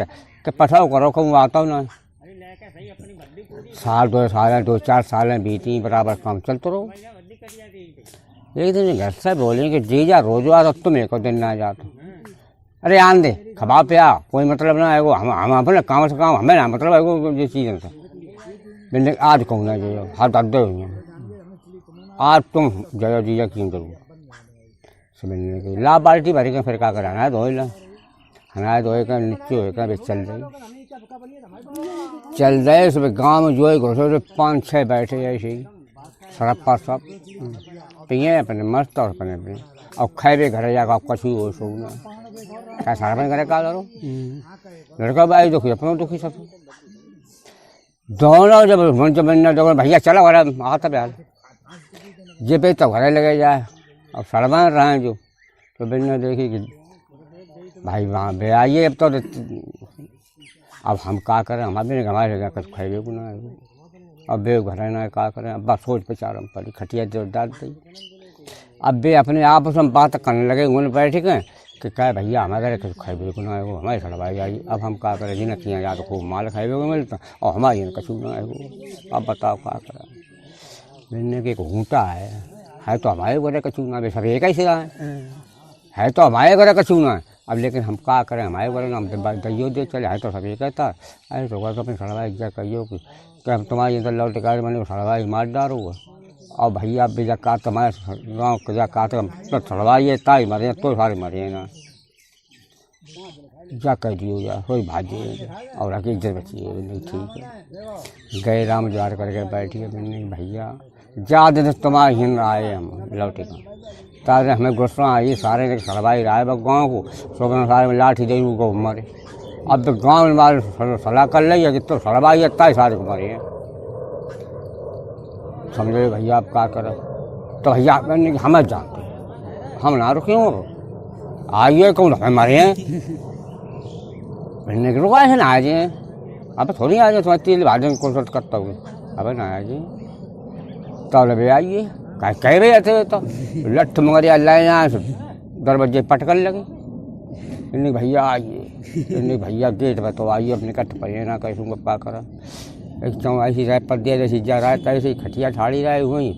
कि पठाओ करो कहूँ आता हूँ ना। साल 2-4 साल बीती, बराबर काम चलते रहो। एक दिन घर से बोले कि जीजा रोज आ तो तुम एक दिन ना जाते, अरे आन दे खबा पे आ, कोई मतलब ना है वो, हम अपने काम से काम हमें ना मतलब है वो ये चीज़ से। मैंने आज कहूँ ना जो हाथ अड्डे हुई हैं, आज तुम जया जीजा क्यों करूँ समझने की ला बाल्टी भरी के फिर क्या कराना है, धोई ला हनाए धोए का नीचे होए का चल रहे सुबह गाँव में जो है घोषो 5-6 बैठे ऐसे ही सड़प्पा सब पिए अपने मस्त और अपने अपने और खाए घर जाकर आप कछु हो सो ना क्या सारा अपने घर का करो, लड़का भाई दुखी अपना दुखी सब दोनों जब जब भैया चला घर आता प्यार जे पे तो घर लगे जाए और सड़वा रहे हैं जो, तो बिन्ने देखी कि भाई वहाँ बे आइए अब तो अब हम क्या करें, हमारे हमारे जगह कुछ खाइए को ना है, अब बे घर ना क्या करें, अब बस सोच बेचारा पड़ी खटिया जो डाल दी। अब बे अपने आप में बात करने लगे, उन्हें बैठ गए कि क्या भैया हमारे कुछ खाइए को ना है वो, हमारे सड़वाई आई, अब हम क्या करें, जिन्हें किया या तो खूब माल खाइए को मिलता और हमारे यहाँ कछू ना है वो, अब बताओ क्या करें। मिलने के एक ऊँटा है तो हमारे घर कछू ना, वे सब एक ही सिरा है तो हमारे घर कछू ना है, अब लेकिन हम क्या करें, हमारे घर हम दैयो दे चले है तो सब ये कहता अरे तो अपनी सड़वाई क्या कहियो कि हम तुम्हारे अंदर लौट टिकाए मैंने सड़वाई मार डालूँगा, और भैया भी जा का तुम्हारे गाँव के जा का तो सड़वाई है ताई मरे तो सारे मरे ना जा कह दियो या कोई भाजी और आगे इज्जत बची है नहीं ठीक है। गए राम जार करके बैठिए मैंने भैया जा दिन तुम्हारे हिंद आए हम लौटे का तारे हमें गुस्सा आई सारे सड़वाई रहा है गाँव को सोबन सारे में लाठी दे को मरे, अब तो गाँव में मारे सलाह कर ली है कि तो सड़वाई है ताई सारे को मरे हैं, समझे भैया आप क्या करें। तो भैया हमें जानते हम ना रुके हो आइए कौन हमें मरे हैं, मैंने रुका है ना आ जाए, अब थोड़ी आ जाए तुम्हारी तेल भाजन कोशिश करता हूँ, अब ना आ जाए तब भे आइए कह रहे थे तो लठ मगरिया लाए यहाँ से दरवाजे पटकन लगे, इन्हें भैया आइए, इन्हें भैया गेट पर तो आइए अपने कट पर ना कैसूँ पा करा एक चौ ऐसी राय पर दिया जैसी जा रहा था ऐसे खटिया ठाड़ी रहे हुई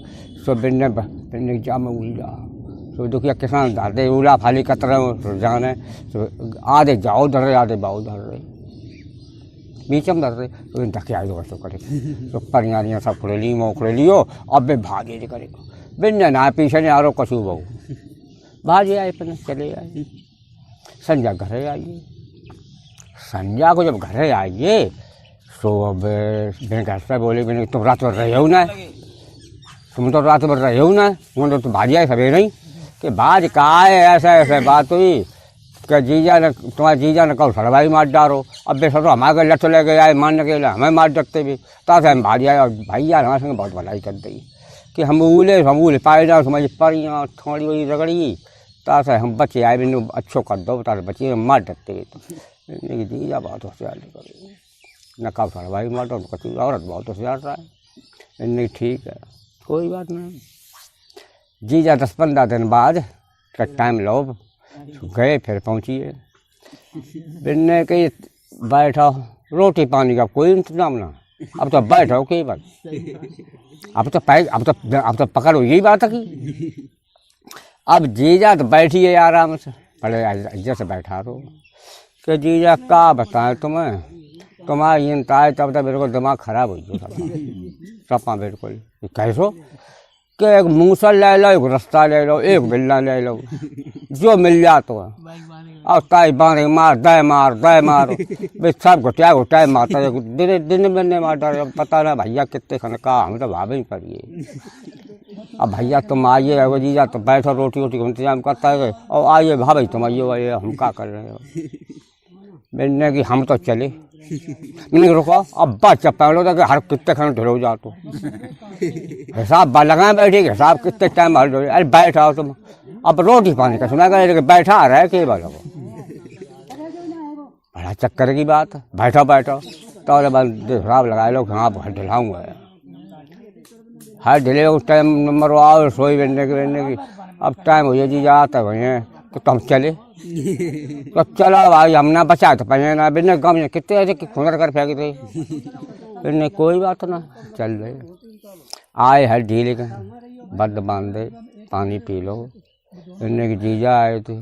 सो बिन्ने जाम उला सो दुखिया किसान दादे उला फाली कतरे जाने तो आधे जाओ धर रहे आधे बाओ धर रहे बीचम धर रहे तो धके आए दो करे तो परियारियाँ सब खुड़ेली मोखड़े लियो अब बे भागे करेगा बिन्ने ना पीछे ने आरो कछू बहु भागे आए पर चले आए। संजा घरे आइए, संजा को जब घरे आइए तो अब मैंने घर से बोले मैंने तुम रात भर रहे हो ना, तुम तो रात भर रहे हो ना, मुझे तो भाजिया सवेरे नहीं कि बाज कहा है ऐसा ऐसा बात हुई कि जीजा ने तुम्हारे जीजा ने कहो सड़वाई मार डारो। अब बेसो तो हमारे लठ लेके आए मारने के लिए, हमें मार सकते भी तासे हम भाजिया। और भैया हमारे संग बहुत भलाई कर दी कि हम उले पाए जाओ समझ परियाँ थोड़ी वही रगड़ी तासे हम बचे आए बिनु अच्छो कर दो तारे बच्चे मार सकते भी। तो जीजा बहुत होशियार करे न कहो सड़वाई मार दो, कभी औरत बहुत होशियार रहा है। नहीं ठीक है कोई बात नहीं। जीजा 10-15 दिन बाद का टाइम लो गए, फिर पहुँचिए बिन्ने कहीं बैठा, रोटी पानी का कोई इंतजाम ना। अब तो बैठो कई बात, अब तो पकड़ हुई यही बात है कि अब जीजा तो बैठिए आराम से, पहले इज्जत से बैठा रहो कि जीजा का बताएं तुम्हें, तुम्हारी इंत आए तब तक मेरे को दिमाग खराब हो गया सपा बिल्कुल। कैसो कि एक मूसल ले लो, एक रास्ता ले लो, एक बिल्ला ले लो, जो मिल जा तो और ताई बांधे मार दे मार भाई सब घुटाए मारता दिन बनने मारता। पता ना भैया कितने खाने का, हम तो भावे ही पड़िए। अब भैया तुम आइए, अगर जीजा तो बैठो रोटी वोटी का इंतजाम करता है और आइए भाभी तुम आइए, हम क्या कर रहे हो बिन्ने की। हम तो चले, मैंने रुको अब बात पहले तो हर कितने खाने ढलो जा तो हिसाब लगाए बैठे, हिसाब कितने टाइम हर ढोले। अरे बैठा तुम, अब रोटी पानी का सुना कर बैठा रहा है के बार बड़ा चक्कर की बात है। बैठो तो हिसाब लगाए लो, हाँ ढिलाऊंगा हर ढिले उस टाइम नंबर आओ रसोई बनने की। अब टाइम हो जी जाता भैया तो हम चले तो चलो भाई हमने बचा तो पहले ना बिना गम कितने ऐसे खुनर कर फेंक थे बिन्ने कोई बात ना चल रहे आए हर ढीले का बद बांधे पानी पी लो। बिन्ने की जीजा आए थे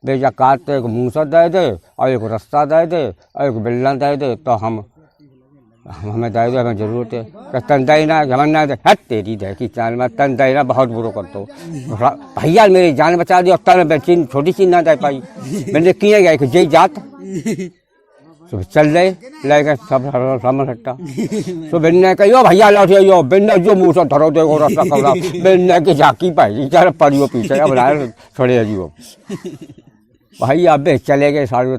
बेजा काटते एक मूसा दे दे और एक रास्ता दे दे और एक बिल्ला दे दे तो हमें दे दो, हमें जरूरत है। तंदाई ना जमन्ना हट तेरी दे की चाल में तंदाई ना बहुत बुरो कर दो भैया मेरी जान बचा दी। और तब मैं चीन छोटी चीज ना दे पाई, मैंने किए गया कि जय जात तो चल रहे लेकर सब समझ सकता तो बिन्ने कहो भैया लौटे यो बिन्ने जो मुँह से धरो देखो रास्ता कमरा बिन्ने की झाकी पाई चार परियो पीछे अब थोड़े अजीब भाई अब चले गए सारे